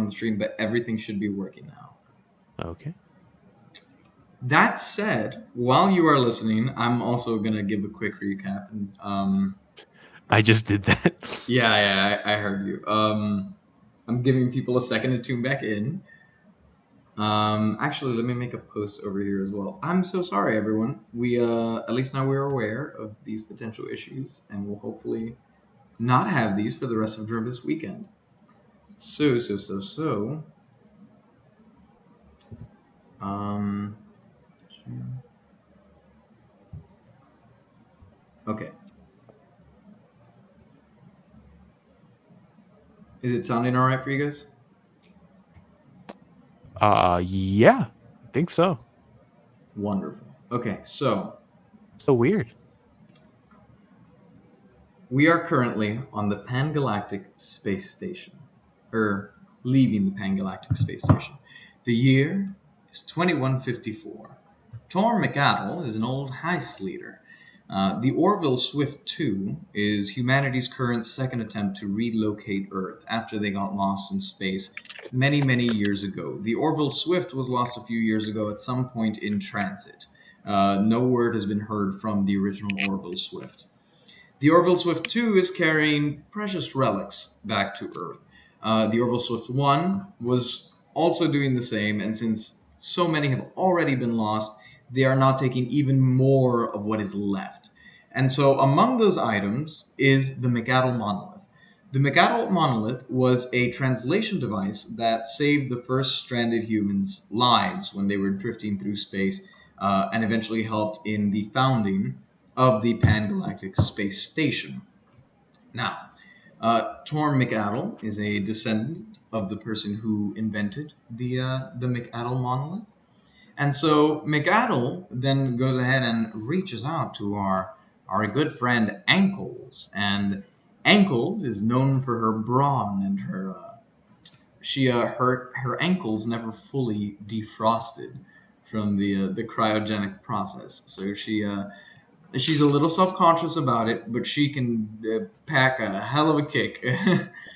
on the stream, but everything should be working now. Okay. That said, while you are listening, I'm also going to give a quick recap. I just did that. Yeah, I heard you. I'm giving people a second to tune back in. Actually, let me make a post over here as well. I'm so sorry, everyone. We at least now we're aware of these potential issues, and we'll hopefully not have these for the rest of Drimbus weekend. So. Okay. Is it sounding all right for you guys? Yeah, I think so. Wonderful. Okay, so weird. we are currently on the Pangalactic Space Station, or leaving the Pangalactic Space Station. The year is 2154. Tor McAdle is an old heist leader. The Orville Swift 2 is humanity's current second attempt to relocate Earth after they got lost in space many, many years ago. The Orville Swift was lost a few years ago at some point in transit. No word has been heard from the original Orville Swift. The Orville Swift 2 is carrying precious relics back to Earth. The Orville Swift 1 was also doing the same, and since so many have already been lost, they are now taking even more of what is left. And so among those items is the McAdle monolith. The McAdle monolith was a translation device that saved the first stranded humans' lives when they were drifting through space, and eventually helped in the founding of the Pangalactic Space Station. Now, Torm McAdle is a descendant of the person who invented the McAdle monolith. And so McAdle then goes ahead and reaches out to our good friend Ankles. And Ankles is known for her brawn and her ankles never fully defrosted from the cryogenic process. So she's a little self-conscious about it, but she can pack a hell of a kick.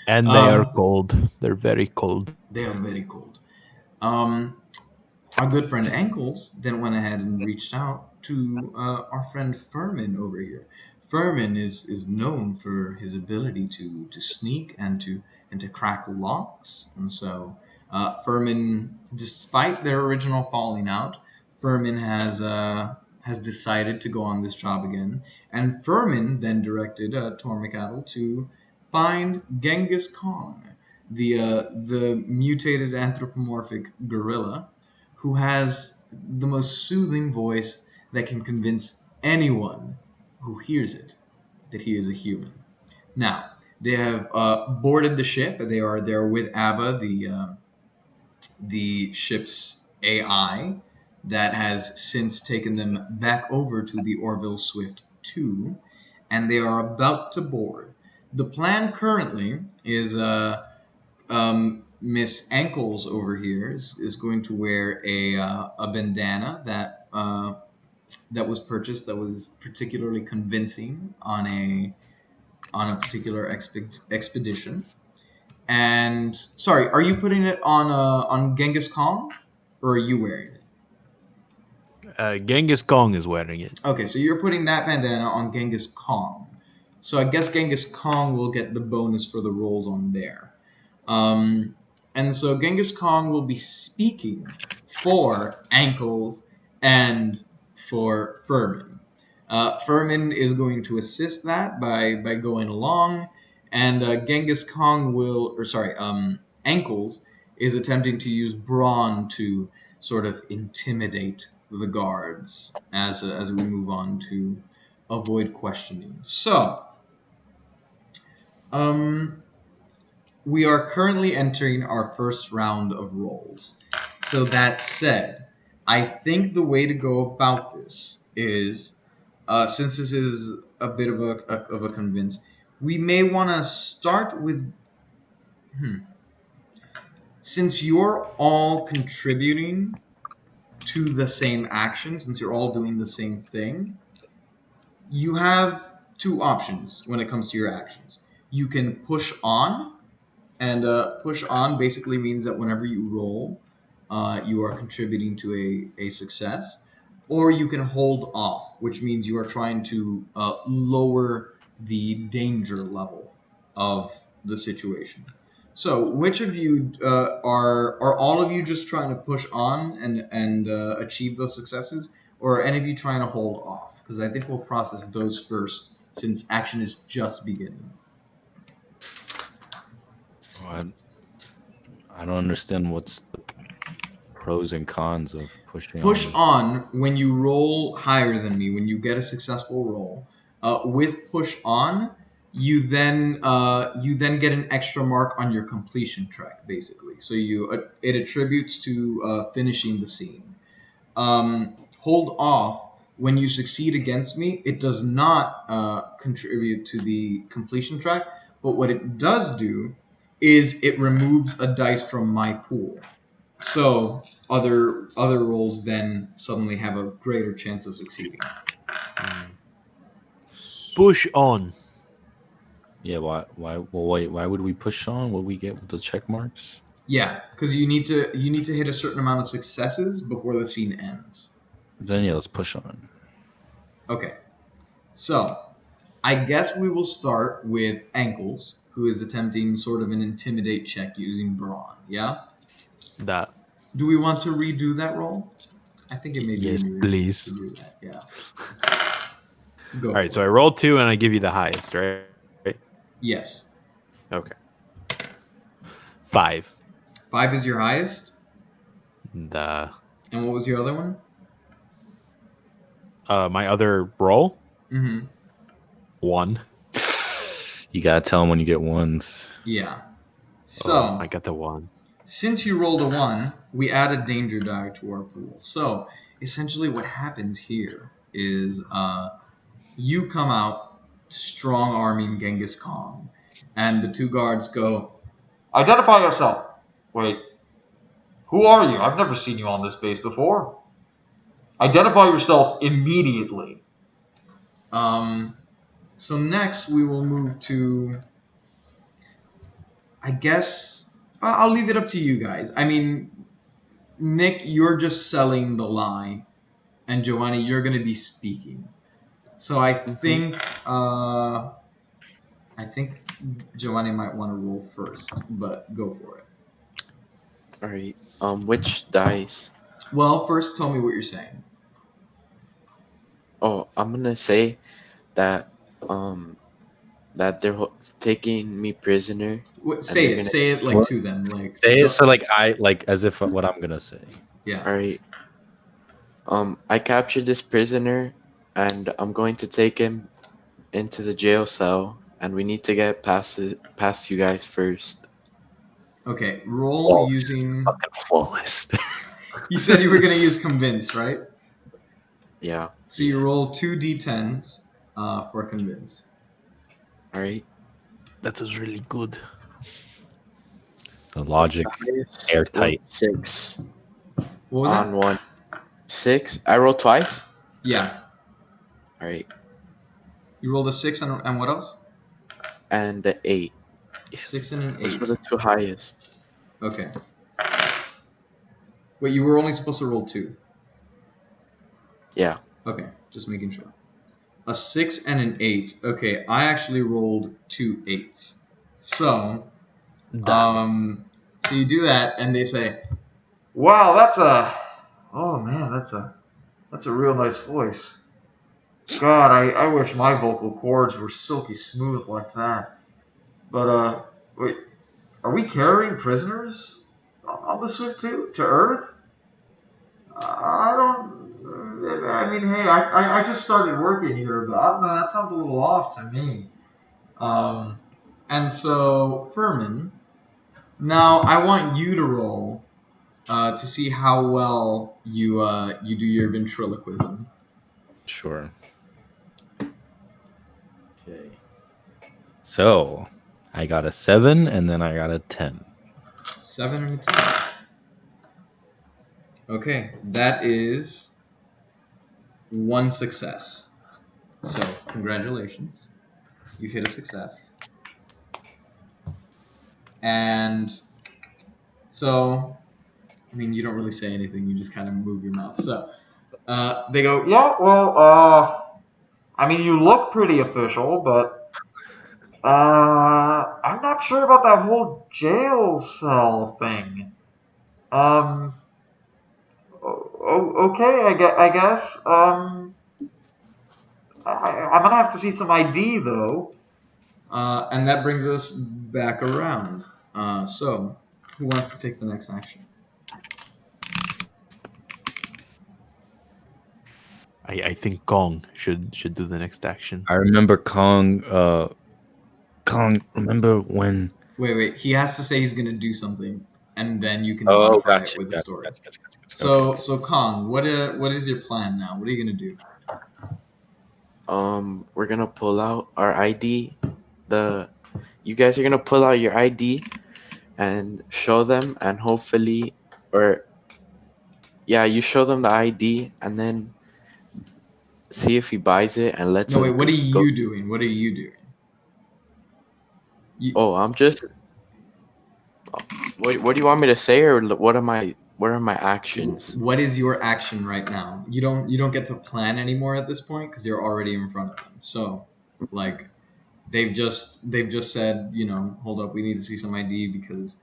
And they are cold. They're very cold. They are very cold. Our good friend Ankles then went ahead and reached out to our friend Furman over here. Furman is known for his ability to sneak and to crack locks, and so Furman, despite their original falling out, Furman has decided to go on this job again, and Furman then directed Tor McAdle to find Genghis Khan, the mutated anthropomorphic gorilla, who has the most soothing voice that can convince anyone who hears it that he is a human. Now, they have boarded the ship. They are there with Abba, the ship's AI, that has since taken them back over to the Orville Swift 2, and they are about to board. The plan currently is Miss Ankles over here is going to wear a bandana that was purchased, that was particularly convincing on a particular expedition. And sorry, are you putting it on Genghis Khan, or are you wearing it? Genghis Khan is wearing it. Okay, so you're putting that bandana on Genghis Khan. So I guess Genghis Khan will get the bonus for the rolls on there. And so Genghis Khan will be speaking for Ankles and for Furman. Furman is going to assist that by going along, and Genghis Khan Ankles is attempting to use brawn to sort of intimidate the guards as we move on to avoid questioning. So, we are currently entering our first round of rolls. So that said, I think the way to go about this is, since this is a bit of a convince, we may want to start with, since you're all contributing to the same action, since you're all doing the same thing, you have two options when it comes to your actions. You can push on, And push on basically means that whenever you roll, you are contributing to a success. Or you can hold off, which means you are trying to lower the danger level of the situation. So, which of you are all of you just trying to push on and achieve those successes, or are any of you trying to hold off? Because I think we'll process those first, since action is just beginning. Oh, I don't understand what's the pros and cons of pushing Push on. on when you roll higher than me, when you get a successful roll. With push on, you then get an extra mark on your completion track, basically. So it attributes to finishing the scene. Hold off when you succeed against me. It does not contribute to the completion track, but what it does do is it removes a dice from my pool. So other roles then suddenly have a greater chance of succeeding. Push on. Yeah, why would we push on? What we get with the check marks? Yeah, because you need to hit a certain amount of successes before the scene ends. Then yeah, let's push on. Okay, so I guess we will start with Ankles, who is attempting sort of an intimidate check using Brawn. Yeah. That. Do we want to redo that roll? I think it may be Yes, in your interest to please. do that. Yeah. Go All right, for so I it. roll 2 and I give you the highest, right? Yes. Okay. 5. 5 is your highest. The And what was your other one? my other roll Mm-hmm. 1. You gotta tell them when you get ones. Yeah. Oh, So I got the 1. since you rolled a 1, we add a danger die to our pool. So essentially what happens here is you come out strong arming Genghis Khan, and the two guards go, "Identify yourself." "Wait, who are you? I've never seen you on this base before." "Identify yourself immediately." Um, so next we will move to, I guess, I'll leave it up to you guys. I mean, Nick, you're just selling the lie, and Giovanni, you're going to be speaking. So Mm-hmm. I think Giovanni might want to roll first, but go for it. All right. Which dice? Well, first tell me what you're saying. Oh, I'm gonna say that that they're taking me prisoner, and they're gonna. Say it like What? to them, like Say it don't, so like as if what I'm gonna say. yeah. All right. I captured this prisoner, and I'm going to take him into the jail cell, and we need to get past you guys first. Okay, roll Flawless. using. Fucking flawless. You said you were going to use convince, right? Yeah. So you roll 2d10s for convince. All right. That was really good. The logic The highest airtight. was 6 What was on that? 1. 6. I rolled twice. Yeah, All right. you rolled a 6 and what else? And the 8. 6 and an Those 8. were the two highest. Okay. Wait, you were only supposed to roll 2. Yeah. Okay, just making sure. A 6 and an 8. Okay, I actually rolled 2 8s. So, Damn. so you do that, and they say, "Wow, oh man, that's a real nice voice. God, I wish my vocal cords were silky smooth like that. But wait, are we carrying prisoners on the Swift to Earth? I don't. I mean, hey, I just started working here, but I don't know. That sounds a little off to me." Um, and so Furman, now I want you to roll to see how well you do your ventriloquism. Sure. Okay. So I got a 7 and then I got a 10. 7 and a 10. Okay, that is 1 success. So congratulations, you've hit a success. And so, I mean, you don't really say anything. You just kind of move your mouth. So they go, yeah, well, I mean, you look pretty official, but I'm not sure about that whole jail cell thing. Um, okay, I guess. I'm gonna have to see some ID though. And that brings us back around. So, who wants to take the next action? I think Kong should do the next action. I remember Kong. Kong. Remember when? Wait. He has to say he's gonna do something, and then you can Oh, modify gotcha. it with the story. Gotcha. So, Okay. so Kong, what is your plan now? What are you gonna do? We're gonna pull out our ID. You guys are gonna pull out your ID and show them, and hopefully, or yeah, you show them the ID, and then see if he buys it, and let's. No, wait. What are go. you doing? What are you doing? Oh, I'm just. What do you want me to say, or what are my actions? What is your action right now? You don't get to plan anymore at this point because you're already in front of them. So, like, they've just said, hold up, we need to see some ID because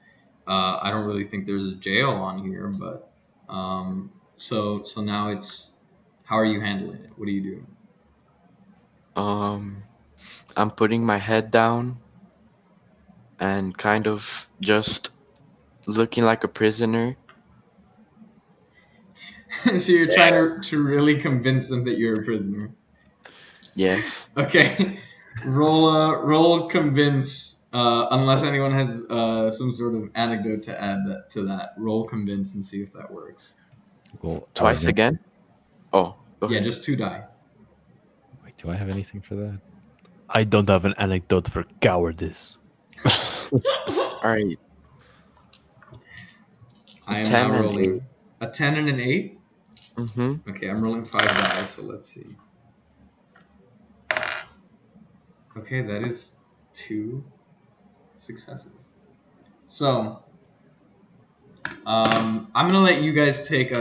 I don't really think there's a jail on here. But so now it's, how are you handling it? What are you doing? I'm putting my head down and kind of just looking like a prisoner. So you're trying to really convince them that you're a prisoner. Yes. Okay. roll convince. Unless anyone has some sort of anecdote to add to that. Roll convince and see if that works. Well, Twice again? Oh, go Yeah, ahead. just 2 die. Wait, do I have anything for that? I don't have an anecdote for cowardice. All right. I am 10 now and rolling a 10 and an 8. Mm-hmm. Okay, I'm rolling 5 die, so let's see. Okay, that is 2 successes. So, I'm gonna let you guys take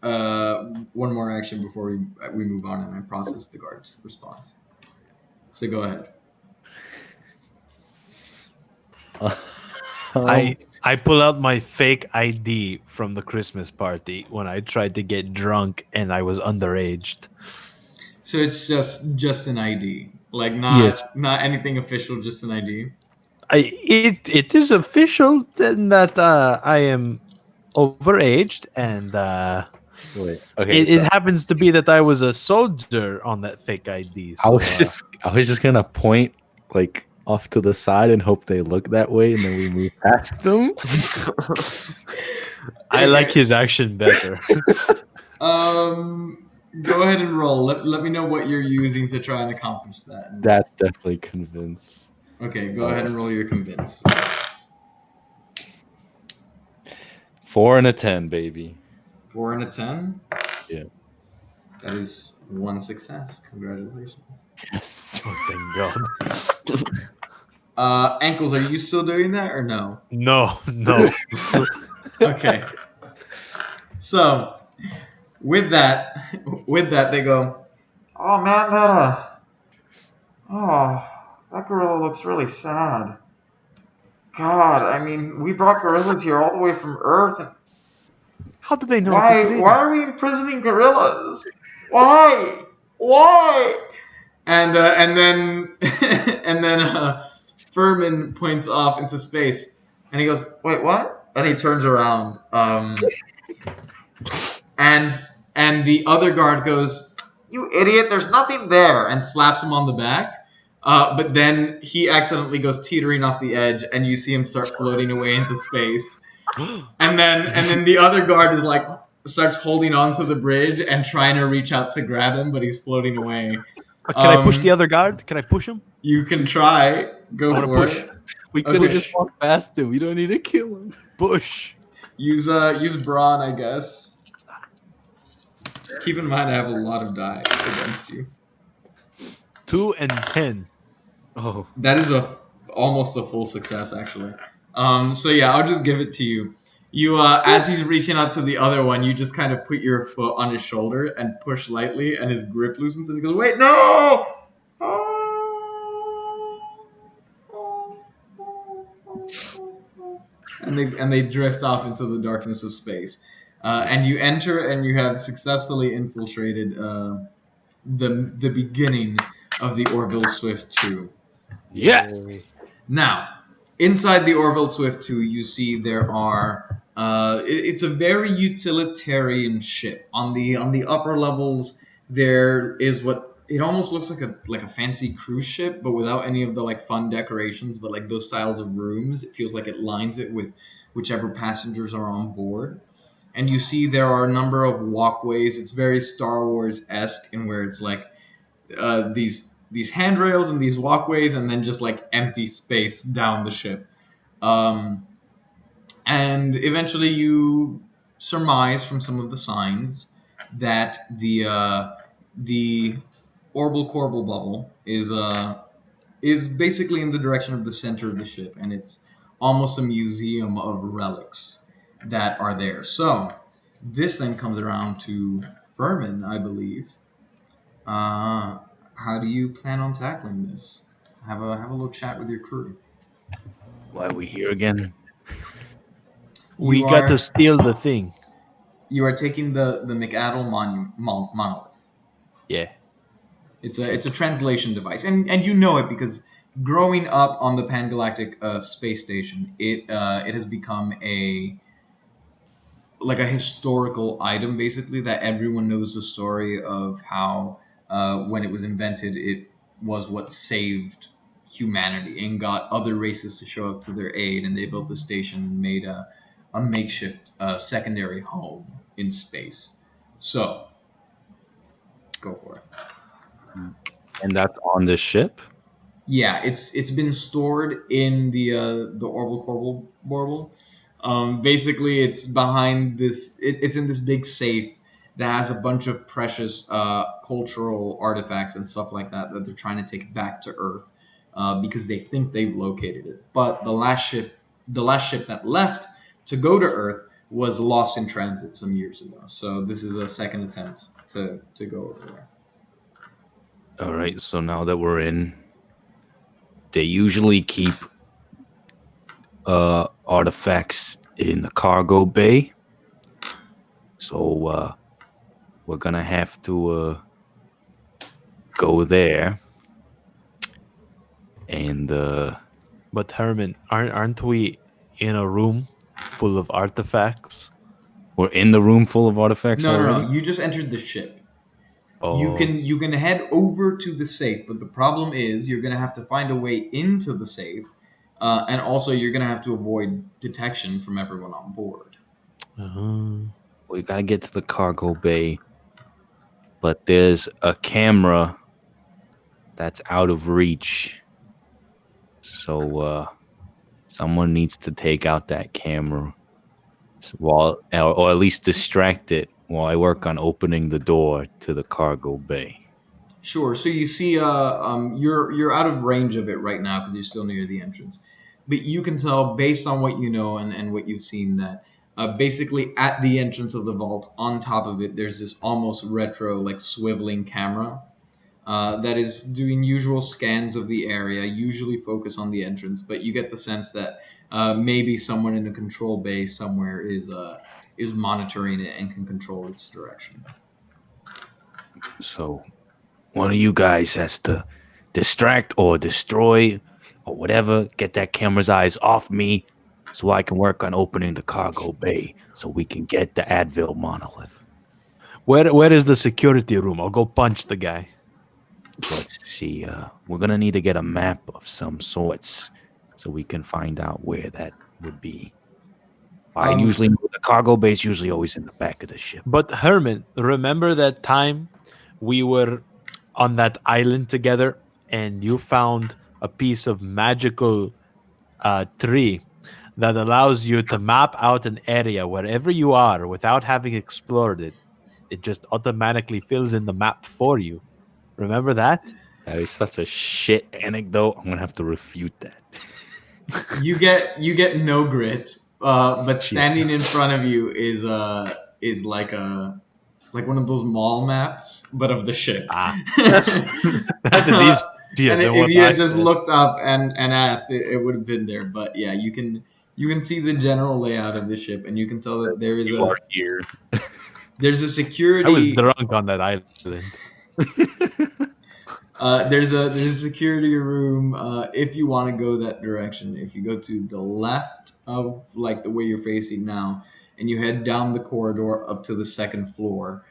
one more action before we move on and I process the guard's response. So go ahead. I pull out my fake ID from the Christmas party when I tried to get drunk and I was underaged. So it's just an ID, like not anything official, just an ID. It is official that I am overaged, and Wait. Okay. it happens to be that I was a soldier on that fake ID. So, I was just gonna point like off to the side and hope they look that way, and then we move past them. I like his action better. Go ahead and roll. Let me know what you're using to try and accomplish that. That's definitely convince. Okay, go ahead and roll your convince. 4 and a 10, baby. 4 and a 10. Yeah. That is 1 success. Congratulations. Yes. Oh, thank God. Ankles, are you still doing that or no? No. Okay. So, with that, they go, oh man, that gorilla looks really sad. God, I mean, we brought gorillas here all the way from Earth, and How do they know? why are we imprisoning gorillas? Why? And then Furman points off into space, and he goes, wait, what? And he turns around, and the other guard goes, you idiot, there's nothing there, and slaps him on the back. But then he accidentally goes teetering off the edge, and you see him start floating away into space. And then the other guard is like starts holding onto the bridge and trying to reach out to grab him, but he's floating away. Can I push the other guard? Can I push him? You can try. Go I wanna for push. it. We Okay. could have just walked past him. We don't need to kill him. Push. Use brawn, I guess. Keep in mind I have a lot of die against you. 2 and 10. Oh. That is almost a full success, actually. So yeah, I'll just give it to you. You, as he's reaching out to the other one, you just kind of put your foot on his shoulder and push lightly, and his grip loosens, and he goes, "Wait, no!" And they drift off into the darkness of space. And you enter, and you have successfully infiltrated the beginning of the Orville Swift 2. Yes. Now, inside the Orville Swift 2, you see there are. It's a very utilitarian ship. On the upper levels, there is what it almost looks like a fancy cruise ship, but without any of the like fun decorations, but like those styles of rooms. It feels like it lines it with whichever passengers are on board. And you see there are a number of walkways. It's very Star Wars-esque in where it's like these handrails and these walkways, and then just like empty space down the ship. And eventually, you surmise from some of the signs that the orbital corbel bubble is basically in the direction of the center of the ship, and it's almost a museum of relics that are there. So this then comes around to Furman, I believe. How do you plan on tackling this? Have a little chat with your crew. Why are we here again? We You got are- to steal the thing. You are taking the McAdle monolith. Yeah. It's a translation device, and you know it because growing up on the Pangalactic space station, it has become a historical item, basically, that everyone knows the story of how when it was invented, it was what saved humanity and got other races to show up to their aid, and they built the station and made a makeshift secondary home in space. So, go for it. And that's on the ship? Yeah, it's been stored in the orbital corbel. Basically, it's behind this. It's in this big safe that has a bunch of precious cultural artifacts and stuff like that they're trying to take back to Earth because they think they've located it. But the last ship that left to go to Earth was lost in transit some years ago. So this is a second attempt to go over there. All right, so now that we're in, they usually keep artifacts in the cargo bay. So we're gonna have to go there. And But Herman, aren't we in a room full of artifacts? we're in the room full of artifacts No, already? no. You just entered the ship. Oh, You can head over to the safe, but the problem is you're gonna have to find a way into the safe, and also you're gonna have to avoid detection from everyone on board. We gotta get to the cargo bay, but there's a camera that's out of reach. So someone needs to take out that camera, or at least distract it while I work on opening the door to the cargo bay. Sure. So you see, you're out of range of it right now because you're still near the entrance, but you can tell based on what you know and what you've seen that basically at the entrance of the vault, on top of it, there's this almost retro like swiveling camera that is doing usual scans of the area, usually focus on the entrance, but you get the sense that maybe someone in a control bay somewhere is monitoring it and can control its direction. So one of you guys has to distract or destroy or whatever, get that camera's eyes off me so I can work on opening the cargo bay so we can get the Advil monolith. where is the security room? I'll go punch the guy. Let's see. We're gonna need to get a map of some sorts so we can find out where that would be. I usually know the cargo bay is usually always in the back of the ship. But Herman, remember that time we were on that island together and you found a piece of magical tree that allows you to map out an area wherever you are without having explored it. It just automatically fills in the map for you. Remember that? That is such a shit anecdote. I'm gonna have to refute that. You get no grit, but Shit. standing in front of you is like one of those mall maps, but of the ship. Ah. That is easier And than if what you I had just said. looked up and asked, it would have been there. But yeah, you can see the general layout of the ship, and you can tell that You are here. there's a I was security drunk on that island. there's a security room if you want to go that direction. If you go to the left of like the way you're facing now, and you head down the corridor up to the second floor,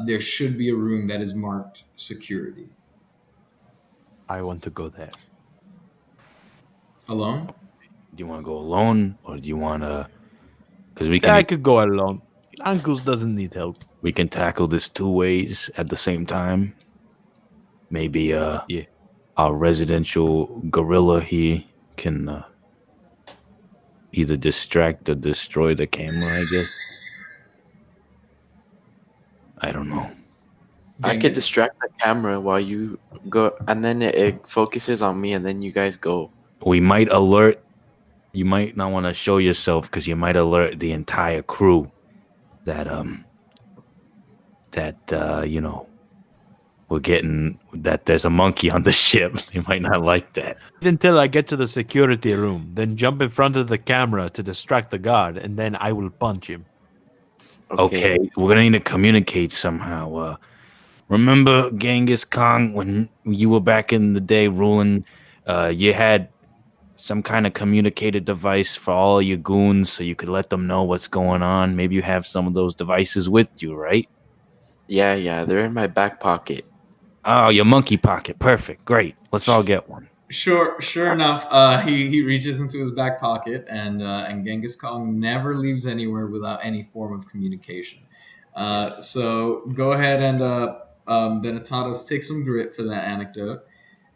there should be a room that is marked security. I want to go there. Alone? Do you want to go alone, or do you want to? Because we Yeah, I can could go alone. Uncles doesn't need help. tackle this two ways at the same time. Maybe Yeah. our residential gorilla he can either distract or destroy the camera. I guess. I don't know. I could Genghis? distract the camera while you go, and then it focuses on me, and then you guys go. We might alert. You might not want to show yourself because you might alert the entire crew that you know we're getting that there's a monkey on the ship. They might not like that. Until I get to the security room, then jump in front of the camera to distract the guard, and then I will punch him. Okay, we're gonna need to communicate somehow. Remember Genghis Khan when you were back in the day ruling? You had some kind of communicated device for all your goons so you could let them know what's going on. Maybe you have some of those devices with you, right? Yeah, they're in my back pocket. Oh, your monkey pocket. Perfect. Great. Let's all get one. Sure enough, he reaches into his back pocket, and Genghis Khan never leaves anywhere without any form of communication. So go ahead and Benetatos, take some grit for that anecdote,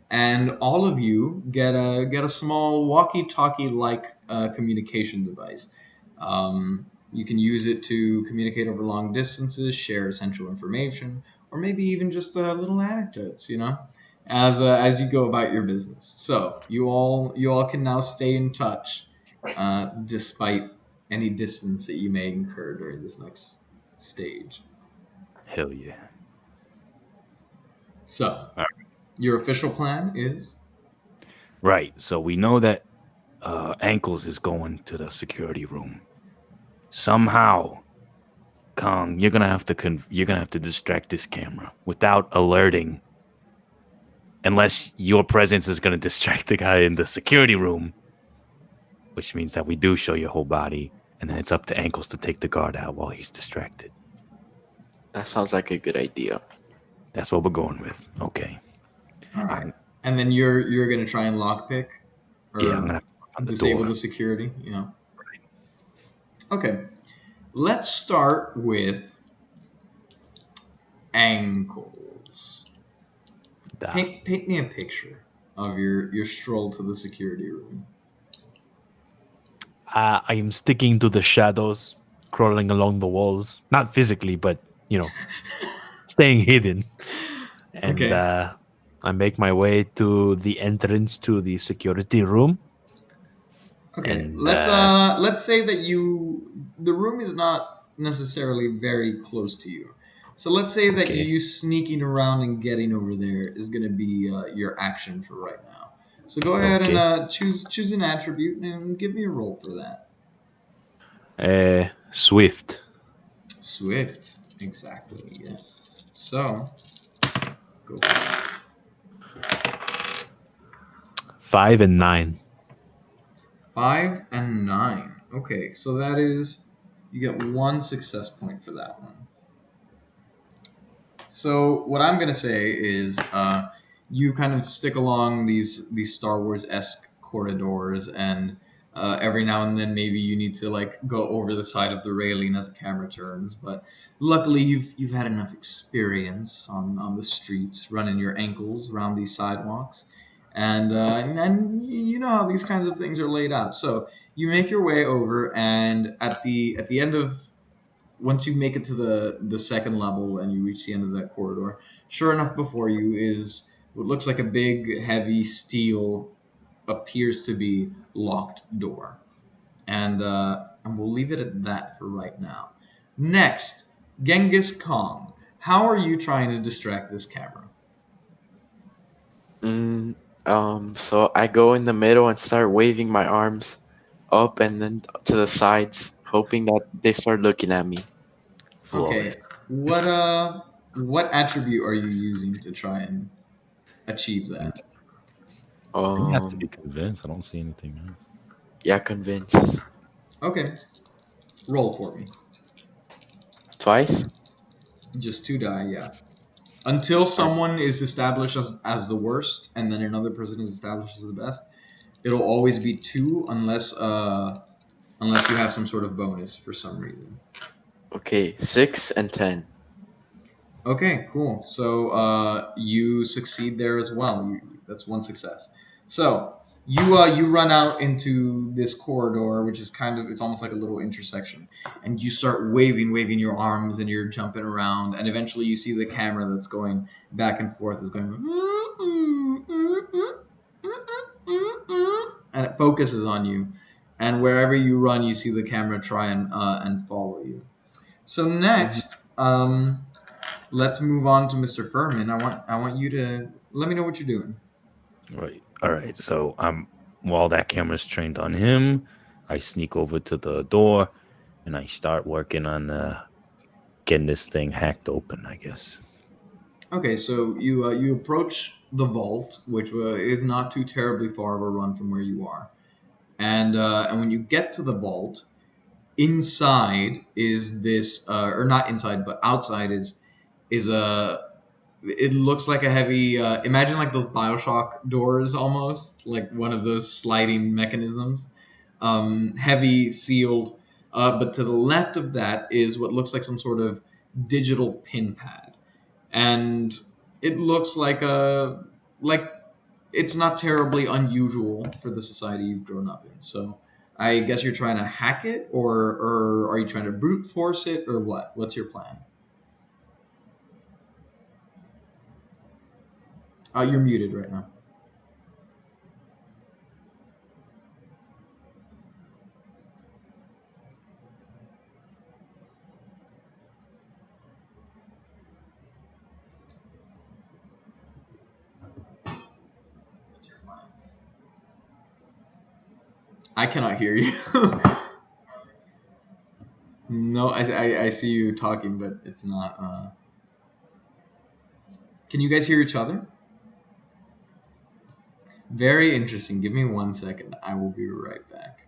and all of you get a small walkie-talkie like communication device. You can use it to communicate over long distances, share essential information, or maybe even just little anecdotes. As you go about your business. So you all can now stay in touch, despite any distance that you may incur during this next stage. Hell yeah. So your official plan is Right. So we know that Ankles is going to the security room. Somehow, Kong, you're gonna have to distract this camera without alerting. Unless your presence is gonna distract the guy in the security room, which means that we do show your whole body, and then it's up to Ankles to take the guard out while he's distracted. That sounds like a good idea. That's what we're going with. Okay. all right, and then you're gonna try and lockpick, or Yeah, I'm gonna on the disable door. the security. Okay, let's start with Ankles. Da. Paint me a picture of your stroll to the security room. I am sticking to the shadows, crawling along the walls. Not physically, but, staying hidden. And Okay. I make my way to the entrance to the security room. Okay, And, let's say that the room is not necessarily very close to you. So let's say that Okay. you sneaking around and getting over there is going to be your action for right now. So go ahead Okay. and choose an attribute and give me a roll for that. Swift. Swift, exactly. Yes. So go for it. 5 and 9. 5 and 9. Okay, so that is you get 1 success point for that one. So what I'm gonna say is, you kind of stick along these Star Wars-esque corridors, and every now and then maybe you need to like go over the side of the railing as the camera turns. But luckily you've had enough experience on the streets, running your ankles around these sidewalks, and you know how these kinds of things are laid out. So you make your way over, and at the end of once you make it to the second level and you reach the end of that corridor, sure enough, before you is what looks like a big, heavy steel appears to be locked door. And we'll leave it at that for right now. Next, Genghis Khan. How are you trying to distract this camera? So I go in the middle and start waving my arms up and then to the sides, hoping that they start looking at me. Flawless. Okay. What attribute are you using to try and achieve that? He has to be Um, convinced. I don't see anything else. yeah, convinced. Okay. Roll for me. Twice? Just 2 die, yeah. Until someone is established as the worst, and then another person is established as the best, it'll always be 2 unless you have some sort of bonus for some reason. Okay, 6 and 10. Okay, cool. So you succeed there as well. That's one success. So you run out into this corridor, which is it's almost like a little intersection, and you start waving your arms, and you're jumping around, and eventually you see the camera that's going back and forth is going, and it focuses on you, and wherever you run, you see the camera try and follow you. So next, let's move on to Mr. Furman. I want you to let me know what you're doing. Right. All right. So while that camera's trained on him, I sneak over to the door and I start working on getting this thing hacked open, I guess. Okay, so you approach the vault, which is not too terribly far of a run from where you are, and when you get to the vault, inside is this, or not inside, but outside is a. It looks like a heavy. Imagine like those Bioshock doors, almost like one of those sliding mechanisms, heavy sealed. But to the left of that is what looks like some sort of digital pin pad, and it looks like it's not terribly unusual for the society you've grown up in. So I guess you're trying to hack it, or are you trying to brute force it, or what? What's your plan? You're muted right now. What's your plan? I cannot hear you. No, I see you talking, but it's not. Can you guys hear each other? Very interesting. Give me 1 second. I will be right back.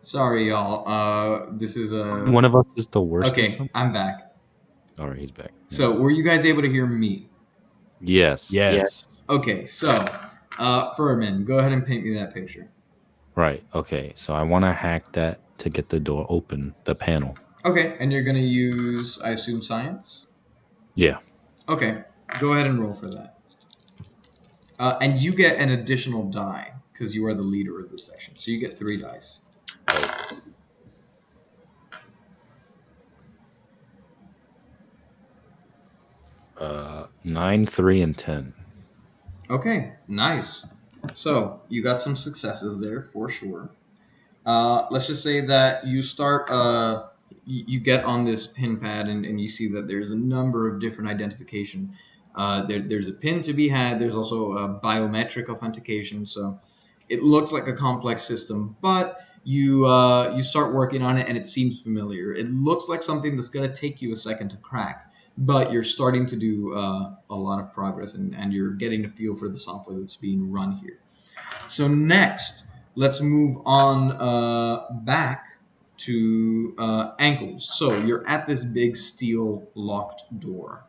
Sorry, y'all. This is a. One of us is the worst. Okay, I'm back. All right, he's back. So, were you guys able to hear me? Yes. Yes. Okay, so, Furman, go ahead and paint me that picture. Right. Okay. So I want to hack that to get the door open, the panel. Okay, and you're gonna use, I assume, science? Yeah. Okay, go ahead and roll for that. And you get an additional die because you are the leader of the section. So you get 3 dice. 9, 3, and 10. Okay, nice. So you got some successes there for sure. Let's just say that you start. You get on this pin pad and you see that there's a number of different identification. There's a pin to be had. There's also a biometric authentication. So it looks like a complex system, but you start working on it and it seems familiar. It looks like something that's going to take you a second to crack, but you're starting to do a lot of progress and you're getting a feel for the software that's being run here. So next, let's move on back to ankles. So you're at this big steel locked door.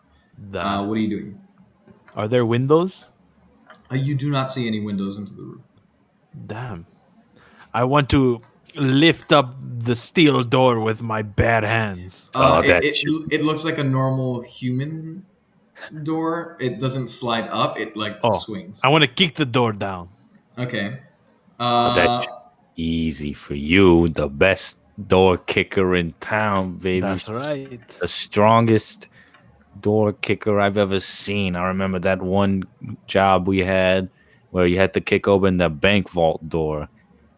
What are you doing? Are there windows? You do not see any windows into the room. Damn. I want to lift up the steel door with my bare hands. It looks like a normal human door. It doesn't slide up. It swings. I want to kick the door down. Okay. That's easy for you. The best door kicker in town, baby. That's right. The strongest. door kicker I've ever seen. I remember that one job we had where you had to kick open the bank vault door,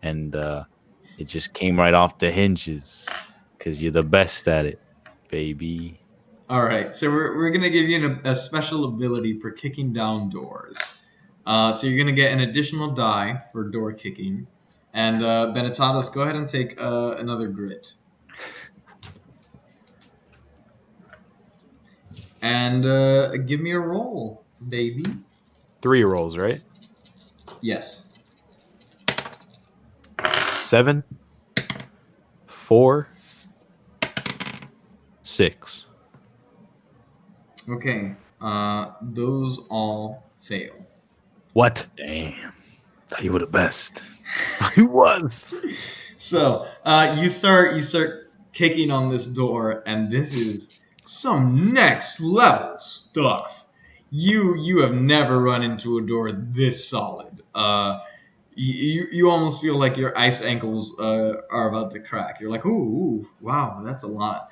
and it just came right off the hinges because you're the best at it, baby. All right, so we're gonna give you a special ability for kicking down doors. So you're gonna get an additional die for door kicking, and Benetados, go ahead and take another grit. And give me a roll, baby. 3 rolls, right? Yes. 7, 4, 6. Okay. Those all fail. What? Damn, thought you were the best. I was. So you start kicking on this door, and this is some next level stuff. You have never run into a door this solid. You almost feel like your ice ankles are about to crack. You're like, ooh, wow, that's a lot.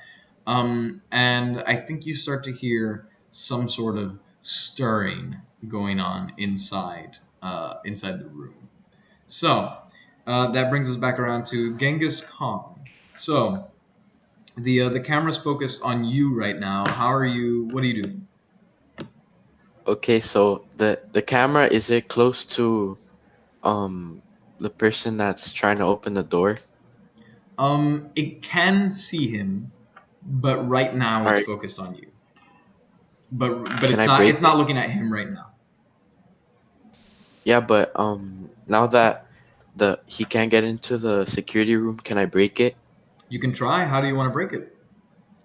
And I think you start to hear some sort of stirring going on inside the room. So that brings us back around to Genghis Khan. So the camera's focused on you right now. How are you? What are you doing? Okay, so the camera, is it close to the person that's trying to open the door? It can see him, but right now All it's right, focused on you. But can it's I not break it's not it? looking at him right now. Yeah, but now that the he can't get into the security room, can I break it? You can try. How do you want to break it?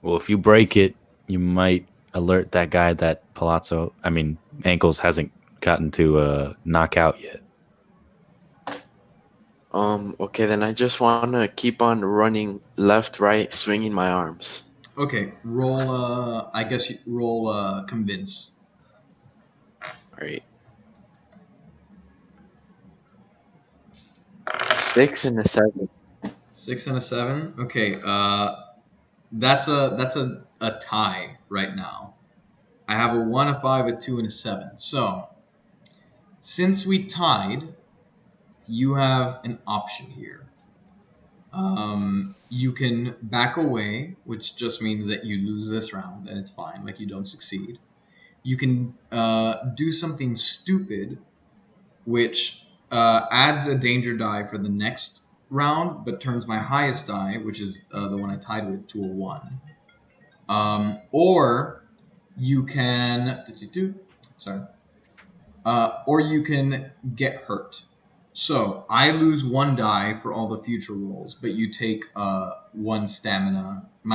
Well, if you break it, you might alert that guy that Ankles hasn't gotten to knock out yet. Okay, then I just want to keep on running left, right, swinging my arms. Okay, roll. I guess you roll. Convince. All right, 6 and a 7. 6 and a 7. Okay. That's a tie right now. I have a 1, a 5, a 2, and a 7. So since we tied, you have an option here. You can back away, which just means that you lose this round, and it's fine. Like, you don't succeed. You can do something stupid, which adds a danger die for the next round, but turns my highest die, which is the one I tied with, to a 1. Or you can sorry. Or you can get hurt. So I lose 1 die for all the future rolls, but you take -1 stamina. You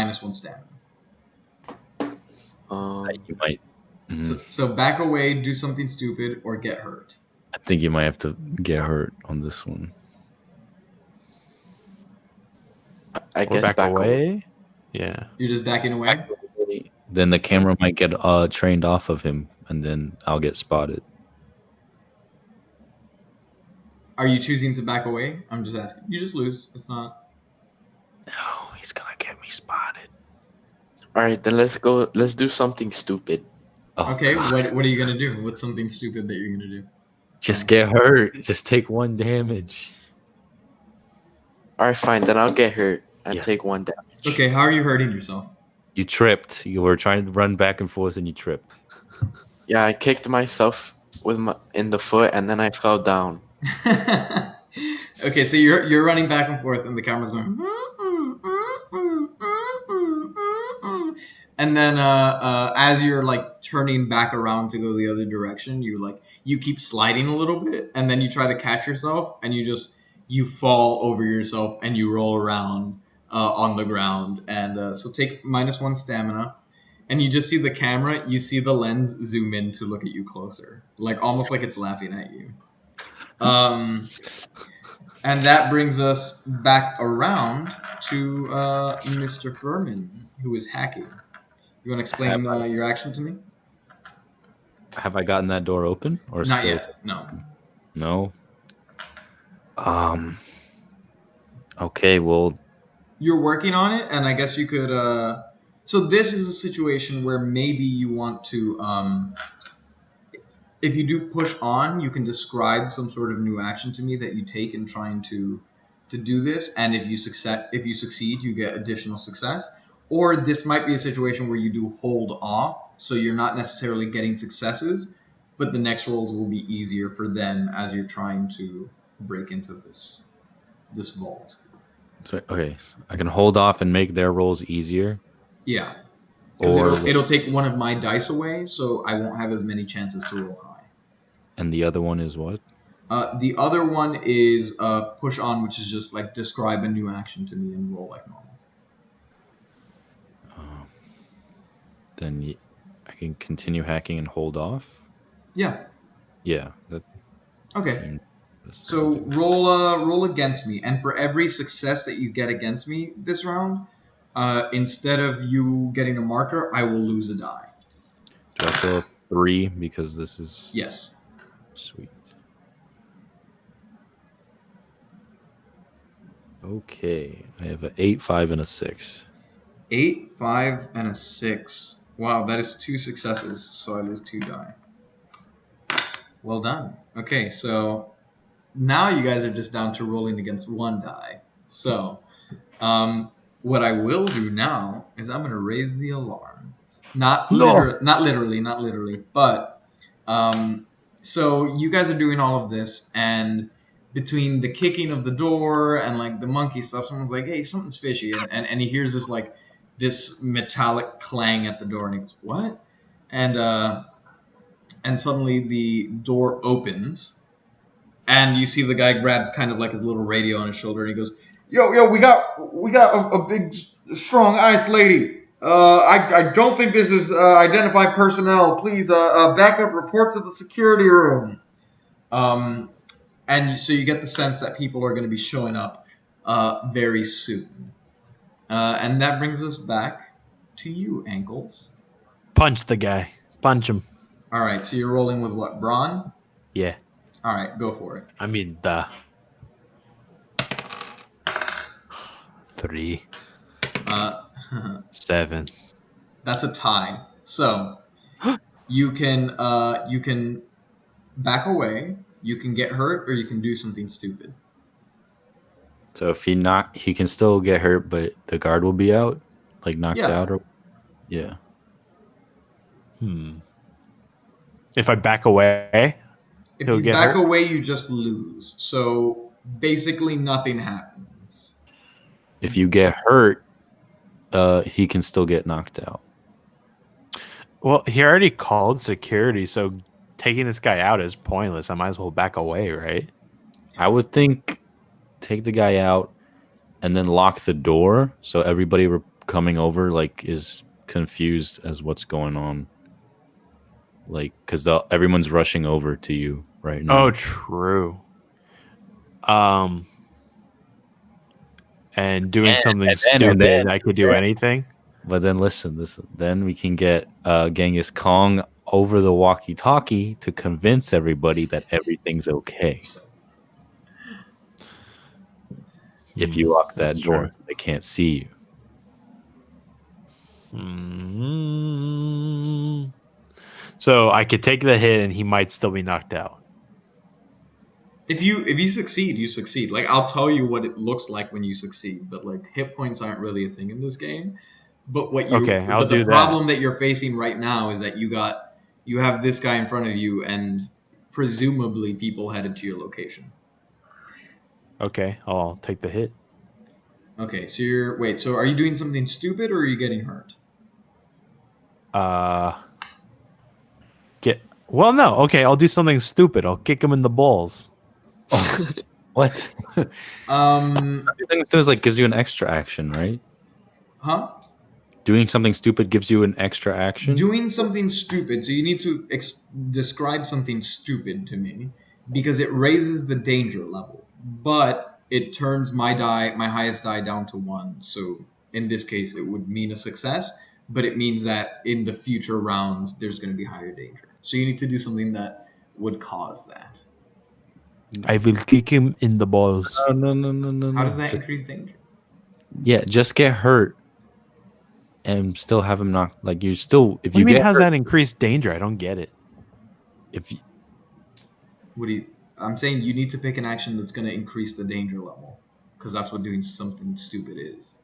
might. Mhm. So back away, do something stupid, or get hurt. I think you might have to get hurt on this one. I Or guess back back away. away. Yeah. You're just backing away. Back away. Then the camera might get trained off of him, and then I'll get spotted. Are you choosing to back away? I'm just asking. You just lose. It's not. No, he's gonna get me spotted. All right, then let's go. Let's do something stupid. Oh, Okay. God. What are you gonna do? What's something stupid that you're gonna do? Just get hurt. Just take 1 damage. All right, fine. Then I'll get hurt and Yeah. take 1 damage. Okay. How are you hurting yourself? You tripped. You were trying to run back and forth, and you tripped. Yeah, I kicked myself in the foot, and then I fell down. Okay, so you're running back and forth, and the camera's going. And then as you're like turning back around to go the other direction, you keep sliding a little bit, and then you try to catch yourself, and you fall over yourself, and you roll around on the ground. And so take -1 stamina, and you just see the camera. You see the lens zoom in to look at you closer, like almost like it's laughing at you. And that brings us back around to Mr. Furman, who is hacking. You want to explain your action to me? Have I gotten that door open, or Not still? yet. No. No. Okay. Well, You're working on it, and I guess So this is a situation where maybe you want to, if you do push on, you can describe some sort of new action to me that you take in trying to do this, and if you succeed, you get additional success. Or this might be a situation where you do hold off, so you're not necessarily getting successes, but the next rolls will be easier for them as you're trying to break into this vault. So, okay, so I can hold off and make their rolls easier. Yeah, because Or it'll take one of my dice away, so I won't have as many chances to roll high. and the other one is what? The other one is push on, which is just like describe a new action to me and roll like normal. Then I can continue hacking and hold off. Yeah. Yeah. That Okay. seems the same So thing. roll against me, and for every success that you get against me this round, instead of you getting a marker, I will lose a die. Do I still have 3 because this is Yes. sweet. Okay, I have an 8, 5, and a 6. 8, 5, and a 6. Wow, that is 2 successes, so I lose 2 die. Well done. Okay, so now you guys are just down to rolling against 1 die. So, what I will do now is I'm going to raise the alarm. Not literally, but so you guys are doing all of this, and between the kicking of the door and like the monkey stuff, someone's like, "Hey, something's fishy," and he hears this metallic clang at the door, and he goes, "What?" And suddenly the door opens, and you see the guy grabs kind of like his little radio on his shoulder, and he goes, "Yo, we got a big, strong ice lady. I don't think this is identified personnel. Please, back up, report to the security room." And so you get the sense that people are going to be showing up very soon. And that brings us back to you, Ankles. Punch the guy. Punch him. All right, so you're rolling with what, brawn? Yeah. All right, go for it. I mean, the 3, 7. That's a tie. So you can back away, you can get hurt, or you can do something stupid. So if he can still get hurt, but the guard will be out, like knocked out, or yeah. If I back away, If he'll you get back hurt? away, you just lose. So basically, nothing happens. If you get hurt, he can still get knocked out. Well, he already called security, so taking this guy out is pointless. I might as well back away, right? I would think take the guy out and then lock the door so everybody coming over like is confused as what's going on. Like, because everyone's rushing over to you right now. Oh, true. And doing something stupid, I could do anything. But then listen. Then we can get Genghis Kong over the walkie-talkie to convince everybody that everything's okay. If you lock that door, they can't see you. So I could take the hit, and he might still be knocked out. If you succeed, you succeed. Like, I'll tell you what it looks like when you succeed, but like hit points aren't really a thing in this game. But the problem that you're facing right now is that you have this guy in front of you, and presumably people headed to your location. Okay, I'll take the hit. Okay, so so are you doing something stupid, or are you getting hurt? Well, no. Okay, I'll do something stupid. I'll kick him in the balls. What? Something like gives you an extra action, right? Huh? Doing something stupid gives you an extra action? Doing something stupid. So you need to describe something stupid to me, because it raises the danger level, but it turns my highest die down to 1. So in this case, it would mean a success, but it means that in the future rounds, there's going to be higher danger. So you need to do something that would cause that. I will kick him in the balls. No. How does that increase danger? Yeah, just get hurt. and still have him knock. Like you still, if What do you you mean get has hurt, that increased danger? I don't get it. if you, What do you? I'm saying you need to pick an action that's going to increase the danger level, because that's what doing something stupid is.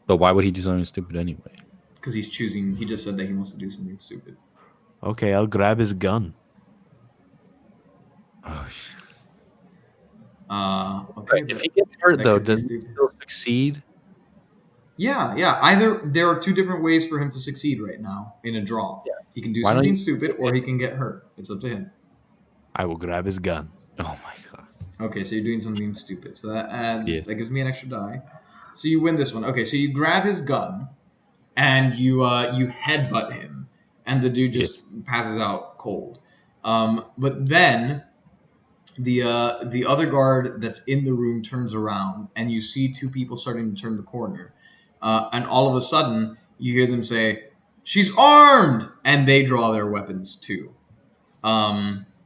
but why would he do something stupid anyway? Because he's choosing. He just said that he wants to do something stupid. Okay, I'll grab his gun. Oh, shit. Okay. If he gets hurt that though, could be does he stupid. still succeed? Yeah. Either there are two different ways for him to succeed right now in a draw. Yeah. He can do Why don't something you- stupid, or he can get hurt. It's up to him. I will grab his gun. Oh my god! Okay, so you're doing something stupid. So that adds. Yes. That gives me an extra die. So you win this one. Okay, so you grab his gun, and you headbutt him, and the dude just passes out cold. But then the other guard that's in the room turns around, and you see two people starting to turn the corner, and all of a sudden you hear them say, "She's armed!" and they draw their weapons too.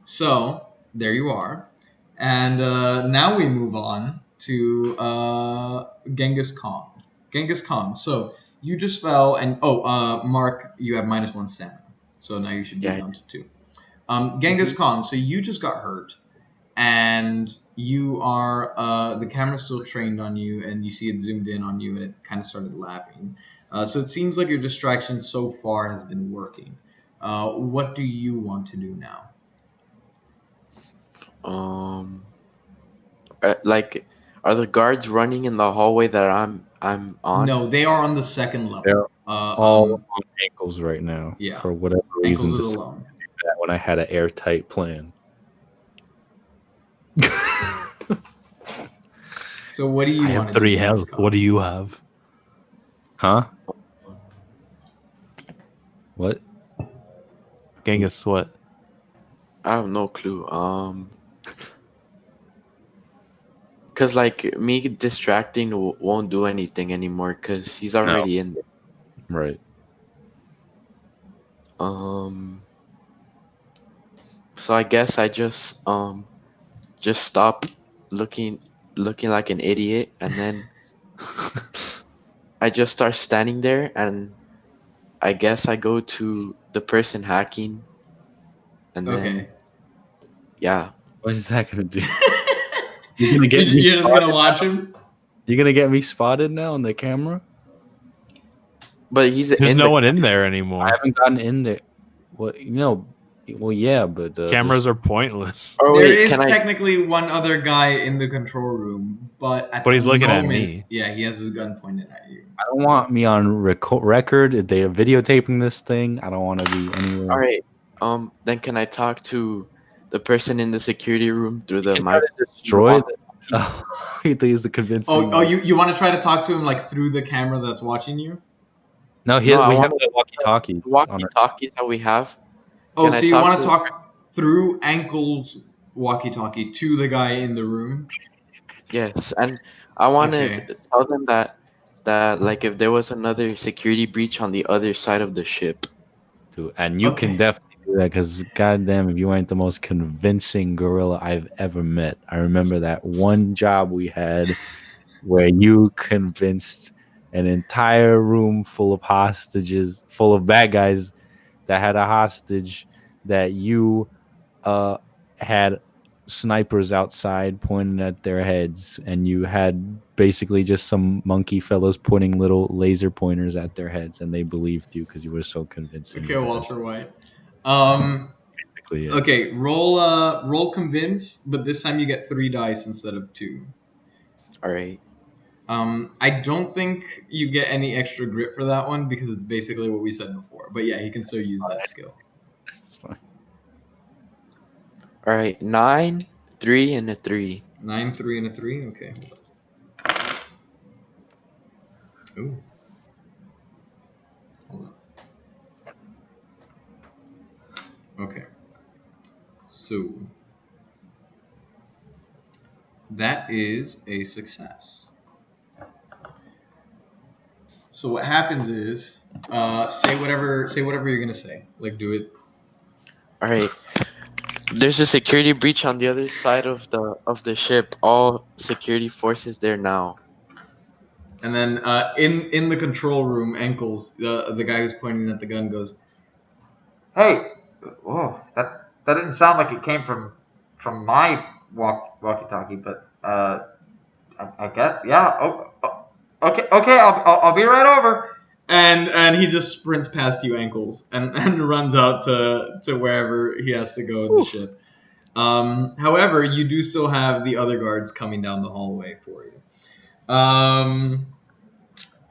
So there you are, and now we move on to Genghis Khan. Genghis Khan. So you just fell, and Mark, you have -1 stamina, so now you should be Yeah. down to 2. Genghis Khan. So you just got hurt, and you are the camera's still trained on you, and you see it zoomed in on you, and it kind of started laughing. So it seems like your distraction so far has been working. What do you want to do now? Like, are the guards running in the hallway that I'm on? No, they are on the second level. They're all on ankles right now. yeah. For whatever reason, Ankles is decided alone. to do that when I had an airtight plan. So what do you I want have to 3 do, Genghis health. Khan? What do you have? Huh? What? Genghis, what? I have no clue. Cause like me distracting won't do anything anymore. Cause he's already in there. Right. So I guess I just stop looking like an idiot, and then I just start standing there, and I guess I go to the person hacking, and then Okay. yeah, What is that gonna do? You're gonna get me You're just spotted gonna watch now? him? You're gonna get me spotted now on the camera? but he's There's in no the one in there anymore. I haven't gotten in there. What well yeah, but Cameras are pointless. Oh There wait, is can I? technically one other guy in the control room, but at But he's the looking at moment- me. Yeah, he has his gun pointed at you. I don't want me on record. They are videotaping this thing. I don't want to be anywhere. All right. Then can I talk to the person in the security room through the You can try mic? to destroy the he thinks the convincing. You want to try to talk to him like through the camera that's watching you? No, No, I we have want- the walkie-talkie. Walkie-talkies that we have. Oh, Can so I you talk want to to- talk through Ankle's walkie-talkie to the guy in the room? Yes, and I want to Okay. tell them that like if there was another security breach on the other side of the ship. And you Okay. can definitely do that because, goddamn, if you ain't the most convincing gorilla I've ever met. I remember that one job we had where you convinced an entire room full of hostages, full of bad guys that had a hostage, that you had snipers outside pointing at their heads, and you had basically just some monkey fellows pointing little laser pointers at their heads, and they believed you because you were so convincing. Okay, Walter White. Basically, yeah. Okay, roll convince, but this time you get 3 dice instead of 2. All right. I don't think you get any extra grit for that one because it's basically what we said before. But yeah, he can still use that skill. That's fine. All right. 9, 3, and a 3. 9, 3, and a 3. Okay. Ooh. Hold up. Okay. So that is a success. So what happens is, say whatever you're gonna say. Like, do it. All right. There's a security breach on the other side of the ship. All security forces there now. And then in the control room, Ankles, the guy who's pointing at the gun, goes, Hey, whoa, that didn't sound like it came from my walkie-talkie, but I get, yeah. Okay, I'll be right over. and he just sprints past you, Ankles, and runs out to wherever he has to go in the ship. However, you do still have the other guards coming down the hallway for you.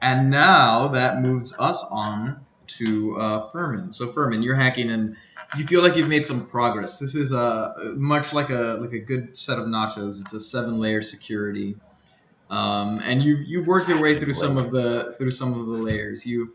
And now that moves us on to Furman. So Furman, you're hacking and you feel like you've made some progress. This is much like a good set of nachos. It's a 7-layer security, and you've worked your way through some of the layers. You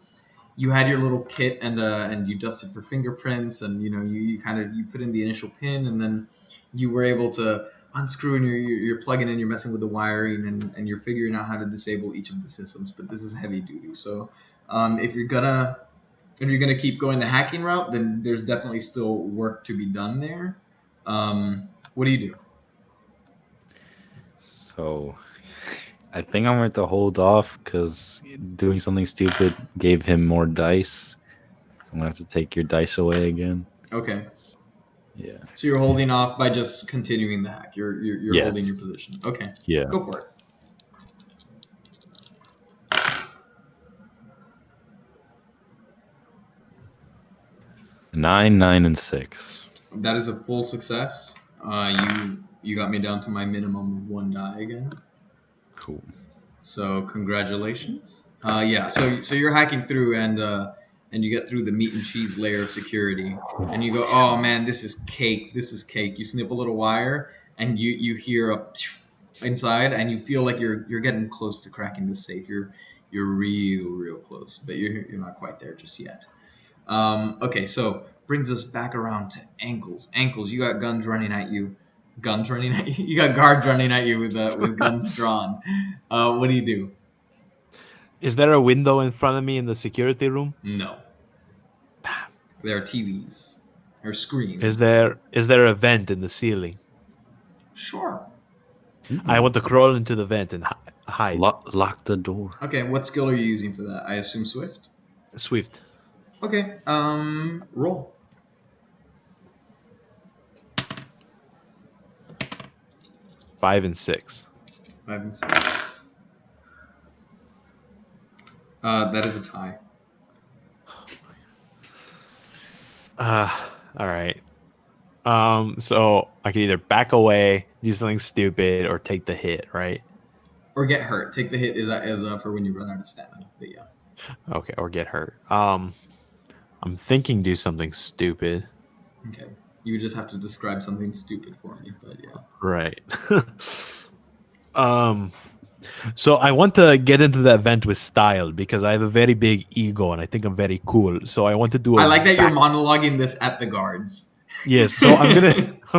had your little kit and you dusted for fingerprints, and you kind of you put in the initial pin, and then you were able to unscrew, and you're plugging in, you're messing with the wiring, and you're figuring out how to disable each of the systems. But this is heavy duty, so if you're gonna keep going the hacking route, then there's definitely still work to be done there. What do you do? So I think I'm going to hold off because doing something stupid gave him more dice. So I'm going to have to take your dice away again. Okay. Yeah. So you're holding off by just continuing the hack. You're Yes. holding your position. Okay. Yeah. Go for it. Nine, 9, and 6. That is a full success. You got me down to my minimum of 1 die again. Cool. So congratulations. Yeah. So you're hacking through and you get through the meat and cheese layer of security, and you go, oh man, this is cake. This is cake. You snip a little wire, and you hear a inside, and you feel like you're getting close to cracking the safe. You're real close, but you're not quite there just yet. Okay, so brings us back around to Ankles. Ankles, you got guns running at you. Guns running at you. You got guards running at you with guns drawn. What do you do? Is there a window in front of me in the security room? No. There are TVs or screens. Is there a vent in the ceiling? Sure. I want to crawl into the vent and hide. Lock the door. Okay, what skill are you using for that? I assume Swift. Swift. Okay. Roll. 5 and 6. 5 and 6. That is a tie. All right. So I can either back away, do something stupid, or take the hit, right? Or get hurt. Take the hit is for when you run out of stamina. But yeah. Okay, or get hurt. I'm thinking do something stupid. Okay. You would just have to describe something stupid for me, but yeah. Right. So I want to get into that vent with style because I have a very big ego and I think I'm very cool. So I want to do I like that you're monologuing this at the guards. Yes, so I'm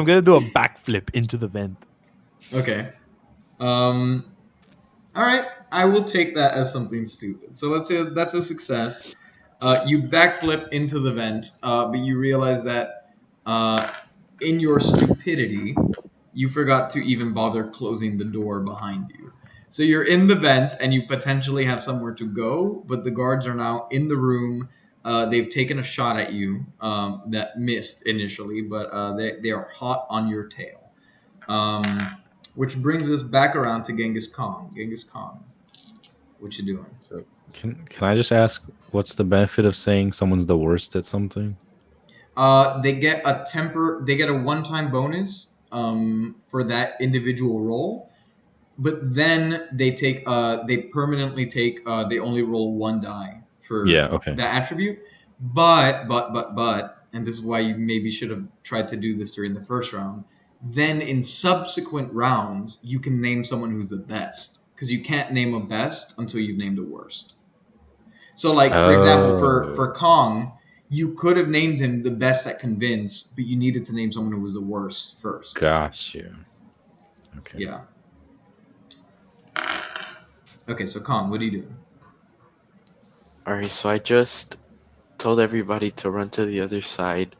gonna do a backflip into the vent. Okay. All right. I will take that as something stupid. So let's say that's a success. You backflip into the vent, but you realize that in your stupidity, you forgot to even bother closing the door behind you. So you're in the vent and you potentially have somewhere to go, but the guards are now in the room. They've taken a shot at you that missed initially, but they are hot on your tail. Which brings us back around to Genghis Khan. Genghis Khan, what you doing? So can I just ask, what's the benefit of saying someone's the worst at something? They get a one-time bonus for that individual roll, but then they permanently take they only roll 1 die for that attribute. But and this is why you maybe should have tried to do this during the first round. Then in subsequent rounds, you can name someone who's the best, because you can't name a best until you've named a worst. So, like, for example, for Kong, you could have named him the best at convince, but you needed to name someone who was the worst first. Gotcha. Okay. Yeah. Okay, so Kong, what are you doing? Alright, so I just told everybody to run to the other side.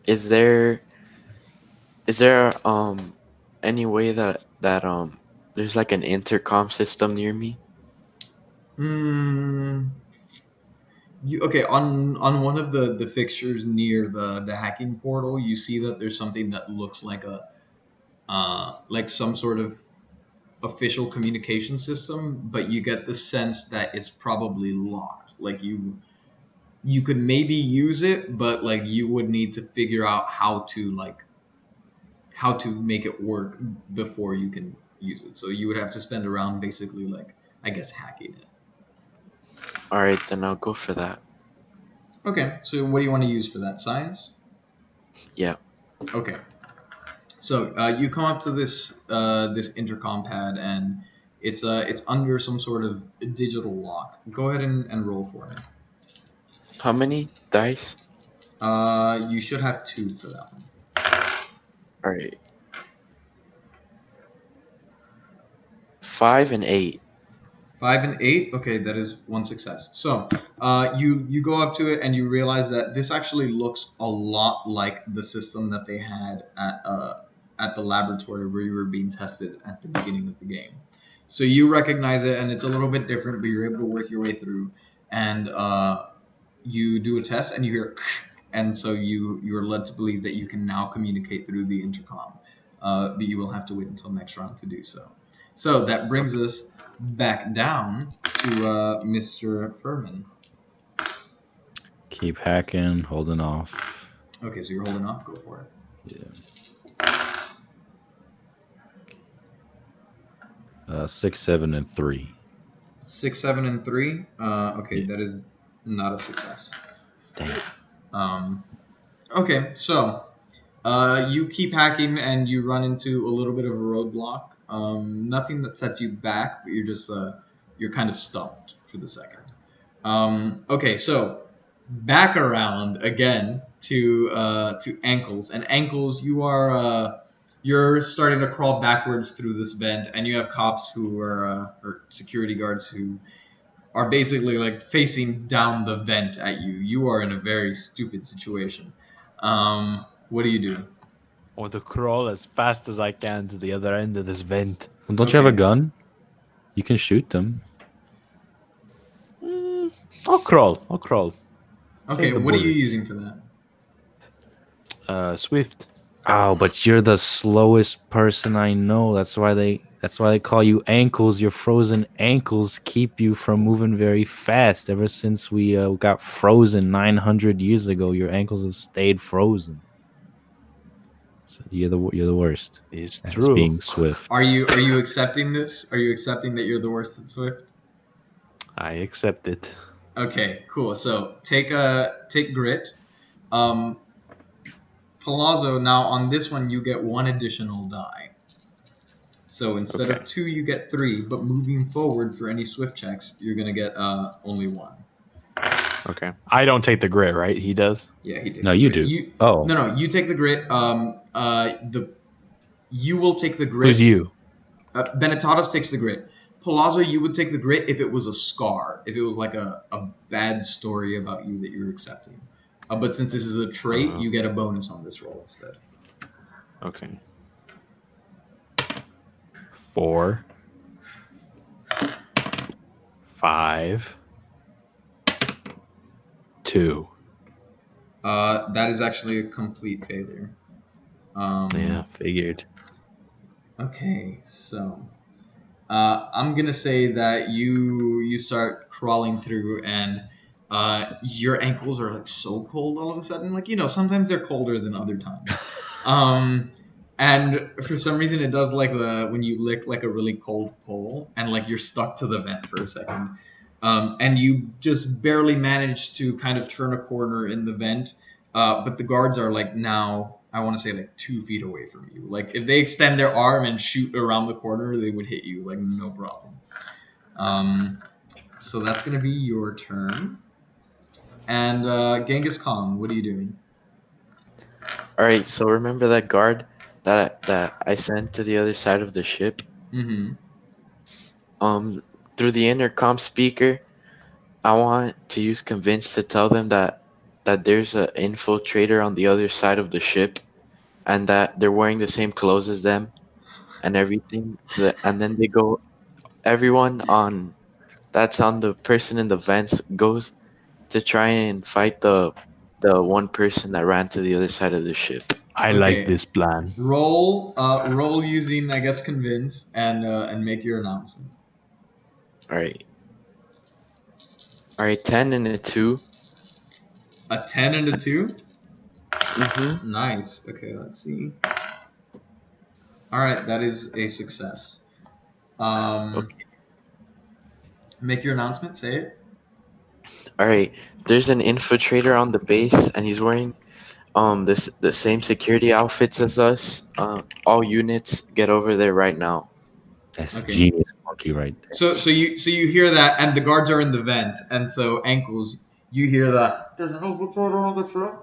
Is there Is there any way that there's like an intercom system near me? Hmm. Okay, on one of the fixtures near the hacking portal, you see that there's something that looks like a like some sort of official communication system, but you get the sense that it's probably locked. Like you could maybe use it, but like you would need to figure out how to make it work before you can use it. So you would have to spend around basically like I guess hacking it. All right, then I'll go for that. Okay, so what do you want to use for that? Science? Yeah. Okay. So you come up to this intercom pad and it's under some sort of digital lock. Go ahead and roll for me. How many dice? You should have 2 for that one. All right. 5 and 8. 5 and 8. Okay, that is 1 success. So you go up to it and you realize that this actually looks a lot like the system that they had at the laboratory where you were being tested at the beginning of the game. So you recognize it, and it's a little bit different, but you're able to work your way through. And you do a test, and you hear, and so you're led to believe that you can now communicate through the intercom. But you will have to wait until next round to do so. So that brings us back down to Mr. Furman. Keep hacking, holding off. Okay, so you're holding off. Go for it. Yeah. 6, 7, and 3. 6, 7, and 3. Okay, Yeah. that is not a success. Dang. Okay, so you keep hacking and you run into a little bit of a roadblock. Nothing that sets you back, but you're just you're kind of stumped for the second. Okay, so back around again to ankles, and ankles, you're starting to crawl backwards through this vent, and you have cops who are or security guards who are basically like facing down the vent at you. You are in a very stupid situation. What do you do? Or to crawl as fast as I can to the other end of this vent. Well, don't you have a Okay. gun? You can shoot them. I'll crawl. Okay, Save the what are you bullets. using for that? Swift. Oh, but you're the slowest person I know. That's why they call you ankles. Your frozen ankles keep you from moving very fast. Ever since we got frozen 900 years ago, your ankles have stayed frozen. So you're the worst. It's As true. being swift. Are you accepting this? Are you accepting that you're the worst at Swift? I accept it. Okay, cool. So take grit. Palazzo, now on this one you get 1 additional die. So instead of 2, you get 3. But moving forward for any Swift checks, you're gonna get only 1. Okay. I don't take the grit, right? He does. Yeah, he takes. No, the you grit. do. Oh. No, you take the grit. You will take the grit. Who's you? Benetatos takes the grit. Palazzo, you would take the grit if it was a scar, if it was like a bad story about you that you're accepting. But since this is a trait, you get a bonus on this roll instead. Okay. 4. 5. 2. That is actually a complete failure. Yeah, figured. Okay, so I'm gonna say that you start crawling through, and your ankles are like so cold all of a sudden. Like, sometimes they're colder than other times. And for some reason it does like when you lick like a really cold pole, and like you're stuck to the vent for a second. And you just barely manage to kind of turn a corner in the vent, but the guards are like now, I want to say like 2 feet away from you. Like if they extend their arm and shoot around the corner, they would hit you like no problem. So that's gonna be your turn. And Genghis Khan, what are you doing? All right. So remember that guard that I sent to the other side of the ship? Mm-hmm. Through the intercom speaker, I want to use convince to tell them that there's an infiltrator on the other side of the ship, and that they're wearing the same clothes as them and everything. And then they go, everyone on that's on the person in the vents goes to try and fight the one person that ran to the other side of the ship. I Okay. like this plan. Roll using, I guess, convince and make your announcement. All right. 10 and a 2. A 10 and a 2. Mm-hmm. Nice. Okay, let's see. All right, that is a success. Okay. Make your announcement. Say it. All right. There's an infiltrator on the base, and he's wearing the same security outfits as us. All units get over there right now. That's Okay. genius monkey right there. So you hear that, and the guards are in the vent, and so ankles. You hear the there's an infiltrator on the ship,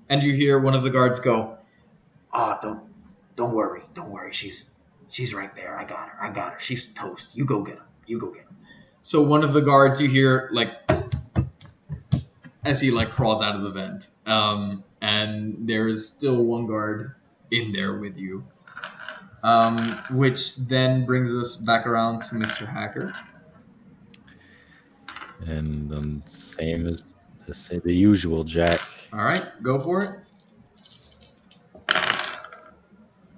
and you hear one of the guards go, don't worry, she's right there. I got her. She's toast. You go get him. So one of the guards, you hear like as he like crawls out of the vent, and there's still one guard in there with you, which then brings us back around to Mr. Hacker. And same as the usual, Jack. All right, go for it.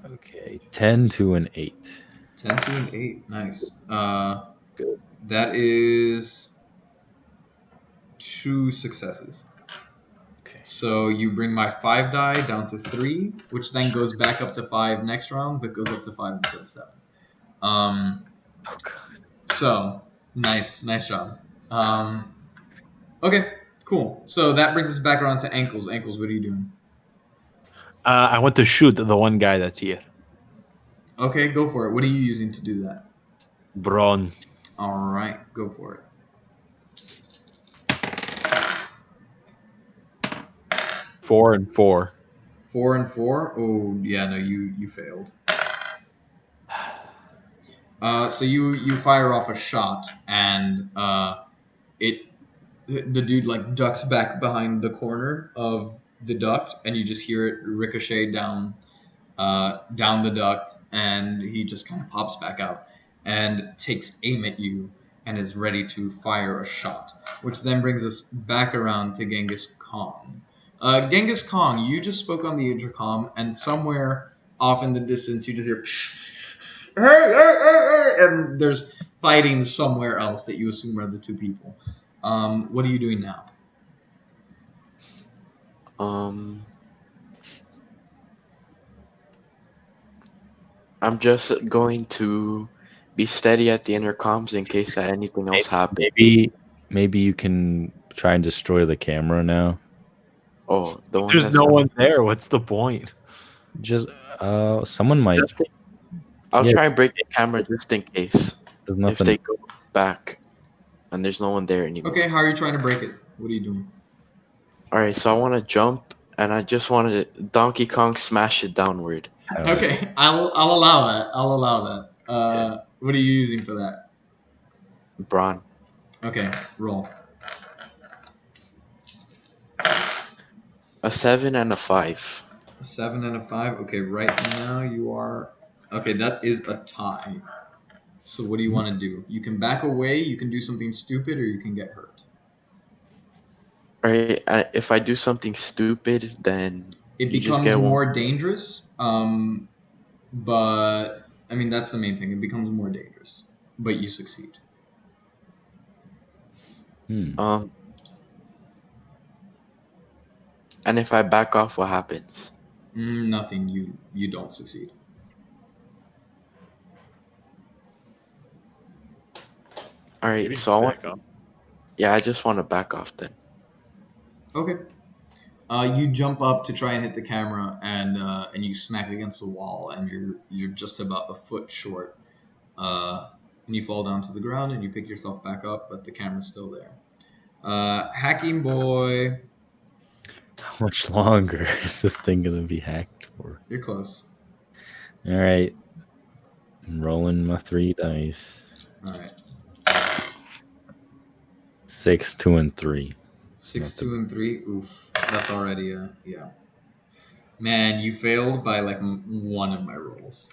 Okay, 10 to an 8. 10 to an 8. Nice. Good. That is 2 successes. Okay. So you bring my 5 die down to 3, which then goes back up to 5 next round, but goes up to 5 instead of 7. Oh god. So nice job. Okay, cool. So that brings us back around to ankles. Ankles, what are you doing? I want to shoot the one guy that's here. Okay, go for it. What are you using to do that? Brawn. All right, go for it. 4 and 4. 4 and 4. Oh yeah, no, you failed. So you fire off a shot, and the dude like ducks back behind the corner of the duct, and you just hear it ricochet down the duct, and he just kind of pops back out and takes aim at you and is ready to fire a shot, which then brings us back around to Genghis Khan. Genghis Khan, you just spoke on the intercom, and somewhere off in the distance you just hear hey, and there's fighting somewhere else that you assume are the 2 people. What are you doing now? I'm just going to be steady at the intercoms in case that anything else happens. Maybe you can try and destroy the camera now. Oh, the one There's that's no one there. What's the point? Just someone might. I'll Yeah. try and break the camera just in case. There's If nothing. they go back and there's no one there anymore. Okay, how are you trying to break it? What are you doing? All right, so I want to jump, and I just want to Donkey Kong smash it downward. Okay, I'll allow that. Yeah. What are you using for that? Brawn. Okay, roll. A 7 and a 5. A 7 and a 5. Okay, right now you are. Okay, that is a tie. So what do you want to do? You can back away, you can do something stupid, or you can get hurt. All right, if I do something stupid, then It you just becomes get more one. dangerous. But I mean that's the main thing. It becomes more dangerous, but you succeed. And if I back off, what happens? Nothing. You don't succeed. All right, so I just want to back off then. Okay. You jump up to try and hit the camera, and you smack against the wall, and you're just about a foot short. And you fall down to the ground, and you pick yourself back up, but the camera's still there. Hacking boy. How much longer is this thing gonna be hacked for? You're close. All right, I'm rolling my 3 dice. All right. 6, 2, and 3. 6, 2, and 3. Oof. That's already yeah. Man, you failed by like one of my rolls.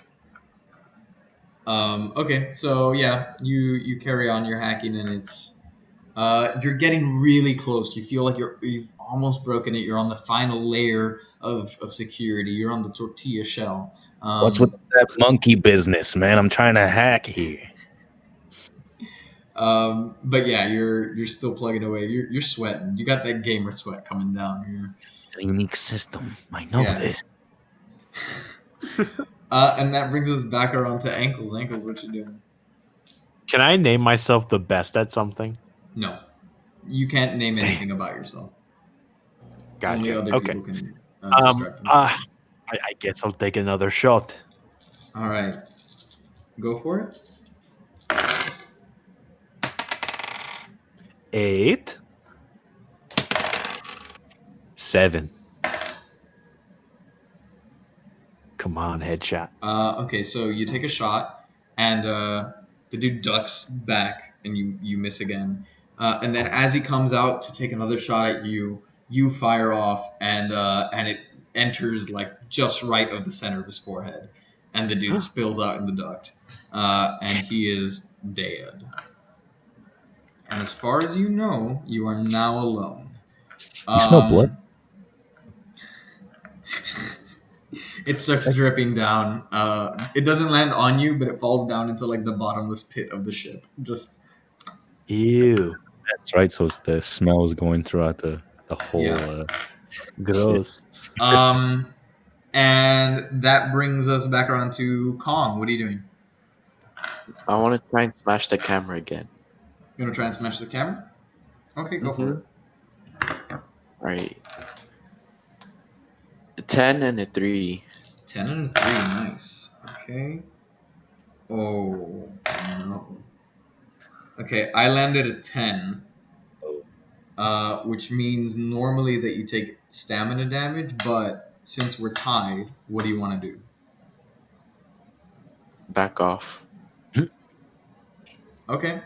Okay, so yeah, you carry on your hacking, and it's you're getting really close. You feel like you've almost broken it. You're on the final layer of security. You're on the tortilla shell. What's with that monkey business, man? I'm trying to hack here. But yeah, you're still plugging away. You're sweating. You got that gamer sweat coming down here. It's a unique system. I know Yeah. this. And that brings us back around to ankles. Ankles, what you doing? Can I name myself the best at something? No, you can't name anything about yourself. Only Gotcha. other Okay. people can describe them. I guess I'll take another shot. All right, go for it. 8, 7. Come on, headshot. Okay, so you take a shot, and the dude ducks back, and you miss again. And then as he comes out to take another shot at you, you fire off, and it enters like just right of the center of his forehead, and the dude spills out in the duct, and he is dead. And as far as you know, you are now alone. You smell blood? It starts dripping down. It doesn't land on you, but it falls down into like the bottomless pit of the ship. Just Ew. That's right. So it's the smell is going throughout the whole. Yeah. Gross. And that brings us back around to Kong. What are you doing? I want to try and smash the camera again. You gonna try and smash the camera? Okay, go for it. Right. 10 and a 3. 10 and a 3, nice. Okay. Oh no. Okay, I landed a 10. Which means normally that you take stamina damage, but since we're tied, what do you want to do? Back off. Okay.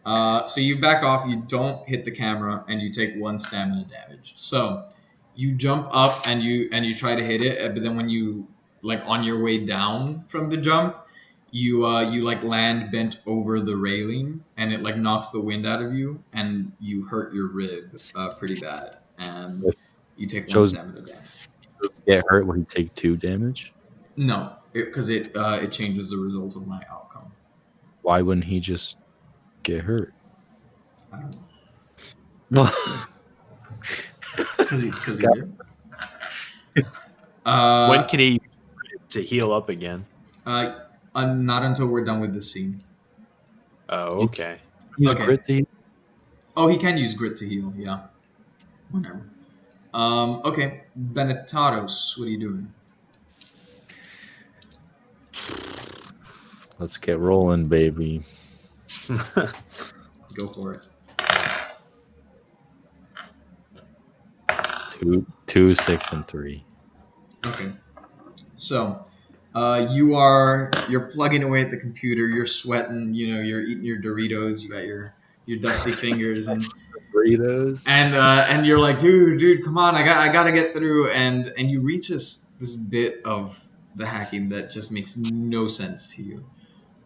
So you back off, you don't hit the camera, and you take 1 stamina damage. So you jump up and you try to hit it, but then when you like on your way down from the jump, you like land bent over the railing, and it like knocks the wind out of you, and you hurt your rib pretty bad, and you take 1 stamina damage. Get hurt when you take 2 damage? No, because it changes the result of my outcome. Why wouldn't he just get hurt? I don't know. Because he did. When can he to heal up again? Not until we're done with this scene. Oh, okay. Use Okay. crit to heal? Oh, he can use grit to heal. Yeah. Whatever. Okay. Benetaros, what are you doing? Let's get rolling, baby. Go for it. 2, 6, and 3. Okay. So, you're plugging away at the computer. You're sweating. You know, you're eating your Doritos. You got your dusty fingers and Burritos. and you're like, dude, come on, I gotta get through. And you reach this bit of the hacking that just makes no sense to you.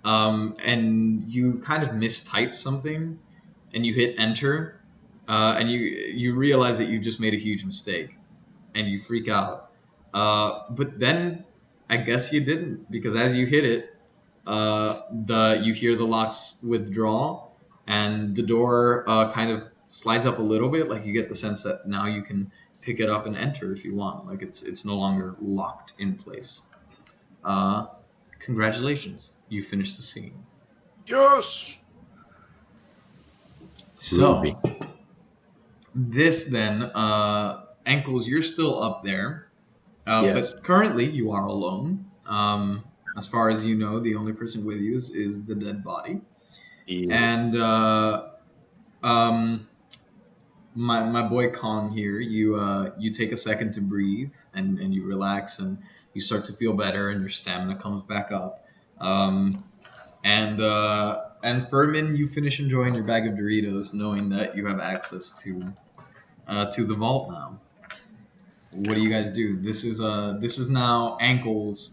And you kind of mistype something, and you hit enter, and you realize that you just made a huge mistake, and you freak out. But then I guess you didn't, because as you hit it, you hear the locks withdraw, and the door kind of slides up a little bit. Like you get the sense that now you can pick it up and enter if you want. Like it's no longer locked in place. Congratulations, you finished the scene. Yes. So Ruby. this then, Ankles, you're still up there, Yes. but currently you are alone. As far as you know, the only person with you is the dead body. And my boy Kong here, you take a second to breathe and you relax and you start to feel better and your stamina comes back up. And Furman, you finish enjoying your bag of Doritos, knowing that you have access to the vault now. what do you guys do? This is now Ankle's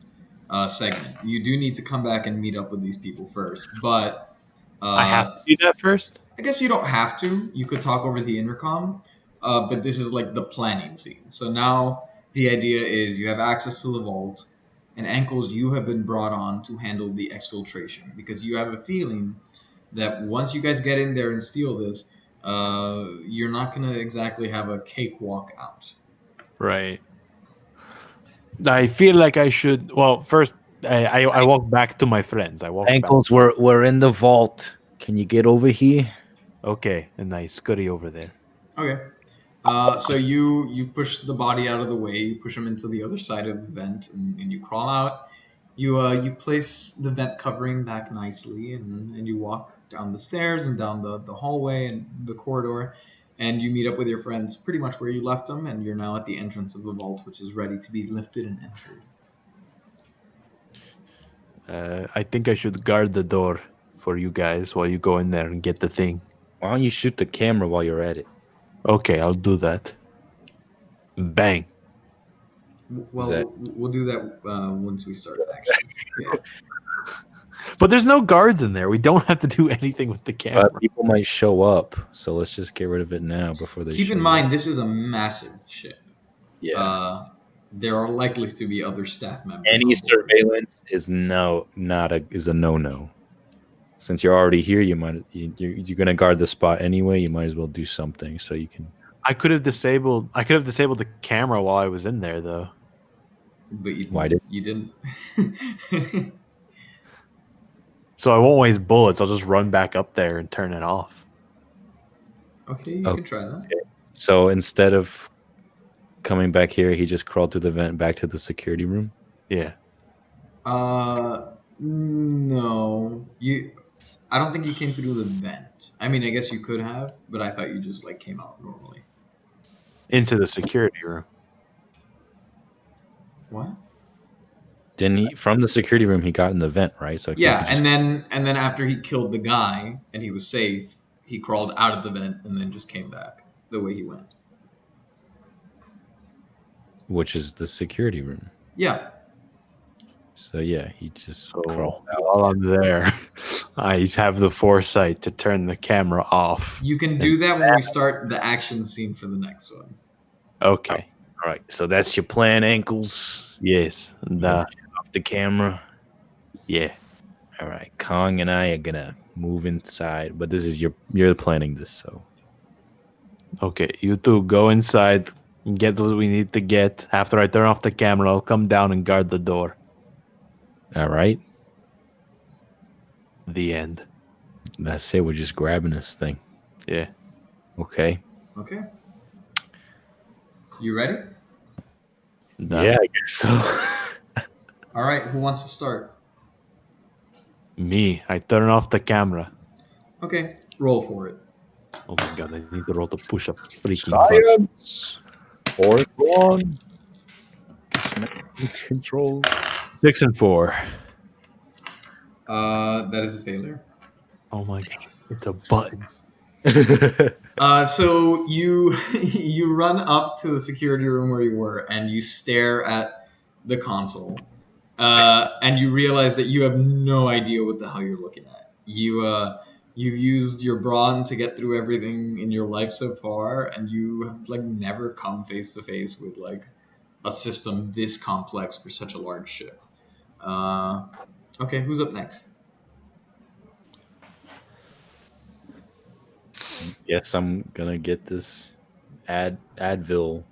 segment. You do need to come back and meet up with these people first, but I have to do that first. I guess you don't have to. You could talk over the intercom, but this is like the planning scene. So now the idea is you have access to the vault, and Ankles, you have been brought on to handle the exfiltration because you have a feeling that once you guys get in there and steal this, you're not gonna exactly have a cakewalk out. Right. I feel like I should. Well, first, I walk back to my friends. I walk Ankles, we're in the vault. Can you get over here? back. Okay, and I scurry over there. Okay. So you push the body out of the way. You push him into the other side of the vent, and you crawl out. You place the vent covering back nicely, and you walk down the stairs and down the hallway and the corridor, and you meet up with your friends pretty much where you left them, and you're now at the entrance of the vault, which is ready to be lifted and entered. I think I should guard the door for you guys while you go in there and get the thing. Why don't you shoot the camera while you're at it? Okay, I'll do that. Bang. Well, that- we'll do that once we start actions. Yeah. But there's no guards in there. We don't have to do anything with the camera. People might show up, so let's just get rid of it now before they. Keep in show mind, up. this is a massive ship. Yeah. There are likely to be other staff members. Any on board. surveillance is a no. Since you're already here, you're gonna guard the spot anyway. You might as well do something so you can. I could have disabled the camera while I was in there though. But Why did- you didn't? So I won't waste bullets. I'll just run back up there and turn it off. Okay, you Oh. can try that. So instead of coming back here, he just crawled through the vent back to the security room. Yeah. No, I don't think you came through the vent. I mean, I guess you could have, but I thought you just like came out normally. Into the security room. What? Then he from the security room he got in the vent, right? So he Yeah, could just- and then after he killed the guy and he was safe, he crawled out of the vent and then just came back the way he went. which is the security room. Yeah. So yeah, he just So crawled out. while I'm there, I have the foresight to turn the camera off. You can do that when we start the action scene for the next one. Okay. All right, so that's your plan, Ankles. Yes. And, Off the camera. yeah. All right, Kong and I are gonna move inside, but this is you're planning this, so Okay. You two go inside and get what we need to get. After I turn off the camera, I'll come down and guard the door. all right. The end. That's it. We're just grabbing this thing. Yeah. Okay. Okay. You ready? Done. Yeah, I guess so. All right. Who wants to start? Me. I turn off the camera. Okay. Roll for it. Oh my god, I need to roll to push up freaking button. Science. Fourth one. Controls. 6 and 4. That is a failure. Oh my god. It's a button. So you you run up to the security room where you were, and you stare at the console, and you realize that you have no idea what the hell you're looking at. You've used your brawn to get through everything in your life so far, and you have like never come face to face with like a system this complex for such a large ship. Okay, who's up next? Guess I'm gonna get this Advil.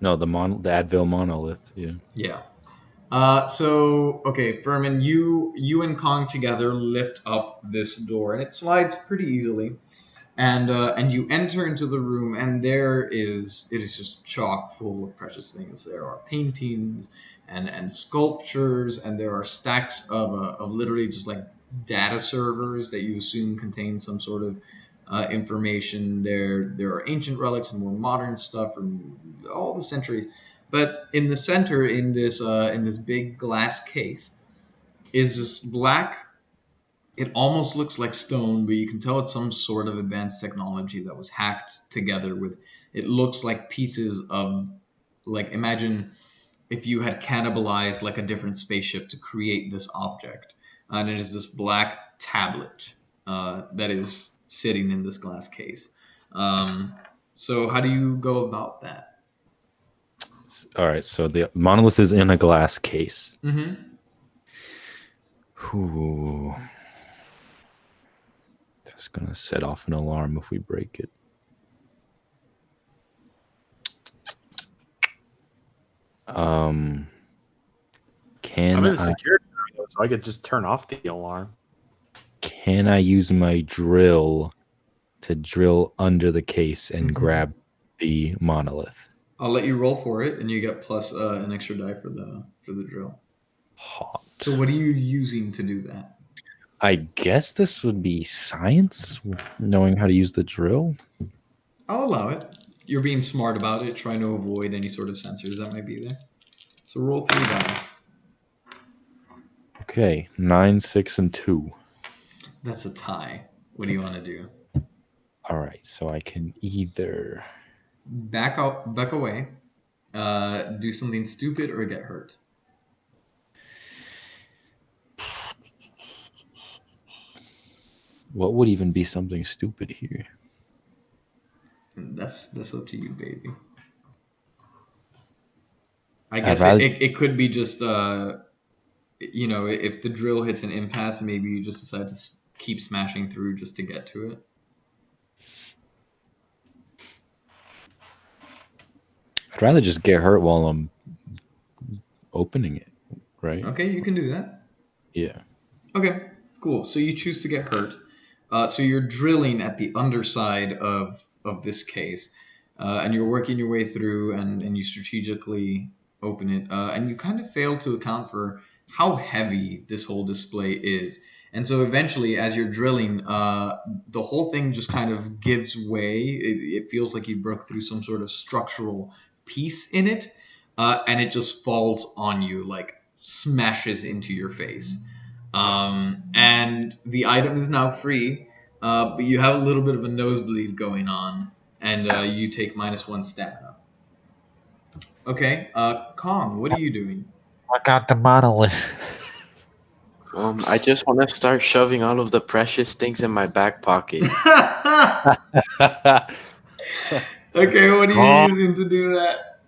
No, the Advil monolith. Yeah. Yeah. So okay, Furman, you and Kong together lift up this door, and it slides pretty easily, and you enter into the room, and it is just chock full of precious things. There are paintings and sculptures, and there are stacks of literally just like data servers that you assume contain some sort of information. There are ancient relics and more modern stuff from all the centuries. But in the center, in this big glass case, is this black. It almost looks like stone, but you can tell it's some sort of advanced technology that was hacked together with. It looks like pieces of like imagine if you had cannibalized like a different spaceship to create this object, and it is this black tablet that is sitting in this glass case. So how do you go about that? All right, so the monolith is in a glass case. Mm-hmm. Ooh. That's gonna set off an alarm if we break it. Can I'm in the I security room, so I could just turn off the alarm. can I use my drill to drill under the case and Mhm. grab the monolith? I'll let you roll for it, and you get plus an extra die for the drill. Hot. So what are you using to do that? I guess this would be science, knowing how to use the drill. I'll allow it. You're being smart about it, trying to avoid any sort of sensors that might be there. So roll 3 die. Okay, 9, 6, and 2. That's a tie. What do you want to do? All right, so I can either. Back away, do something stupid, or get hurt. What would even be something stupid here? That's up to you, baby. I I'd guess rather- it could be just if the drill hits an impasse, maybe you just decide to keep smashing through just to get to it. I'd rather just get hurt while I'm opening it, right? Okay, you can do that. Yeah. Okay, cool. So you choose to get hurt. So you're drilling at the underside of this case, and you're working your way through, and you strategically open it, and you kind of fail to account for how heavy this whole display is. And so eventually, as you're drilling, the whole thing just kind of gives way. It feels like you broke through some sort of structural piece in it, and it just falls on you, like smashes into your face. And the item is now free, but you have a little bit of a nosebleed going on, and you take -1 stamina. Okay, Kong, what are you doing? I got the monolith. I just want to start shoving all of the precious things in my back pocket. Okay, what are Oh. you using to do that?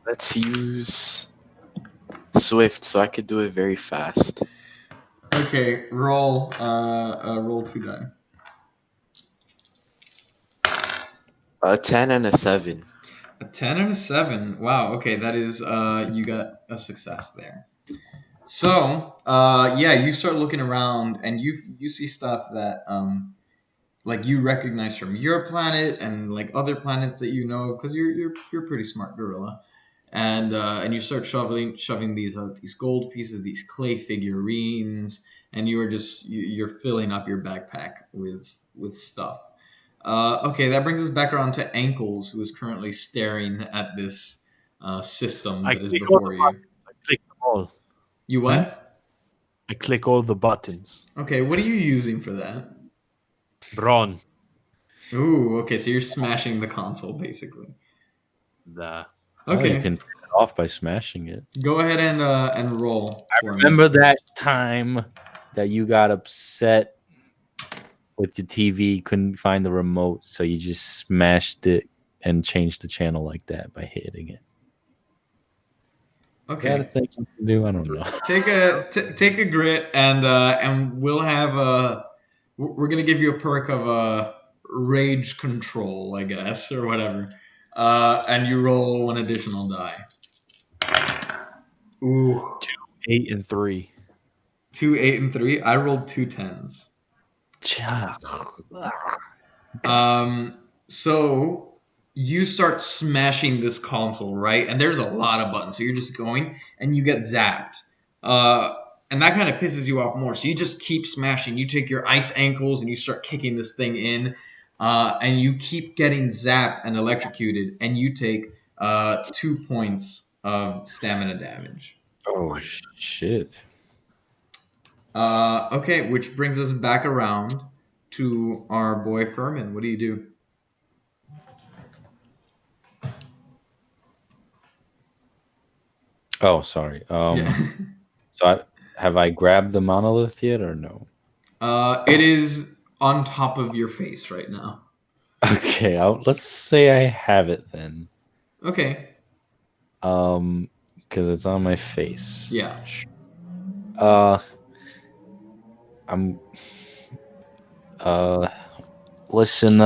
Let's use Swift so I could do it very fast. Okay, roll 2 die. A 10 and a 7. A 10 and a 7. Wow. Okay, that is you got a success there. So yeah, you start looking around, and you see stuff that like you recognize from your planet and like other planets that you know of, because you're pretty smart gorilla. And you start shoving these gold pieces, these clay figurines, and you're filling up your backpack with stuff. Okay, that brings us back around to Ankles, who is currently staring at this system I that is click all before the you. buttons. I click them all. You what? I click all the buttons. Okay, what are you using for that? Braun. Ooh, okay, so you're smashing the console basically. The Oh, you Okay, can turn it off by smashing it. go ahead and roll. For me. Remember that time that you got upset with the TV, couldn't find the remote, so you just smashed it and changed the channel like that by hitting it. Is that a Okay, thing you can do? I don't know. take a grit, and we'll have we're gonna give you a perk of rage control, I guess, or whatever. And you roll 1 additional die. Ooh, 8 and 3. 2, 8, and 3. I rolled 2 10s. So you start smashing this console, right? And there's a lot of buttons. So you're just going and you get zapped. And that kind of pisses you off more. So you just keep smashing. You take your ice ankles and you start kicking this thing in. And you keep getting zapped and electrocuted. And you take 2 points of stamina damage. Oh, shit. Okay, which brings us back around to our boy Furman. What do you do? Oh, sorry. Yeah. So have I grabbed the monolith yet or no? It is on top of your face right now. Okay, let's say I have it then. Okay. Because it's on my face. Yeah. Uh, I'm. Uh, listen.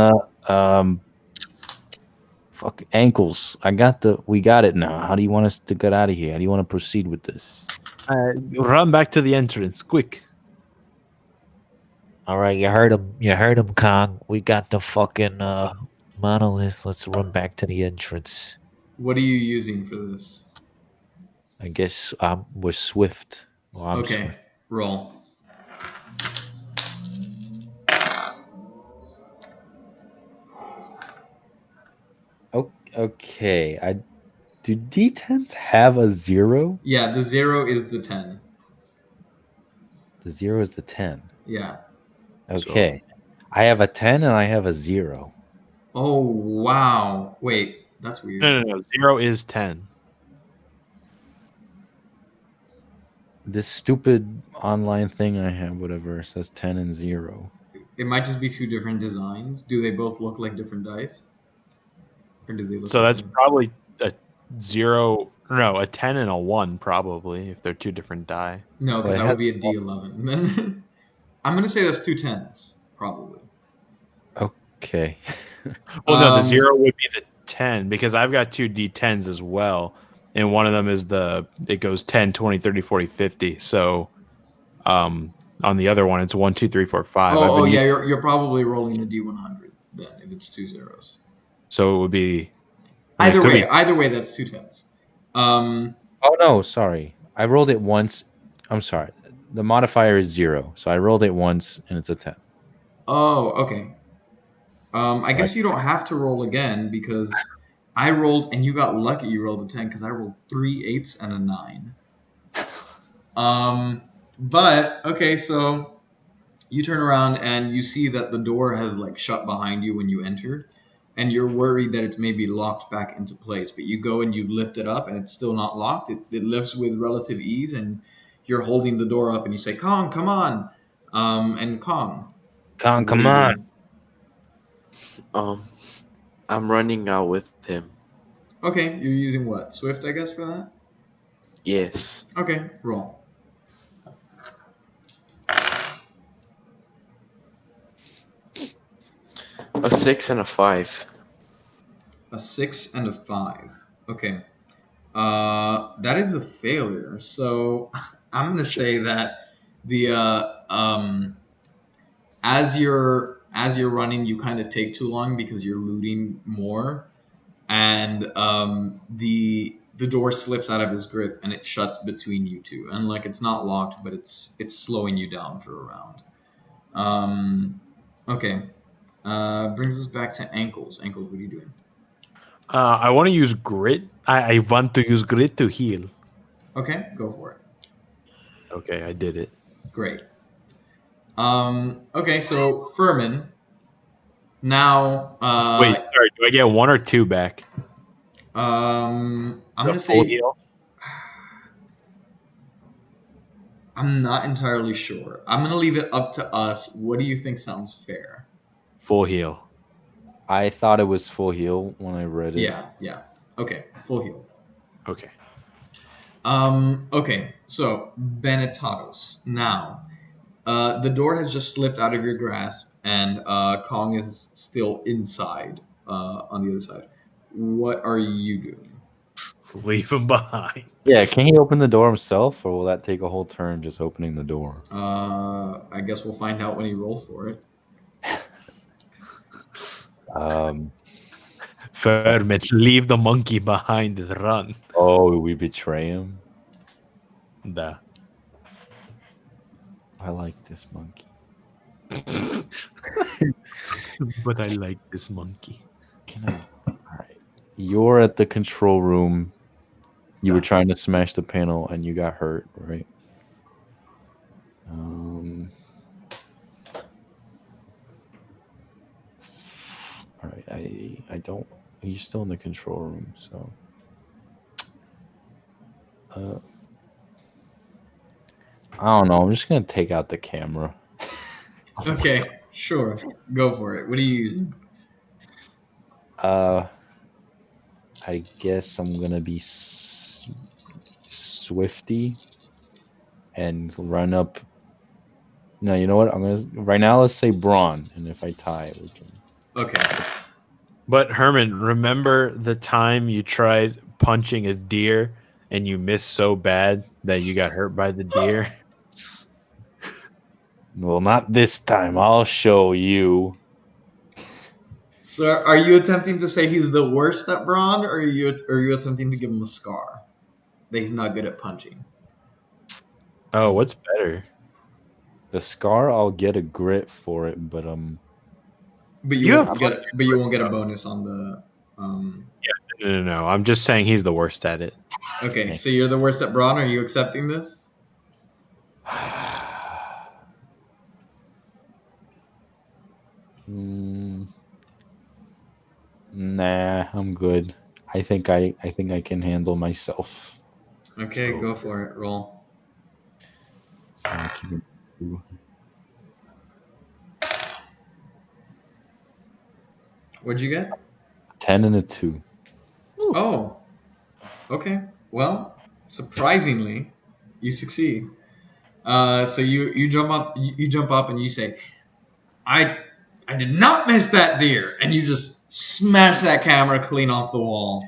Fuck ankles. We got it now. How do you want us to get out of here? How do you want to proceed with this? Run back to the entrance, quick. All right, you heard him. You heard him, Kong. We got the fucking monolith. Let's run back to the entrance. What are you using for this? I guess we're swift. Well, I'm Okay. swift. Roll. Okay. Do D10s have a 0? Yeah, the 0 is the 10. The 0 is the 10. Yeah. Okay. I have a 10 and I have a 0. Oh, wow. Wait, that's weird. No. 0 is 10. This stupid online thing I have, whatever, says 10 and 0. It might just be two different designs. Do they both look like different dice? Or do they look So the that's same? probably a 0. No, a 10 and a 1 probably if they're two different die. No, because Well, that it would be a D11. I'm going to say that's two 10s, probably. Okay. Well, no, the Um, 0 would be the 10 because I've got two D10s as well. And one of them is it goes 10, 20, 30, 40, 50. So on the other one, it's 1, 2, 3, 4, 5. Oh, yeah, you're probably rolling a D100 then if it's two zeros. So it would be. I mean, Either way, that's two 10s. Oh, no, sorry. I rolled it once. I'm sorry. The modifier is 0. So I rolled it once and it's a 10. Oh, okay. I So guess you don't have to roll again because I rolled and you got lucky. You rolled a 10 because I rolled 3 8s and a 9. But okay, so you turn around and you see that the door has like shut behind you when you entered, and you're worried that it's maybe locked back into place. But you go and you lift it up, and it's still not locked. It lifts with relative ease, and you're holding the door up, and you say, "Kong, come on!" And Kong, Con, what are come you on. doing? I'm running out with him. Okay, you're using what? Swift, I guess, for that. Yes. Okay, roll. A 6 and a 5. A 6 and a 5. Okay. That is a failure. So I'm gonna say that the as you're running, you kind of take too long because you're looting more, and the door slips out of his grip and it shuts between you two. And like it's not locked, but it's slowing you down for a round. Okay. Brings us back to ankles. Ankles, what are you doing? I want to use grit. I want to use grit to heal. Okay, go for it. Okay, I did it. Great. Okay, so Furman. Now, Wait, sorry. Do I get 1 or 2 back? I'm gonna Full say heal. I'm not entirely sure. I'm gonna leave it up to us. What do you think sounds fair? Full heal. I thought it was full heal when I read it. Yeah. Okay, full heal. Okay. Okay, so Benetatos. Now, the door has just slipped out of your grasp, and Kong is still inside, on the other side. What are you doing? Leave him behind. Yeah, can he open the door himself, or will that take a whole turn just opening the door? I guess we'll find out when he rolls for it. Ferment, leave the monkey behind and run. Oh, we betray him? Da. I like this monkey. But I like this monkey. All right. You're at the control room. You were trying to smash the panel and you got hurt, right? All right. I don't. You're still in the control room, so. I don't know. I'm just gonna take out the camera. Okay, sure. Go for it. What are you using? I guess I'm gonna be swifty and run up. No, you know what? I'm gonna right now. Let's say brawn, and if I tie, we can. Okay. But Herman, remember the time you tried punching a deer and you missed so bad that you got hurt by the deer? Well, not this time. I'll show you. So, are you attempting to say he's the worst at brawn, or are you attempting to give him a scar that he's not good at punching? Oh, what's better? The scar, I'll get a grit for it, but But you You have won't get. But you won't get a bonus on the. no. I'm just saying he's the worst at it. Okay, so you're the worst at brawn. Are you accepting this? Nah, I'm good. I think I can handle myself. Okay, So- go for it. Roll. So I'll keep it 2. What'd you get? 10 and a 2. Oh. Okay. Well, surprisingly, you succeed. So you jump up and you say, I did not miss that deer, and you just smash that camera clean off the wall.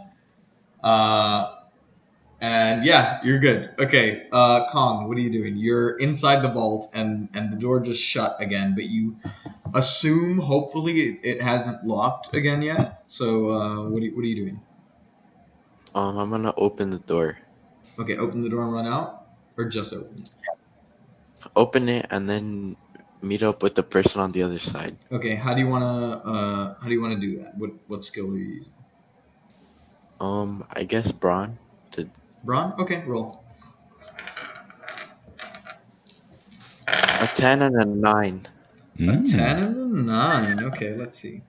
And yeah, you're good. Okay, Kong, what are you doing? You're inside the vault, and the door just shut again, but you assume, hopefully, it hasn't locked again yet. So what are you doing? I'm gonna open the door. Okay, open the door and run out, or just open it. Open it and then meet up with the person on the other side. Okay, how do you wanna do that? What skill are you using? I guess Braun. Braun? Okay, roll. A 10 and a 9. A 10 and a 9. Okay, let's see.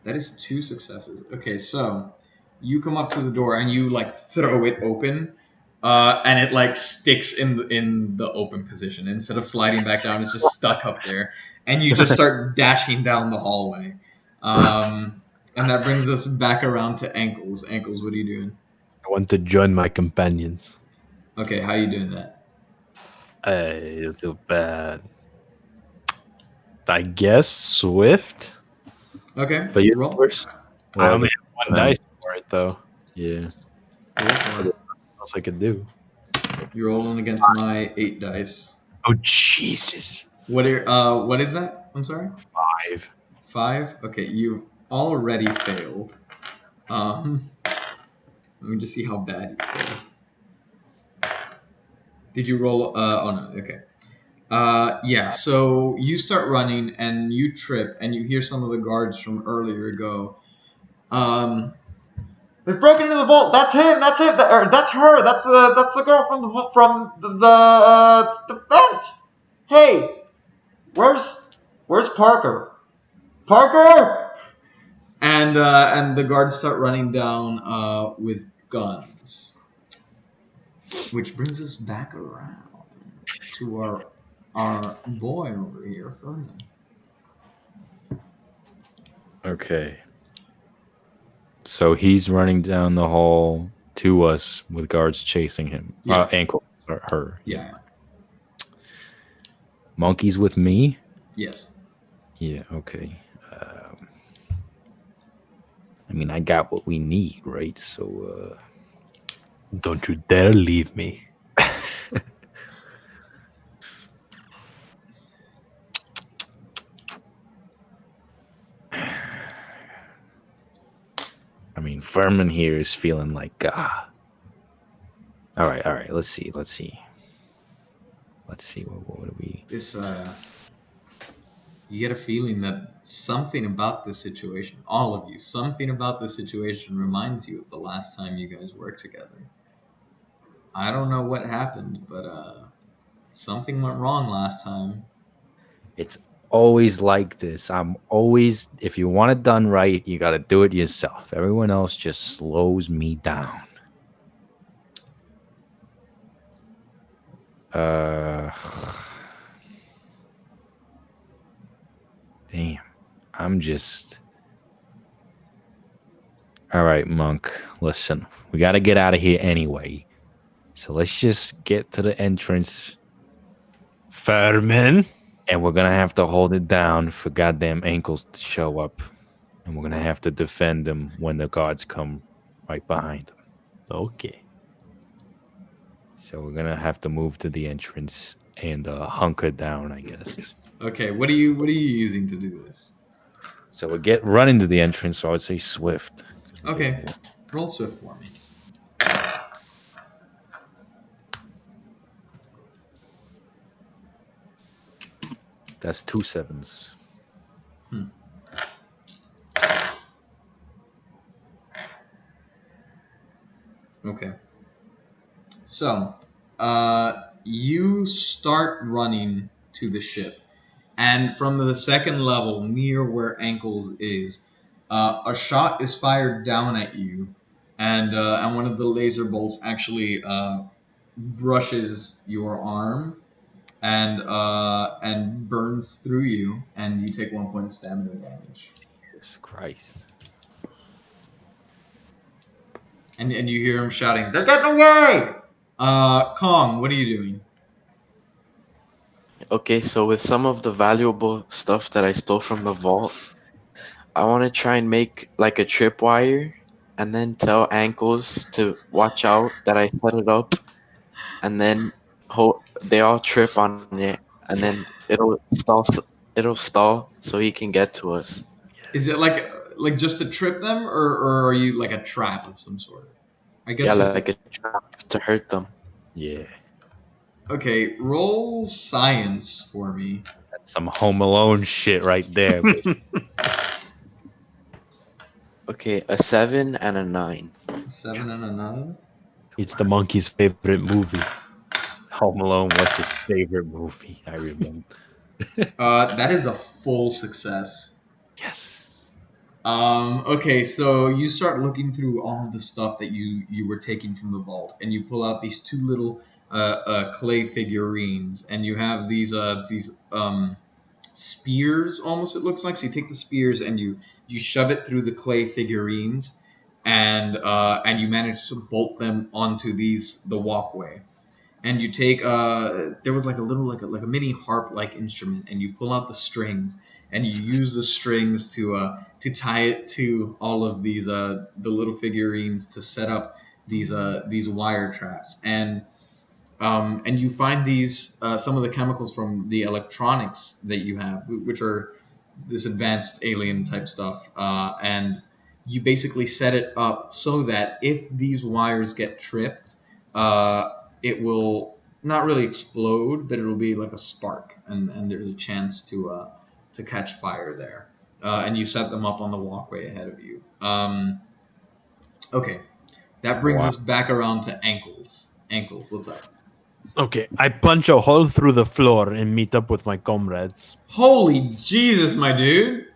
That is 2 successes. Okay, so you come up to the door and you like throw it open, and it like sticks in the open position instead of sliding back down. It's just stuck up there, and you just start dashing down the hallway. And that brings us back around to Ankles. Ankles, what are you doing? I want to join my companions. Okay, how are you doing that? I feel bad. I guess Swift. Okay, But you're roll. first. I Well, only have 1 dice for it though. Yeah. Roll for it. What else I could do? You're rolling against my 8 dice. Oh Jesus! What is that? I'm sorry. 5. 5. Okay, you already failed. Let me just see how bad you failed. Did you roll? Oh no. Okay. Yeah. So you start running and you trip and you hear some of the guards from earlier go. They've broken into the vault. That's him. That's it. Or that's her. That's the girl from the vent. Hey, where's Parker? Parker! And the guards start running down with guns, which brings us back around to our boy over here, Furman. Okay. So he's running down the hall to us with guards chasing him. Yeah. Ankle or her. Yeah. Monkey's with me? Yes. Yeah, okay. I mean, I got what we need, right? So, Don't you dare leave me. I mean, Furman here is feeling like, all right. Let's see. What do we? This you get a feeling that something about this situation, all of you, something about this situation reminds you of the last time you guys worked together. I don't know what happened, but something went wrong last time. It's always like this. I'm always, if you want it done right, you got to do it yourself. Everyone else just slows me down. Damn. I'm just. All right, Monk. Listen, we got to get out of here anyway. So let's just get to the entrance, Furman. and we're gonna have to hold it down for goddamn ankles to show up, and we're gonna have to defend them when the guards come right behind them. Okay. So we're gonna have to move to the entrance and hunker down, I guess. Okay, what are you using to do this? So we get running to the entrance. So I would say swift. Okay, roll swift for me. That's 2 7s. Okay. So, you start running to the ship, and from the second level, near where Ankles is, a shot is fired down at you, and one of the laser bolts actually brushes your arm and burns through you, and you take 1 point of stamina damage. Jesus Christ. And you hear him shouting, "They're getting away!" Kong, what are you doing? Okay, so with some of the valuable stuff that I stole from the vault, I want to try and make like a tripwire and then tell Ankles to watch out that I set it up, and then they all trip on it, and then it'll stall so he can get to us. Is it like just to trip them, or are you like a trap of some sort? I guess Yeah, just like a trap to hurt them. Yeah. Okay, roll science for me. That's some Home Alone shit right there. Okay, a 7 and a 9. 7 and a 9. It's the monkey's favorite movie. Home Alone was his favorite movie, I remember. That is a full success. Yes. Okay, so you start looking through all of the stuff that you were taking from the vault, and you pull out these 2 little clay figurines, and you have these spears, almost it looks like. So you take the spears and you shove it through the clay figurines, and you manage to bolt them onto the walkway. And you take there was like a little like a mini harp like instrument, and you pull out the strings, and you use the strings to tie it to all of these the little figurines to set up these wire traps. And you find these some of the chemicals from the electronics that you have, which are this advanced alien type stuff, and you basically set it up so that if these wires get tripped, it will not really explode, but it'll be like a spark, and there's a chance to catch fire there. And you set them up on the walkway ahead of you. Okay, that brings us back around to Ankles. Ankles, what's up? Okay, I punch a hole through the floor and meet up with my comrades. Holy Jesus, my dude!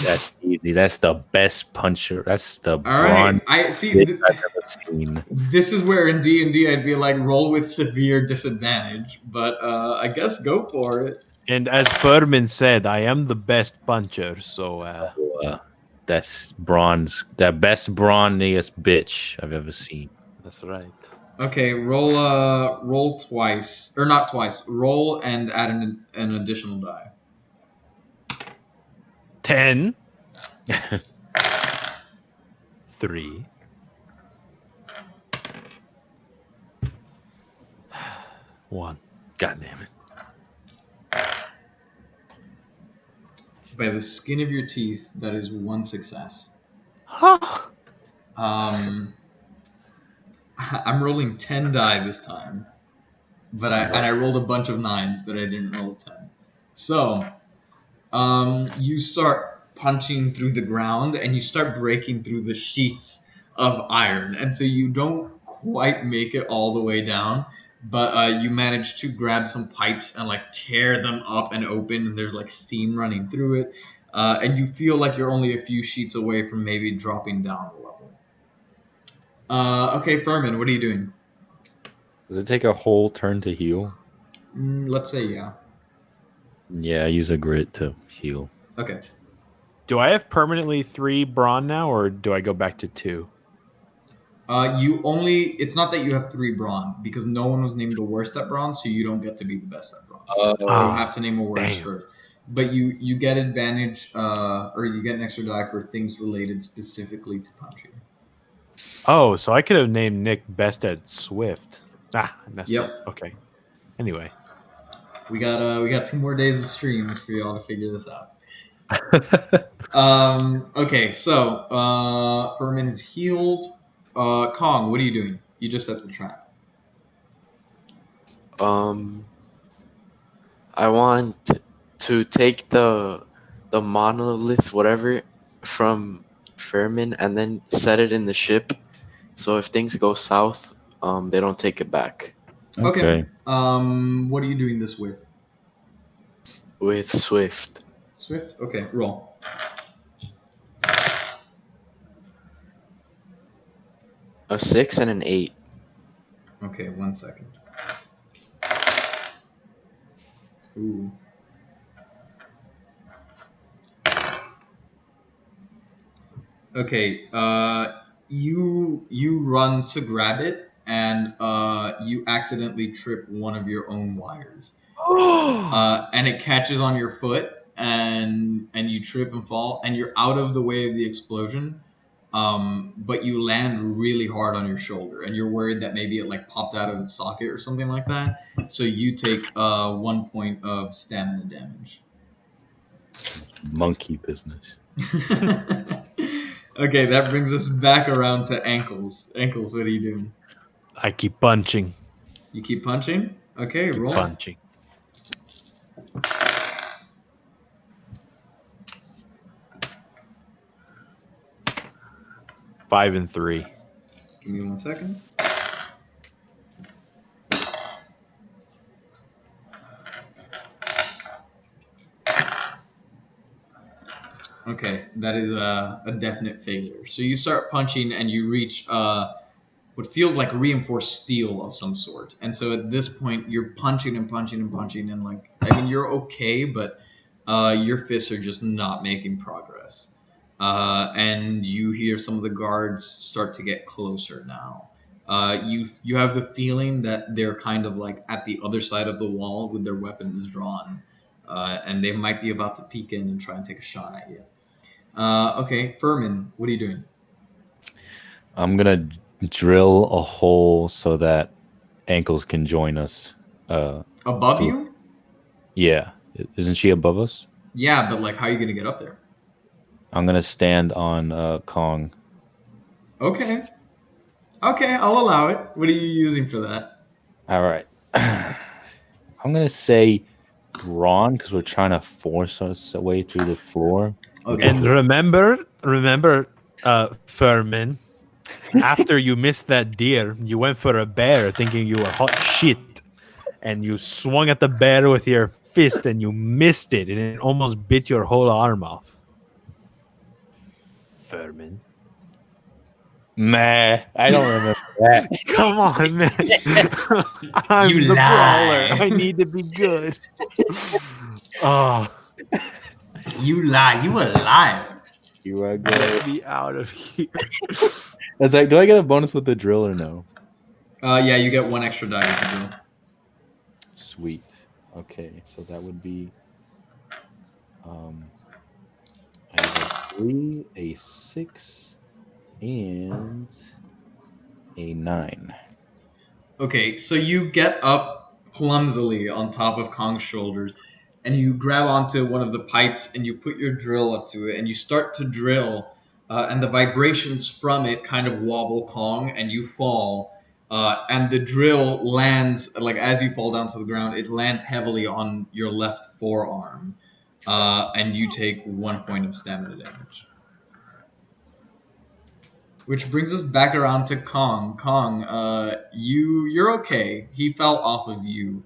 That's easy. That's the best puncher. That's the All right, brawn I see. bitch I've ever seen. This is where in D&D I'd be like, roll with severe disadvantage, but I guess go for it. And as Furman said, I am the best puncher, so That's bronze. The best brawniest bitch I've ever seen. that's right. Okay, roll twice, or not twice. Roll and add an additional die. 10. 3. 1. God damn it. By the skin of your teeth, that is 1 success. Huh? I'm rolling 10 die this time, but I rolled a bunch of 9s, but I didn't roll 10. So, you start punching through the ground, and you start breaking through the sheets of iron, and so you don't quite make it all the way down, but you manage to grab some pipes and like tear them up and open, and there's like steam running through it, and you feel like you're only a few sheets away from maybe dropping down a level. Okay, Furman, what are you doing? Does it take a whole turn to heal? Let's say yeah. Yeah, I use a grit to heal. Okay. Do I have permanently 3 brawn now, or do I go back to 2? It's not that you have 3 brawn, because no one was named the worst at brawn, so you don't get to be the best at brawn. You have to name a worst damn. first. But you get advantage, or you get an extra die for things related specifically to punching. Oh, so I could have named Nick best at Swift. I messed Yep. up. Okay. Anyway. We got 2 more days of streams for y'all to figure this out. Okay, so Furman is healed. Kong, what are you doing? You just set the trap. I want to take the monolith, whatever, from Furman and then set it in the ship. So if things go south, they don't take it back. Okay. What are you doing this with? With Swift. Swift? Okay, roll. A 6 and an 8. Okay, 1 second. Ooh. Okay, you run to grab it, and you accidentally trip one of your own wires. And it catches on your foot, and you trip and fall, and you're out of the way of the explosion. But you land really hard on your shoulder, and you're worried that maybe it like popped out of its socket or something like that. So you take 1 point of stamina damage. Monkey business. Okay, that brings us back around to Ankles. Ankles, what are you doing? I keep punching. You keep punching? Okay, roll. Punching. Five and 3. Give me 1 second. Okay, that is a definite failure. So you start punching and you reach what feels like reinforced steel of some sort. And so at this point, you're punching and punching and punching, and like, I mean, you're okay, but your fists are just not making progress. And you hear some of the guards start to get closer now. You have the feeling that they're kind of like at the other side of the wall with their weapons drawn, and they might be about to peek in and try and take a shot at you. Okay, Furman, what are you doing? I'm gonna drill a hole so that Ankles can join us. Above you? Yeah, isn't she above us? Yeah, but like, how are you gonna get up there? I'm gonna stand on Kong. Okay, I'll allow it. What are you using for that? All right. I'm gonna say brawn because we're trying to force us away through the floor. Okay. And remember, Furman, after you missed that deer, you went for a bear thinking you were hot shit. And you swung at the bear with your fist and you missed it. And it almost bit your whole arm off. Furman. Meh, I don't remember that. Come on, man. I'm You the lie. brawler. I need to be good. Oh, You lie. You a liar. You are get good. me out of here. It's like, do I get a bonus with the drill or no? Yeah, you get 1 extra die with the drill. Sweet. Okay, so that would be I have a 3, a 6, and a 9. Okay, so you get up clumsily on top of Kong's shoulders, and you grab onto one of the pipes and you put your drill up to it, and you start to drill, and the vibrations from it kind of wobble Kong, and you fall, and the drill lands, like as you fall down to the ground, it lands heavily on your left forearm, and you take 1 point of stamina damage. Which brings us back around to Kong. Kong, you're okay. He fell off of you,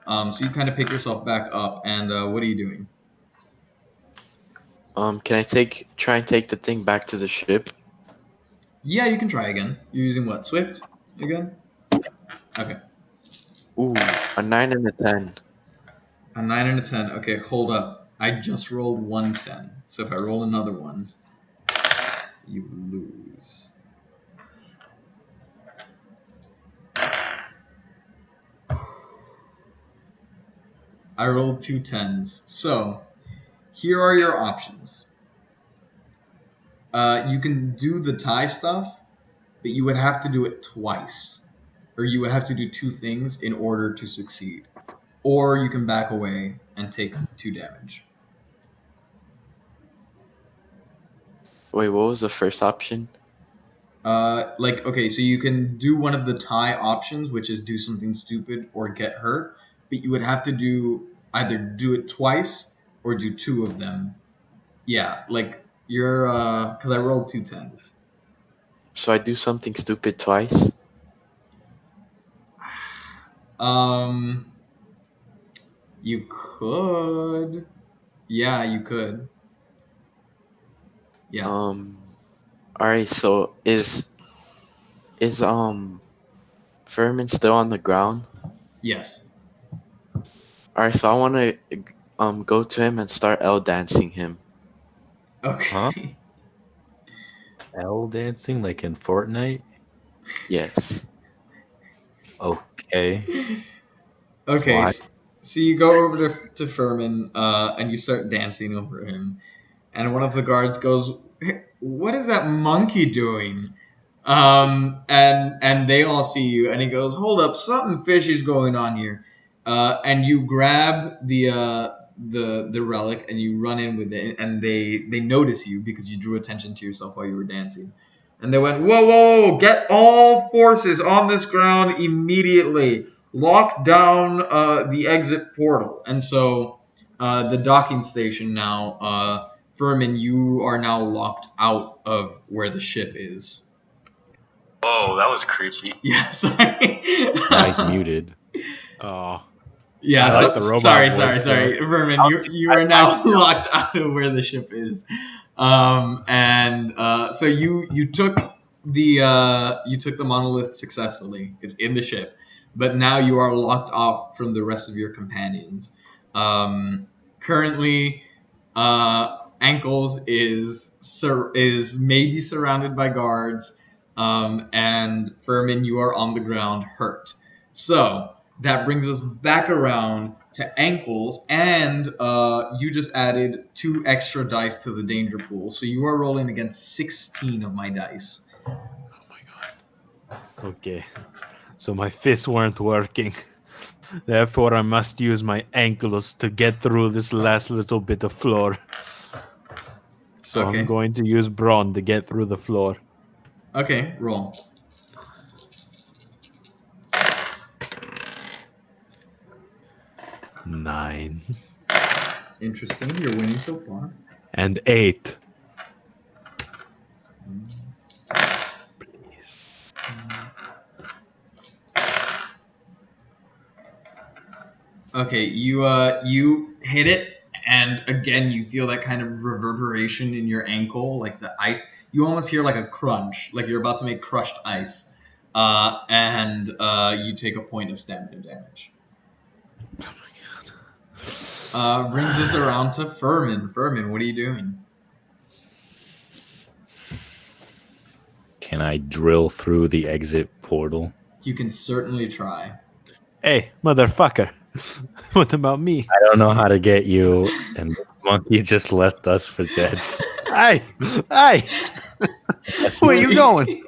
so you kind of pick yourself back up. And what are you doing? Can I try and take the thing back to the ship? Yeah, you can try again. You're using what? Swift again? Okay. Ooh, a 9 and a 10. A 9 and a 10. Okay, hold up. I just rolled 110. So if I roll another one, you lose. I rolled 2 10s. So here are your options. You can do the tie stuff, but you would have to do it twice. Or you would have to do 2 things in order to succeed. Or you can back away and take 2 damage. Wait, what was the first option? Okay, so you can do one of the tie options, which is do something stupid or get hurt, but you would have to either do it twice or do 2 of them. Yeah, like you're, because I rolled 2 10s. So I do something stupid twice? You could. Yeah, you could. Yeah. Alright, so is Furman still on the ground? Yes. Alright, so I wanna go to him and start L dancing him. Okay. Huh? L dancing like in Fortnite? Yes. Okay. Okay, Why? so you go over to Furman, and you start dancing over him, and one of the guards goes, "Hey, what is that monkey doing?" And they all see you, and he goes, "Hold up, something fishy's going on here." And you grab the relic and you run in with it, and they notice you because you drew attention to yourself while you were dancing. And they went, "Whoa, whoa, whoa! Get all forces on this ground immediately! Lock down the exit portal." And so the docking station now, Furman, you are now locked out of where the ship is. Oh, that was creepy. Yeah, sorry. Nice muted. Oh, Yeah, I like the robot voice sorry. there. Vermin, you are now locked out of where the ship is. So you took the monolith successfully. It's in the ship, but now you are locked off from the rest of your companions. Currently, Ankles is maybe surrounded by guards, and Furman, you are on the ground hurt. So that brings us back around to Ankles, and you just added 2 extra dice to the danger pool, so you are rolling against 16 of my dice. Oh my god. Okay. So my fists weren't working. Therefore, I must use my ankles to get through this last little bit of floor. So Okay. I'm going to use brawn to get through the floor. Okay, roll. Nine. Interesting, you're winning so far. And 8. Please. Okay, you hit it, and again you feel that kind of reverberation in your ankle, like the ice. You almost hear like a crunch, like you're about to make crushed ice, and you take a point of stamina damage. Oh my god. Brings us around to Furman. Furman, what are you doing? Can I drill through the exit portal? You can certainly try. Hey, motherfucker. What about me? I don't know how to get you, and the monkey just left us for dead. Hey! Hey! Where you going?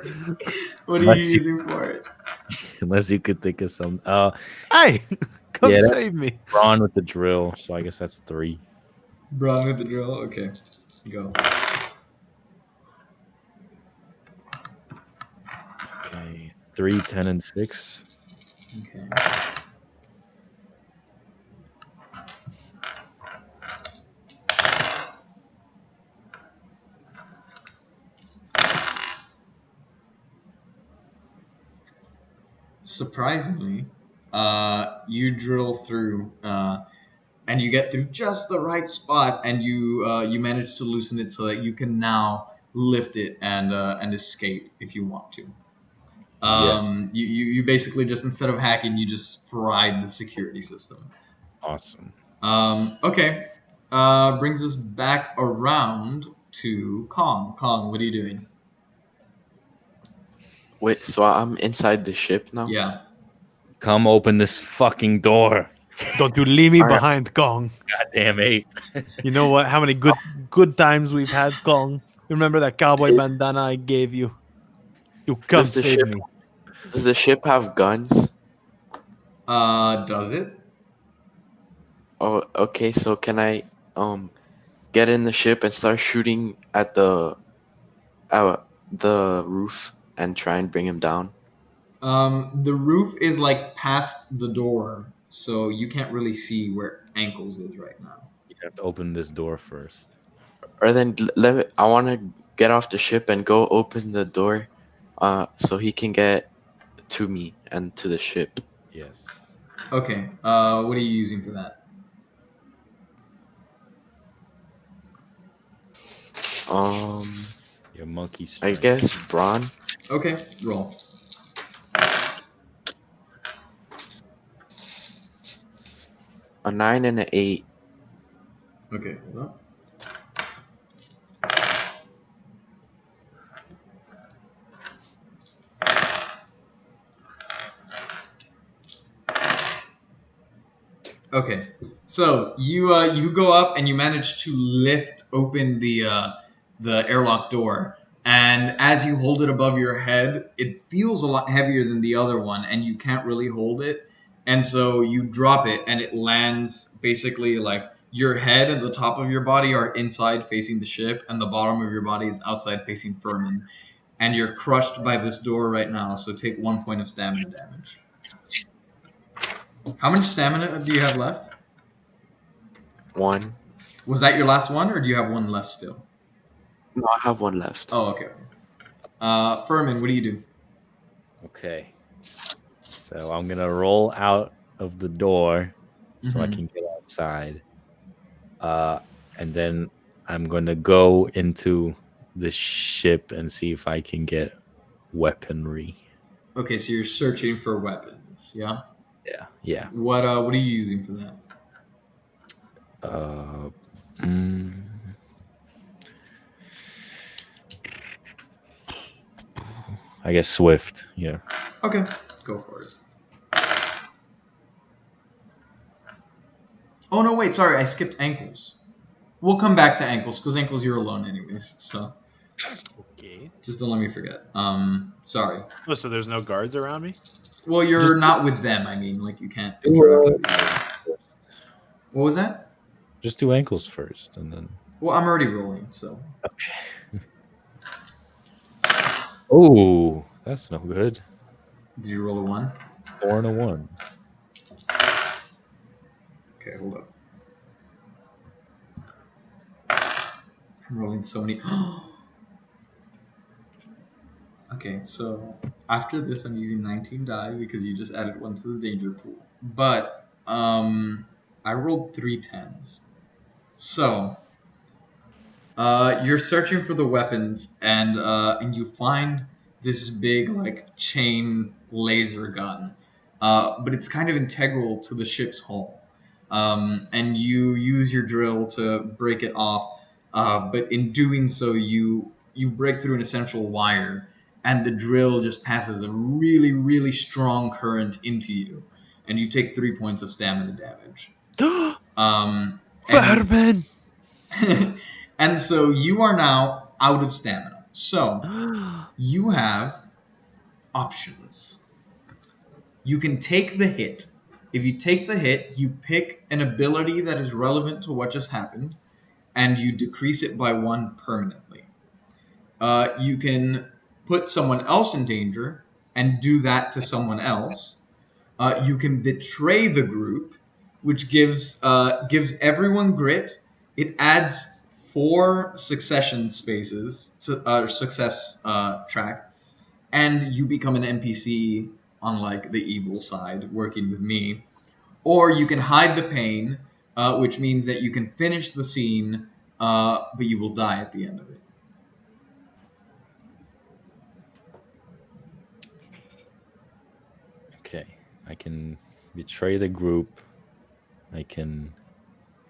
What are you using for it? Unless you could think of some. Hey! Come Yeah, save me. Brawn with the drill, so I guess that's 3. Brawn with the drill? Okay, go. Okay, 3, 10, and 6. Okay. surprisingly, you drill through, and you get through just the right spot, and you manage to loosen it so that you can now lift it and escape if you want to. Yes. You basically just, instead of hacking, you just fried the security system. Awesome. Okay. Brings us back around to Kong. Kong, what are you doing? Wait, so I'm inside the ship now? Yeah. Come open this fucking door. Don't you leave me All right. behind, Kong. Goddamn it. You know what? How many good times we've had, Kong. Remember that cowboy bandana I gave you? You come Does the save ship me. does the ship have guns? Does it? Oh, okay. So can I get in the ship and start shooting at the roof and try and bring him down? The roof is like past the door, so you can't really see where Ankles is right now. You have to open this door first. Or then I want to get off the ship and go open the door, so he can get to me and to the ship. Yes. Okay. What are you using for that? Your monkey I strength. guess brawn. Okay. Roll. A 9 and an 8. Okay. Hold up. Okay, so you go up and you manage to lift open the airlock door, and as you hold it above your head, it feels a lot heavier than the other one, and you can't really hold it, and so you drop it, and it lands basically like your head and the top of your body are inside facing the ship, and the bottom of your body is outside facing Furman, and you're crushed by this door right now. So take 1 point of stamina damage. How much stamina do you have left? 1. Was that your last one, or do you have one left still? No, I have 1 left. Oh, okay. Furman, what do you do? Okay. So I'm gonna roll out of the door so I Mhm. can get outside. And then I'm gonna go into the ship and see if I can get weaponry. Okay, so you're searching for weapons, yeah? Yeah. What are you using for that? Uh, mm, I guess Swift. Yeah. Okay, go for it. Oh no, wait, sorry, I skipped Ankles. We'll come back to Ankles, because Ankles you're alone anyways, so Okay. just don't let me forget. Sorry. Oh, so there's no guards around me? Well, you're not with them, I mean, like you can't interact with them. What was that? Just do ankles first, and then. Well, I'm already rolling, so. Okay. Oh, that's no good. Did you roll a 1? 4 and a 1. Okay, hold up. I'm rolling so many. Okay, so after this, I'm using 19 die because you just added 1 to the danger pool. But I rolled 3 10s. So you're searching for the weapons, and you find this big like chain laser gun, but it's kind of integral to the ship's hull. And you use your drill to break it off, but in doing so, you break through an essential wire, and the drill just passes a really, really strong current into you, and you take 3 points of stamina damage. And, Fireman! and so you are now out of stamina. So you have options. You can take the hit. If you take the hit, you pick an ability that is relevant to what just happened, and you decrease it by 1 permanently. You can put someone else in danger and do that to someone else. You can betray the group, which gives everyone grit. It adds 4 succession spaces, success track, and you become an NPC on like the evil side, working with me, or you can hide the pain, which means that you can finish the scene, but you will die at the end of it. Okay, I can betray the group. I can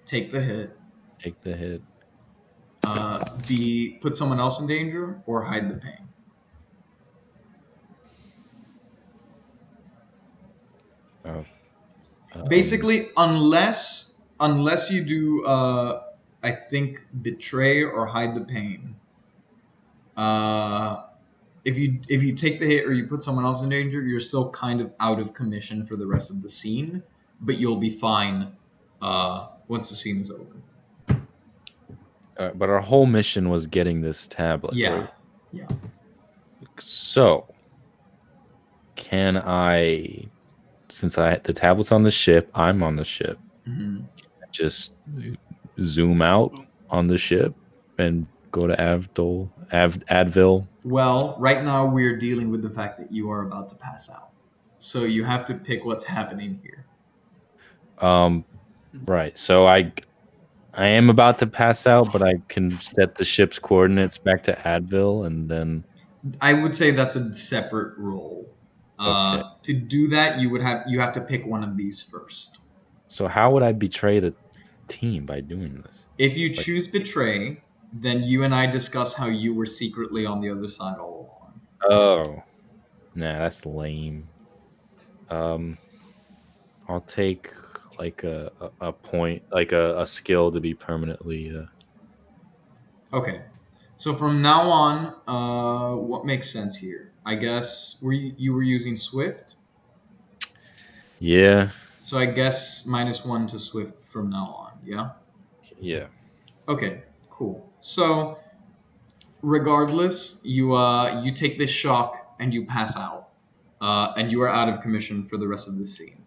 Take the hit, take the hit. put someone else in danger, or hide the pain. Oh, Basically, unless you do, I think betray or hide the pain. If you take the hit or you put someone else in danger, you're still kind of out of commission for the rest of the scene, but you'll be fine once the scene is over. but our whole mission was getting this tablet, Yeah, right? yeah. So, can I, since the tablet's on the ship, I'm on the ship, hmm just zoom out on the ship and go to Advil. Well, right now we're dealing with the fact that you are about to pass out, so you have to pick what's happening here. Right. So I am about to pass out, but I can set the ship's coordinates back to Advil, and then I would say that's a separate role. Okay. To do that, you have to pick one of these first. So how would I betray the team by doing this? If you choose betray, then you and I discuss how you were secretly on the other side all along. Oh, nah, that's lame. I'll take like a point, like a skill to be permanently. Okay. So from now on, what makes sense here? I guess you were using Swift, Yeah, so I guess -1 to Swift from now on. Yeah. yeah. Okay. Cool. So regardless, you take this shock and you pass out, and you are out of commission for the rest of the scene.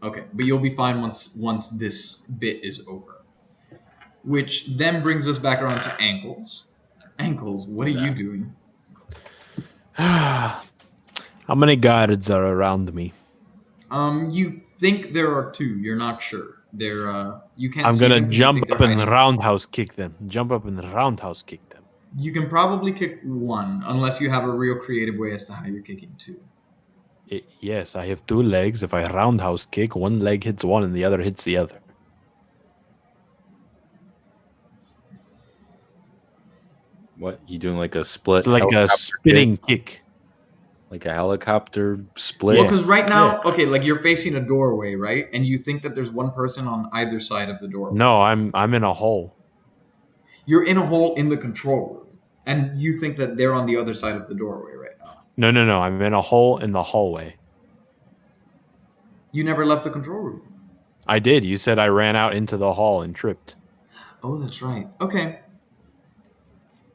Okay, but you'll be fine once this bit is over. Which then brings us back around to Ankles. Ankles, what are you doing? How many guards are around me? You think there are 2. You're not sure. You can't. I'm see gonna them 'cause you jump think up they're and hiding. roundhouse kick them. Jump up and roundhouse kick them. You can probably kick 1, unless you have a real creative way as to how you're kicking 2. Yes, I have 2 legs. If I roundhouse kick, one leg hits one and the other hits the other. What you doing? Like a split? It's like a helicopter spinning kick? kick. Like a helicopter split. Well, because right now, okay, like you're facing a doorway, right? And you think that there's one person on either side of the doorway. No, I'm in a hole. You're in a hole in the control room, and you think that they're on the other side of the doorway right now. No. I'm in a hole in the hallway. You never left the control room. I did. You said I ran out into the hall and tripped. Oh, that's right. Okay.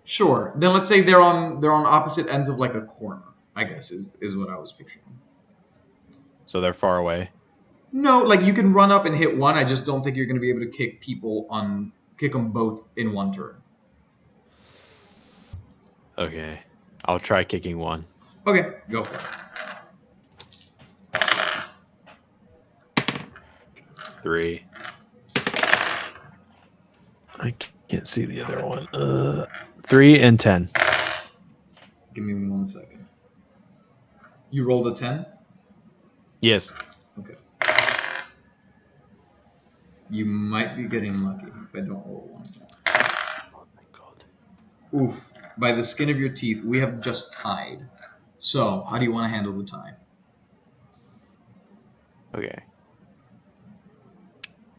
Sure. Then let's say they're on opposite ends of like a corner, I guess is what I was picturing. So they're far away. No, like you can run up and hit one. I just don't think you're going to be able to kick them both in one turn. Okay. I'll try kicking one. Okay, go for it. 3. I can't see the other one. 3 and 10. Give me 1 second. You rolled a 10? Yes. Okay. You might be getting lucky if I don't roll 1 more. Oh my god. Oof. By the skin of your teeth, we have just tied. So, how do you want to handle the tie? Okay.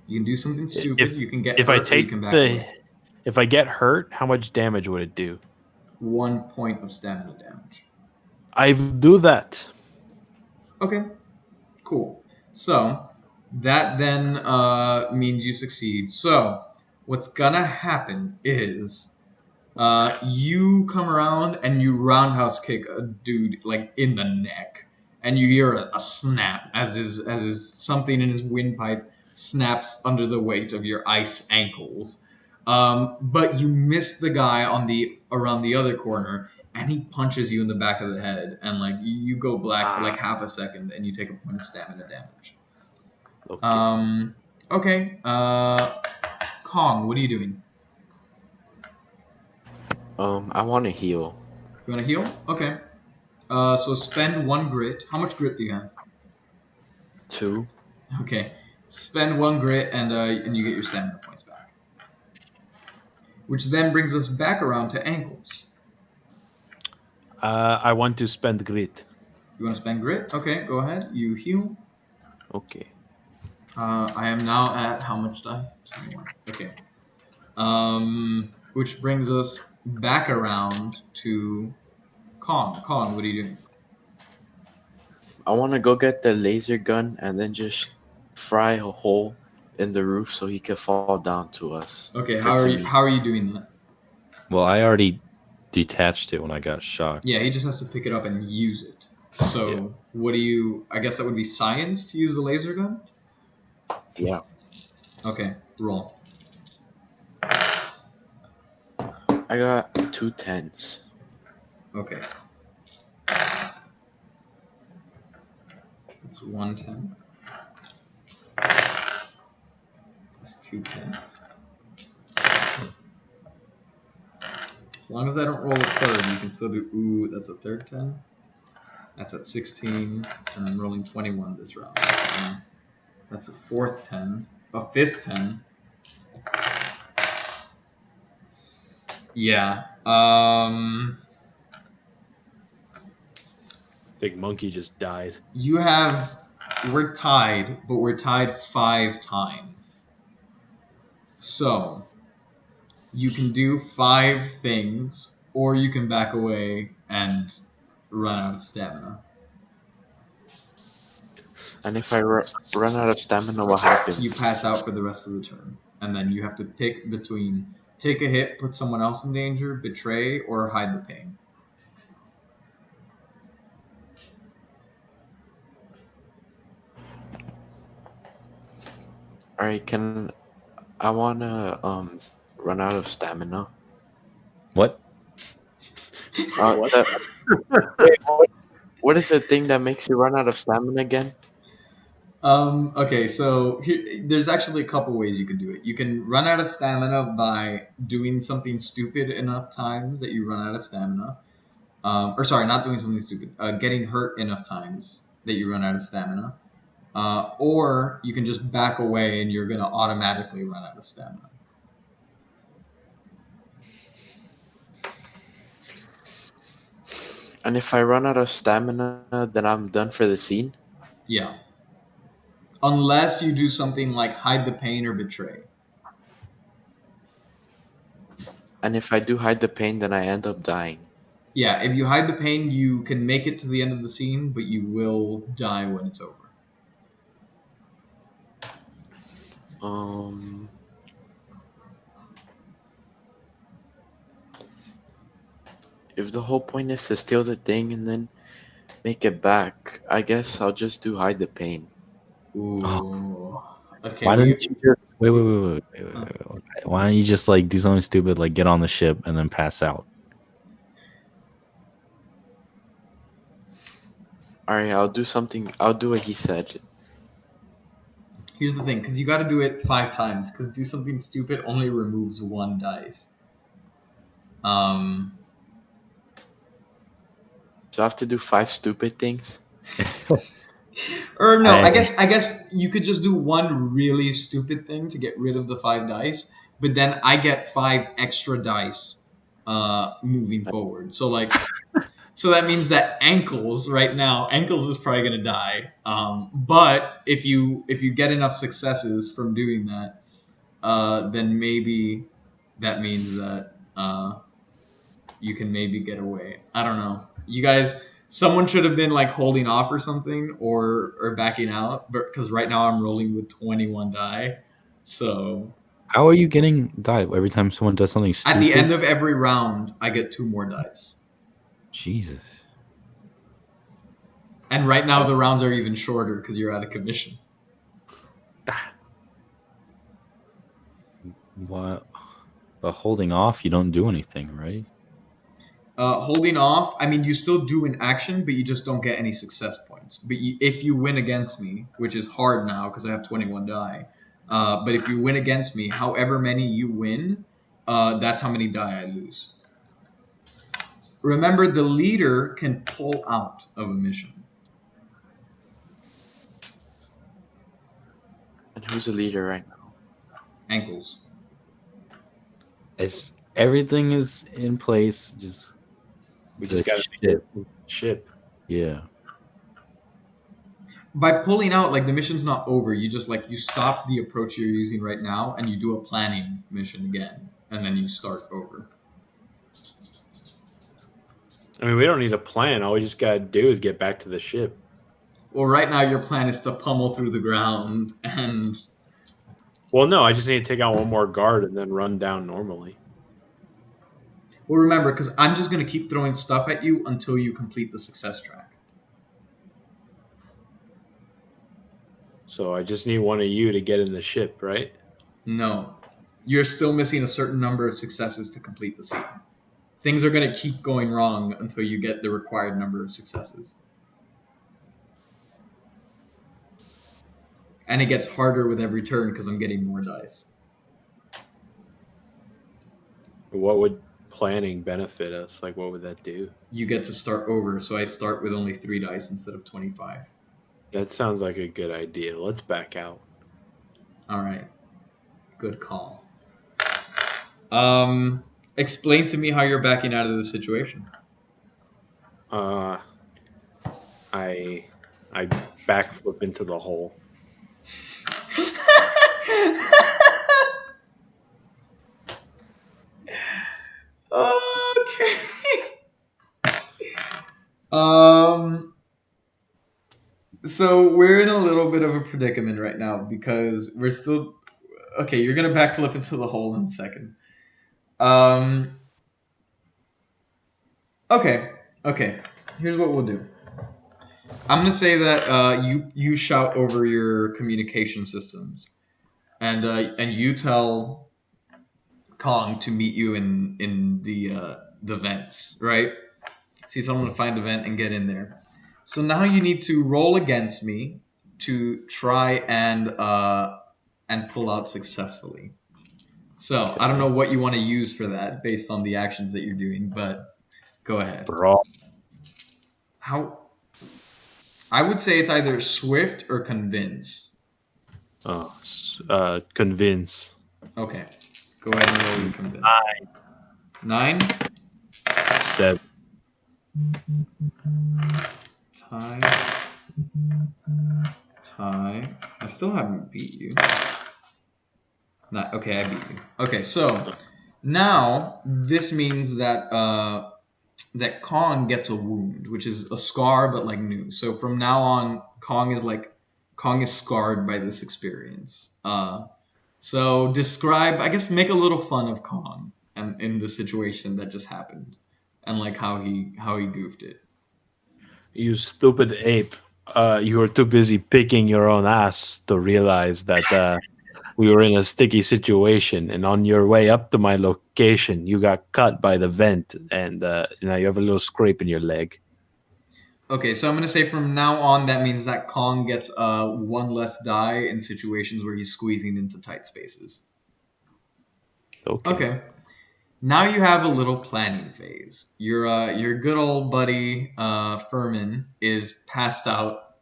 You can do something stupid. You can get if hurt, I or you take can back the away. if I get hurt, how much damage would it do? 1 point of stamina damage. I do that. Okay, cool. So that then means you succeed. So what's gonna happen is you come around and you roundhouse kick a dude like in the neck, and you hear a snap as his something in his windpipe snaps under the weight of your ice ankles. But you miss the guy around the other corner, and he punches you in the back of the head, and like you go black for like half a second, and you take a point of stamina damage. Okay. Okay. Kong, what are you doing? I want to heal. You want to heal? Okay. So spend 1 grit. How much grit do you have? 2. Okay. Spend 1 grit, and you get your stamina points back. Which then brings us back around to ankles. I want to spend grit. You want to spend grit? Okay, go ahead. You heal. Okay. I am now at how much die? 21. Okay. Which brings us back around to Kong. Kong, what are you doing? I want to go get the laser gun and then just fry a hole in the roof so he could fall down to us. Okay, Or to me. how are you doing that? Well, I already detached it when I got shocked. Yeah, he just has to pick it up and use it. So what do you? I guess that would be science to use the laser gun. Yeah. Okay, roll. I got 2 10s. Okay. That's 110. That's 2 10s. As long as I don't roll a third, you can still do. Ooh, that's a third 10. That's at 16, and I'm rolling 21 this round. That's a fourth 10. A fifth 10. Yeah. I think Monkey just died. You have. We're tied, but we're tied 5 times. So, you can do 5 things, or you can back away and run out of stamina. And if I run out of stamina, what happens? You pass out for the rest of the turn, and then you have to pick between take a hit, put someone else in danger, betray, or hide the pain. Alright, I want to run out of stamina. What? Wait, what is the thing that makes you run out of stamina again? Okay, so there's actually a couple ways you can do it. You can run out of stamina by doing something stupid enough times that you run out of stamina. Or sorry, not doing something stupid. Getting hurt enough times that you run out of stamina. Or you can just back away and you're going to automatically run out of stamina. And if I run out of stamina, then I'm done for the scene? Yeah. Unless you do something like hide the pain or betray. And if I do hide the pain, then I end up dying. Yeah, if you hide the pain, you can make it to the end of the scene, but you will die when it's over. If the whole point is to steal the thing and then make it back, I guess I'll just do hide the pain. Ooh. Okay. Why don't you just wait. Why don't you just like do something stupid like get on the ship and then pass out? Alright, I'll do what he said. Here's the thing, because you got to do it 5 times, because do something stupid only removes 1 dice. So I have to do 5 stupid things? Or no, I guess you could just do 1 really stupid thing to get rid of the 5 dice, but then I get 5 extra dice moving forward. So like, so that means that ankles right now, ankles is probably gonna die. But if you get enough successes from doing that, then maybe that means that you can maybe get away. I don't know. You guys, someone should have been like holding off or something, or backing out, because right now I'm rolling with 21 die. So How are you getting die every time someone does something stupid? at the end of every round, I get 2 more dice. Jesus. And right now the rounds are even shorter because you're out of commission. What? But holding off, you don't do anything, right? Holding off, I mean, you still do an action, but you just don't get any success points. But if you win against me, which is hard now because I have 21 die, but if you win against me, however many you win, that's how many die I lose. Remember, the leader can pull out of a mission. And who's the leader right now? Ankles. It's everything is in place. We just The got ship. ship. Yeah. By pulling out, like the mission's not over. You just you stop the approach you're using right now, and you do a planning mission again, and then you start over. I mean, we don't need a plan. All we just gotta do is get back to the ship. Well, right now your plan is to pummel through the ground and. Well, no, I just need to take out one more guard and then run down normally. Well, remember, because I'm just going to keep throwing stuff at you until you complete the success track. So I just need one of you to get in the ship, right? No. You're still missing a certain number of successes to complete the scene. Things are going to keep going wrong until you get the required number of successes. And it gets harder with every turn because I'm getting more dice. What would planning benefit us? Like, what would that do? You get to start over, so I start with only 3 dice instead of 25. That sounds like a good idea. Let's back out. All right. Good call. Explain to me how you're backing out of the situation. I backflip into the hole. Okay. So we're in a little bit of a predicament right now because we're still okay. You're gonna backflip into the hole in a second. Okay. Here's what we'll do. I'm gonna say that you shout over your communication systems, and you tell Kong to meet you in the vents, right? So you tell him to find a vent and get in there. So now you need to roll against me to try and pull out successfully. So I don't know what you want to use for that based on the actions that you're doing, but go ahead. Brawl. How? I would say it's either swift or convince. Convince. Okay. Go ahead and roll your convince. 9. 7. Tie. I still haven't beat you. Okay, I beat you. Okay, so now this means that that Kong gets a wound, which is a scar but new. So from now on, Kong is scarred by this experience. So describe, I guess, make a little fun of Kong and in the situation that just happened, and how he goofed it. You stupid ape. You were too busy picking your own ass to realize that we were in a sticky situation. And on your way up to my location, you got cut by the vent. And now you have a little scrape in your leg. Okay, so I'm going to say from now on, that means that Kong gets 1 less die in situations where he's squeezing into tight spaces. Okay. Now you have a little planning phase. Your good old buddy Furman is passed out,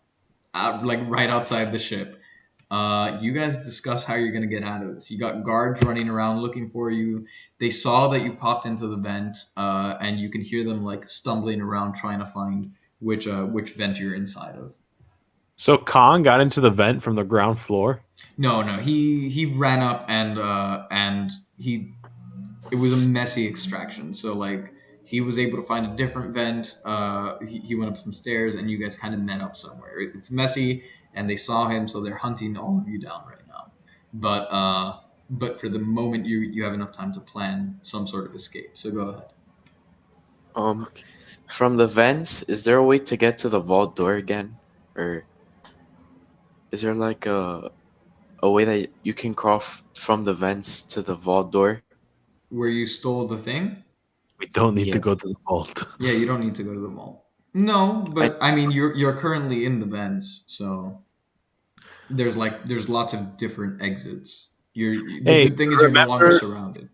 right outside the ship. You guys discuss how you're gonna get out of this. You got guards running around looking for you. They saw that you popped into the vent, and you can hear them stumbling around trying to find which vent you're inside of. So Kong got into the vent from the ground floor? No, he ran up and it was a messy extraction. So he was able to find a different vent. He went up some stairs, and you guys kind of met up somewhere. It's messy, and they saw him, so they're hunting all of you down right now. But for the moment, you have enough time to plan some sort of escape. So go ahead. From the vents, is there a way to get to the vault door again, or is there a way that you can crawl from the vents to the vault door? Where you stole the thing? We don't need to Yeah. go to the vault. Yeah, you don't need to go to the vault. No, but I mean you're currently in the vents, so there's lots of different exits. The Hey, good thing is you're no longer surrounded.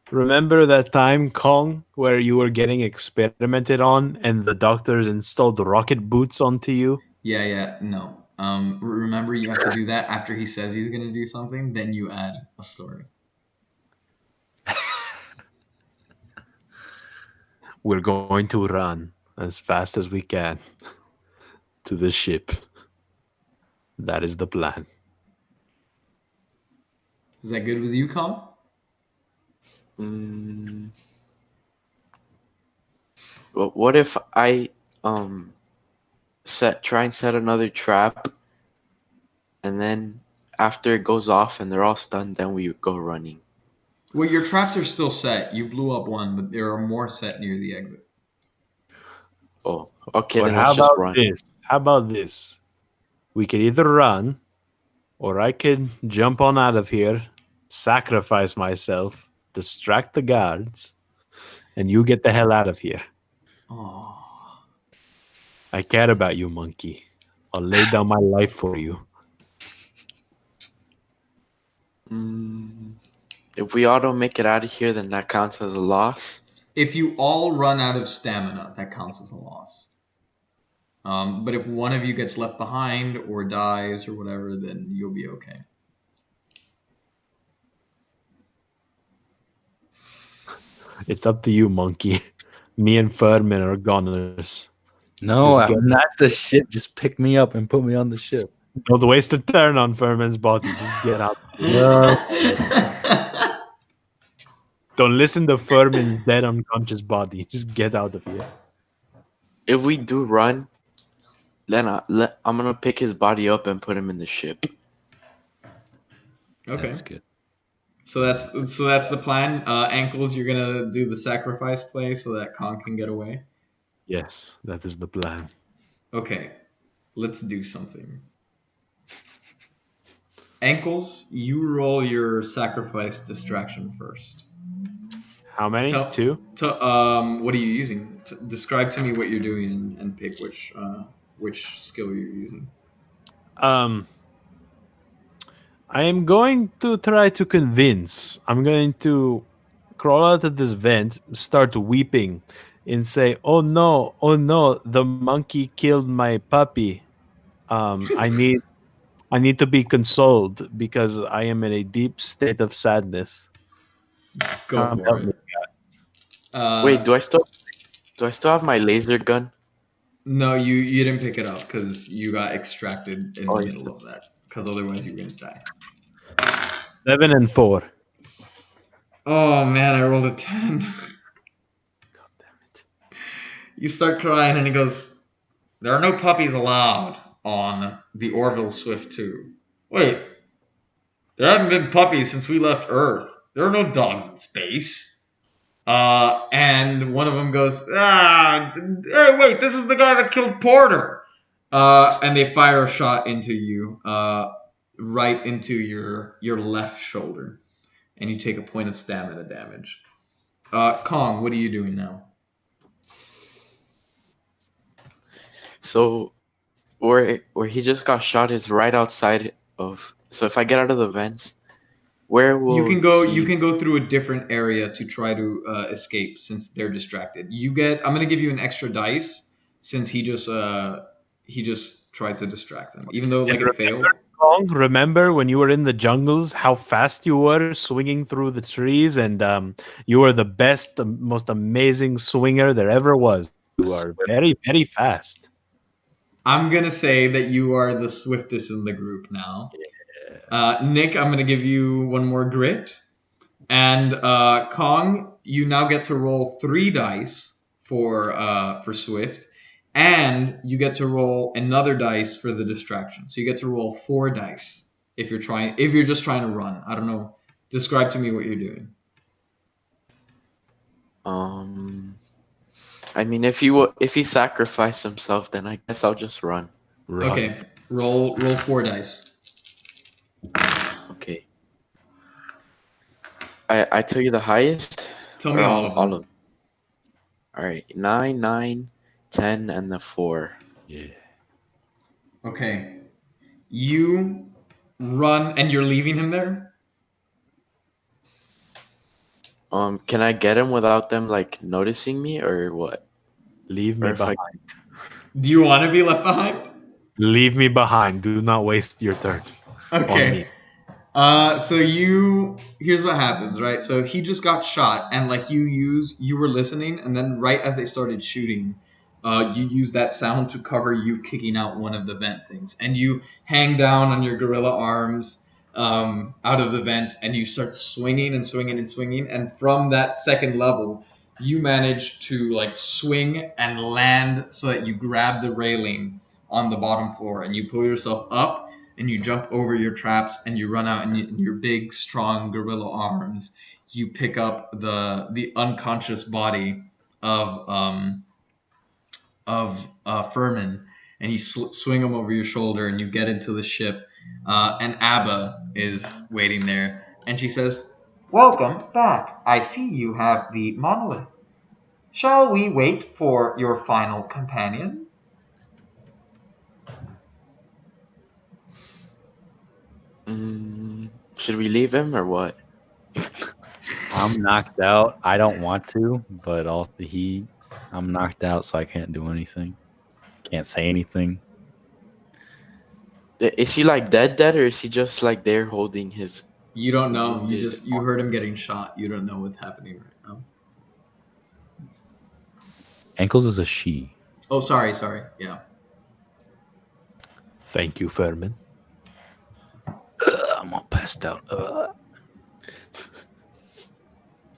remember that time, Kong, where you were getting experimented on and the doctors installed rocket boots onto you? Yeah, no. Remember you have to do that after he says he's gonna do something, then you add a story. We're going to run as fast as we can to the ship. That is the plan. Is that good with you, Colin? Mm, what if I try and set another trap, and then after it goes off and they're all stunned, then we go running. Well, your traps are still set. You blew up one, but there are more set near the exit. Oh, okay. But Then how let's just about run. this? How about this? We could either run, or I could jump on out of here, sacrifice myself, distract the guards, and you get the hell out of here. Oh. I care about you, monkey. I'll lay down my life for you. If we all don't make it out of here, then that counts as a loss. If you all run out of stamina, that counts as a loss. But if one of you gets left behind or dies or whatever, then you'll be okay. It's up to you, monkey. Me and Furman are goners. No, Just I'm not the ship. Just pick me up and put me on the ship. Don't waste a turn on Furman's body. Just get out. Don't listen to Furman's dead unconscious body. Just get out of here. If we do run, then I'm gonna pick his body up and put him in the ship. Okay. That's good. So that's the plan. Ankles, you're gonna do the sacrifice play so that Kong can get away. Yes, that is the plan. Okay, let's do something. Ankles, you roll your sacrifice distraction first. How many? Tell- 2? What are you using? Describe to me what you're doing and pick which skill you're using. I am going to try to convince. I'm going to crawl out of this vent, start weeping, and say, oh no, the monkey killed my puppy. I need to be consoled because I am in a deep state of sadness. Go Come for help it. me. Wait, do I still have my laser gun? No, you didn't pick it up because you got extracted in the yeah. middle of that. Because otherwise you're gonna die. 7 and 4. Oh man, I rolled a 10. God damn it. You start crying and he goes, "There are no puppies allowed on the Orville Swift 2. Wait, there haven't been puppies since we left Earth. There are no dogs in space." And one of them goes, "Hey, wait, this is the guy that killed Porter." And they fire a shot into you, right into your left shoulder, and you take a point of stamina damage. Kong, what are you doing now? So, where he just got shot is right outside of. So if I get out of the vents, where will You can go. he- You can go through a different area to try to escape since they're distracted. I'm gonna give you an extra dice since he just tried to distract them, even though it failed. Kong, remember when you were in the jungles, how fast you were swinging through the trees, and you were the best, the most amazing swinger there ever was. You are very, very fast. I'm gonna say that you are the swiftest in the group now. Nick, I'm gonna give you one more grit, and Kong, you now get to roll 3 dice for Swift, and you get to roll another dice for the distraction. So you get to roll 4 dice if you're just trying to run. I don't know. Describe to me what you're doing. I mean, if he sacrificed himself, then I guess I'll just run. Run. Okay, roll 4 dice. Okay. I tell you the highest. Tell me Or all of them. all of them. All right, 9, 9, 10, and the 4. Yeah. Okay. You run and you're leaving him there? Can I get him without them like noticing me or what? Leave Or me if I behind. Do you want to be left behind? Leave me behind. Do not waste your turn on me. Okay. So here's what happens, right? So he just got shot, and like you were listening, and then right as they started shooting, you use that sound to cover you kicking out one of the vent things, and you hang down on your gorilla arms out of the vent, and you start swinging and swinging and swinging, and from that second level, you manage to like swing and land so that you grab the railing on the bottom floor, and you pull yourself up and you jump over your traps and you run out and in your big strong gorilla arms you pick up the unconscious body of Furman and you swing him over your shoulder and you get into the ship and Abba is waiting there and she says, Welcome back. I see you have the monolith. Shall we wait for your final companion? should we leave him or what? I'm knocked out. I don't want to, but also I'm knocked out, so I can't do anything. Can't say anything. Is he like dead, or is he just like there holding his? you don't know, Wounded. you heard him getting shot, you don't know what's happening right now. Ankles is a she. Oh, sorry, yeah. Thank you, Furman. I'm all passed out.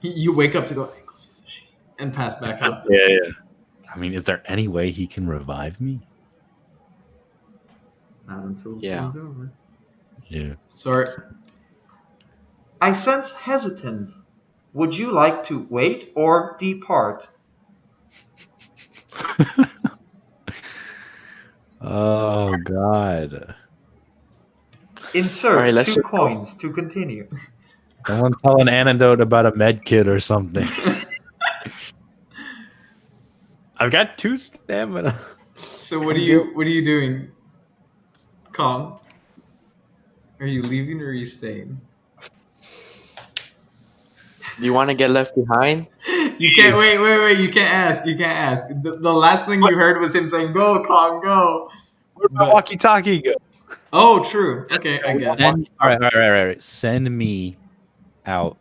You wake up to go, ankles is a she, and pass back out. Yeah. I mean, is there any way he can revive me? Not until the Yeah. scene's over. Yeah. Sorry. I sense hesitance. Would you like to wait or depart? Oh God. Insert All right, let's 2 just go. coins to continue. Someone tell an anecdote about a med kit or something. I've got 2 stamina. So what are you doing? Kong? Are you leaving or are you staying? Do you want to get left behind? You can't wait, you can't ask. The last thing you heard was him saying, go, Kong, go. Where'd my walkie-talkie go? Oh, true. Okay, I guess. All right. Send me out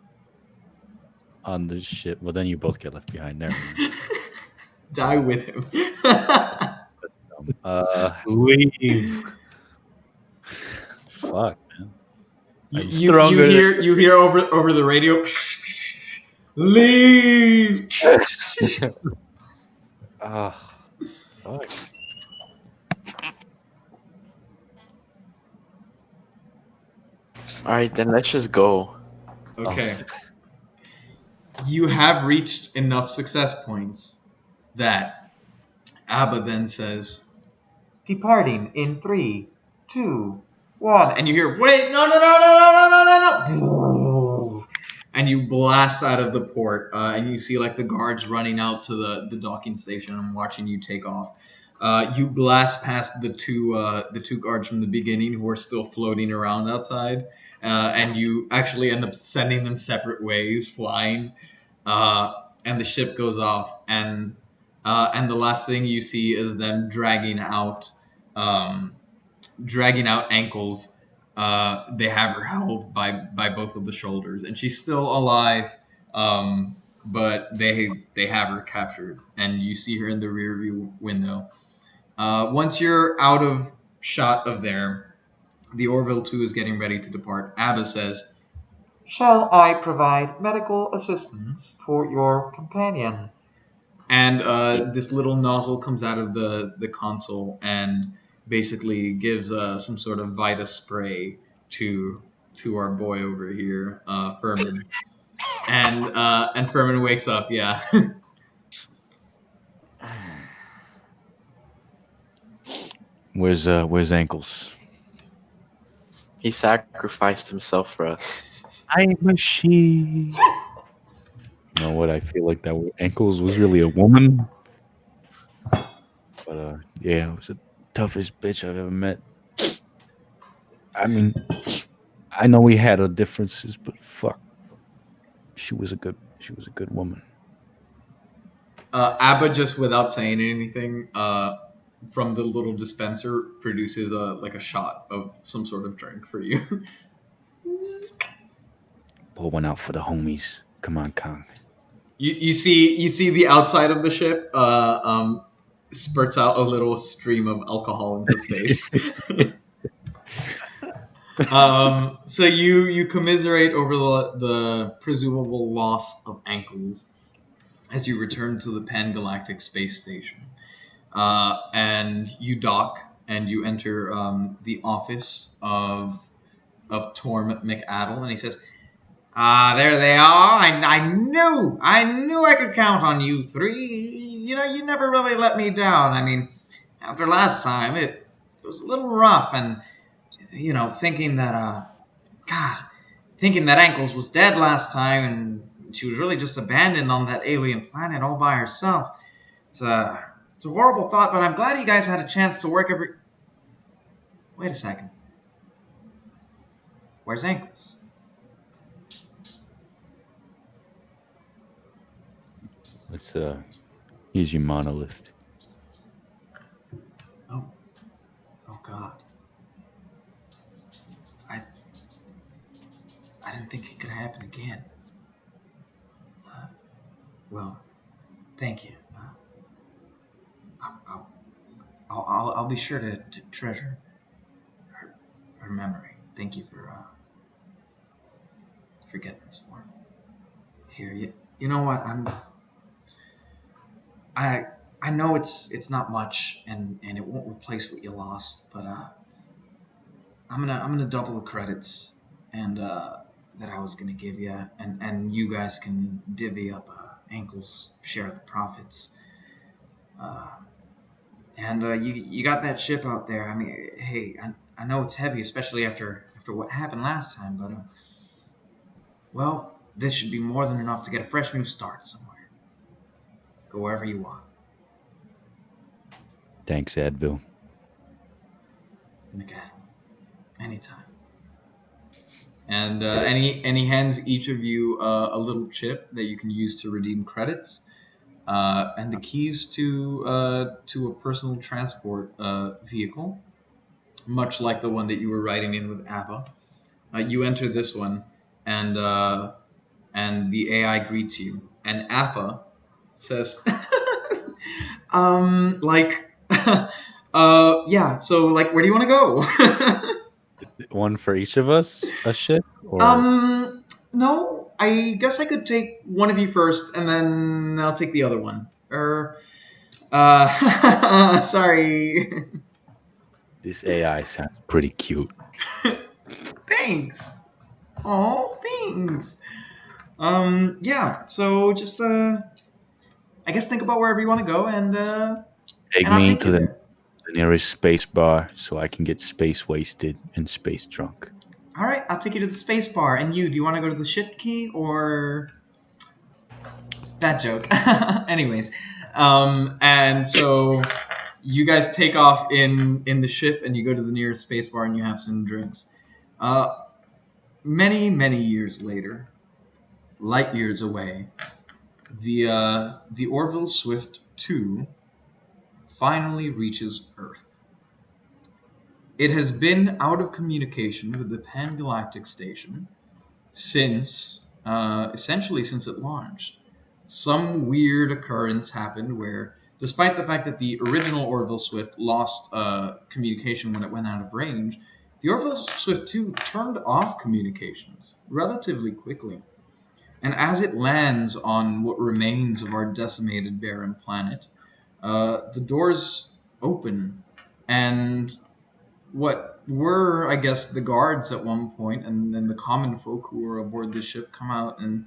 on the ship. Well, then you both get left behind. Never mind. Die with him. That's dumb. Leave. Fuck, man. I'm you stronger hear over the radio, leave. Oh, fuck. All right, then let's just go. Okay. You have reached enough success points that Abba then says, Departing in 3, 2, 1. and you hear, wait, no. And you blast out of the port, and you see like the guards running out to the docking station and watching you take off. You blast past the two guards from the beginning who are still floating around outside, and you actually end up sending them separate ways, flying. And the ship goes off, and the last thing you see is them dragging out Ankles. They have her held by both of the shoulders, and she's still alive, but they have her captured, and you see her in the rear view window. Once you're out of shot of there, the Orville 2 is getting ready to depart. Abba says, Shall I provide medical assistance for your companion? and this little nozzle comes out of the console and basically gives some sort of Vita spray to our boy over here, Furman. And Furman wakes up, yeah. Where's Ankles? He sacrificed himself for us. I'm a she. You know what, I feel like that Ankles was really a woman. But yeah, it was the toughest bitch I've ever met. I mean, I know we had our differences, but fuck, she was a good woman. Abba, just without saying anything, from the little dispenser, produces a shot of some sort of drink for you. Pour one out for the homies. Come on, Kong. You see the outside of the ship spurts out a little stream of alcohol into space. So you commiserate over the presumable loss of Ankles as you return to the Pan-Galactic Space Station, and you dock and you enter the office of Torm McAddle, and he says, there they are. I knew I could count on you three. You know, you never really let me down. I mean, after last time, it was a little rough, and you know, thinking that Ankles was dead last time, and she was really just abandoned on that alien planet all by herself. It's a horrible thought, but I'm glad you guys had a chance to work every. Wait a second. Where's Ankles? Let's here's your monolith. Oh God. I didn't think it could happen again. Well, thank you. I'll be sure to treasure her memory. Thank you for getting this for me. Here, you know what? I know it's not much, and it won't replace what you lost, but I'm gonna double the credits and that I was gonna give you, and you guys can divvy up Ankles' share of the profits. And you got that ship out there. I mean, hey, I know it's heavy, especially after what happened last time, but well, this should be more than enough to get a fresh new start somewhere. Go wherever you want. Thanks, Advil. McAdam. Anytime. And he hands each of you a little chip that you can use to redeem credits, and the keys to a personal transport vehicle, much like the one that you were riding in with Abba. You enter this one, and the AI greets you, and Appa says, yeah. So, like, where do you want to go? One for each of us, a ship? Or No, I guess I could take one of you first, and then I'll take the other one. Sorry. this AI sounds pretty cute. Thanks. Oh, thanks. Yeah. So just I guess think about wherever you want to go, and Take I'll me take to you the there. nearest space bar so I can get space wasted and space drunk. All right, I'll take you to the space bar. And you, do you want to go to the shift key or that joke? Anyways, and so you guys take off in the ship, and you go to the nearest space bar, and you have some drinks. Many years later, light years away, the Orville Swift 2 finally reaches Earth. It has been out of communication with the Pan-Galactic Station since, essentially since it launched. Some weird occurrence happened where, despite the fact that the original Orville Swift lost communication when it went out of range, the Orville Swift 2 turned off communications relatively quickly. And as it lands on what remains of our decimated barren planet, the doors open, and what were, I guess, the guards at one point, and then the common folk who were aboard the ship come out, and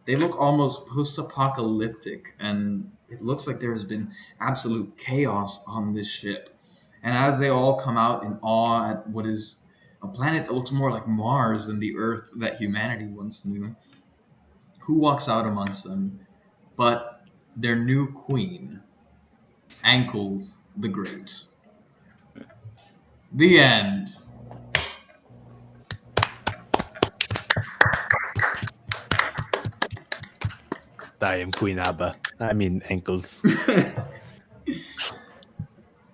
they look almost post-apocalyptic, and it looks like there has been absolute chaos on this ship. And as they all come out in awe at what is a planet that looks more like Mars than the Earth that humanity once knew, who walks out amongst them but their new queen, Ankles the Great. The end. I am Queen Abba. I mean, ankles.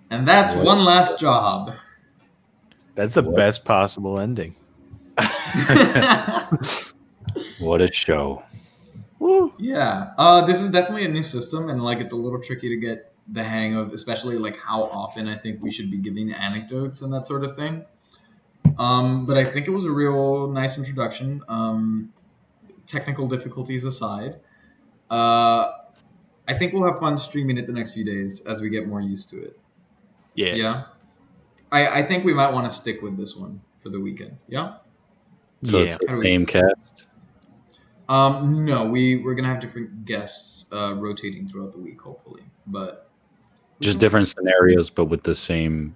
And that's What? one last job. That's the What? best possible ending. What a show. Woo. Yeah. This is definitely a new system, and like it's a little tricky to get the hang of, especially like how often I think we should be giving anecdotes and that sort of thing. But I think it was a real nice introduction. Technical difficulties aside, I think we'll have fun streaming it the next few days as we get more used to it. Yeah. Yeah. I think we might want to stick with this one for the weekend. Yeah. So Yeah. it's the How do we- same cast. No, we're gonna have different guests rotating throughout the week, hopefully. But we Just shall different see. scenarios, but with the same.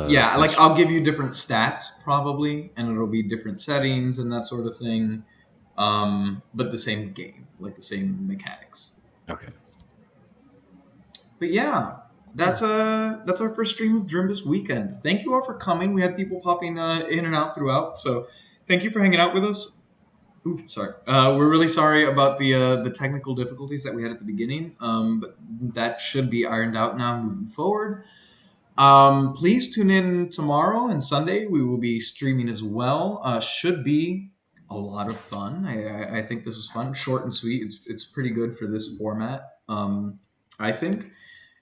Yeah, like I'll give you different stats probably, and it'll be different settings and that sort of thing. But the same game, like the same mechanics. Okay. But yeah, that's our first stream of Drimbus weekend. Thank you all for coming. We had people popping in and out throughout, so thank you for hanging out with us. Oops, sorry. We're really sorry about the technical difficulties that we had at the beginning, but that should be ironed out now moving forward. Please tune in tomorrow and Sunday. We will be streaming as well. Should be a lot of fun. I think this was fun, short and sweet. It's pretty good for this format. I think.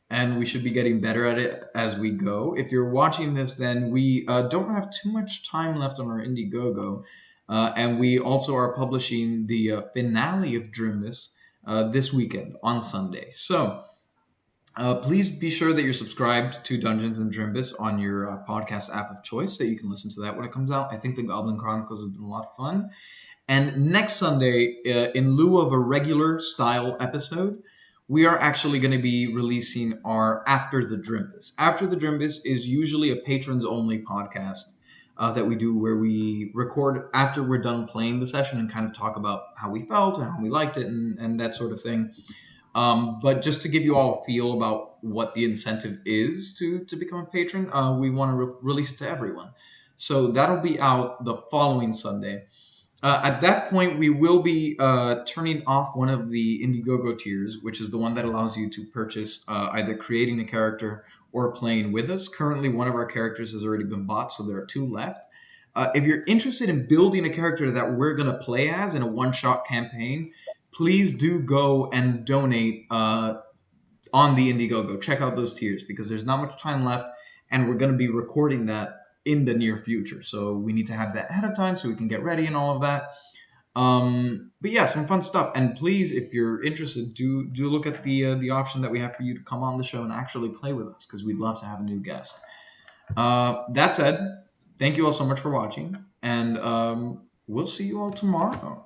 And we should be getting better at it as we go. If you're watching this, then we don't have too much time left on our Indiegogo. And we also are publishing the finale of Drimbus this weekend on Sunday. So please be sure that you're subscribed to Dungeons and Drimbus on your podcast app of choice so you can listen to that when it comes out. I think the Goblin Chronicles has been a lot of fun. And next Sunday, in lieu of a regular style episode, we are actually going to be releasing our After the Drimbus. After the Drimbus is usually a patrons-only podcast that we do where we record after we're done playing the session and kind of talk about how we felt and how we liked it and that sort of thing. But just to give you all a feel about what the incentive is to become a patron, we want to release it to everyone. So that'll be out the following Sunday. At that point, we will be turning off one of the Indiegogo tiers, which is the one that allows you to purchase either creating a character or playing with us. Currently, one of our characters has already been bought, so there are 2 left. If you're interested in building a character that we're going to play as in a one-shot campaign, please do go and donate on the Indiegogo. Check out those tiers because there's not much time left, and we're going to be recording that in the near future. So we need to have that ahead of time so we can get ready and all of that. But yeah, some fun stuff. And please, if you're interested, do look at the option that we have for you to come on the show and actually play with us because we'd love to have a new guest. That said, thank you all so much for watching, and we'll see you all tomorrow.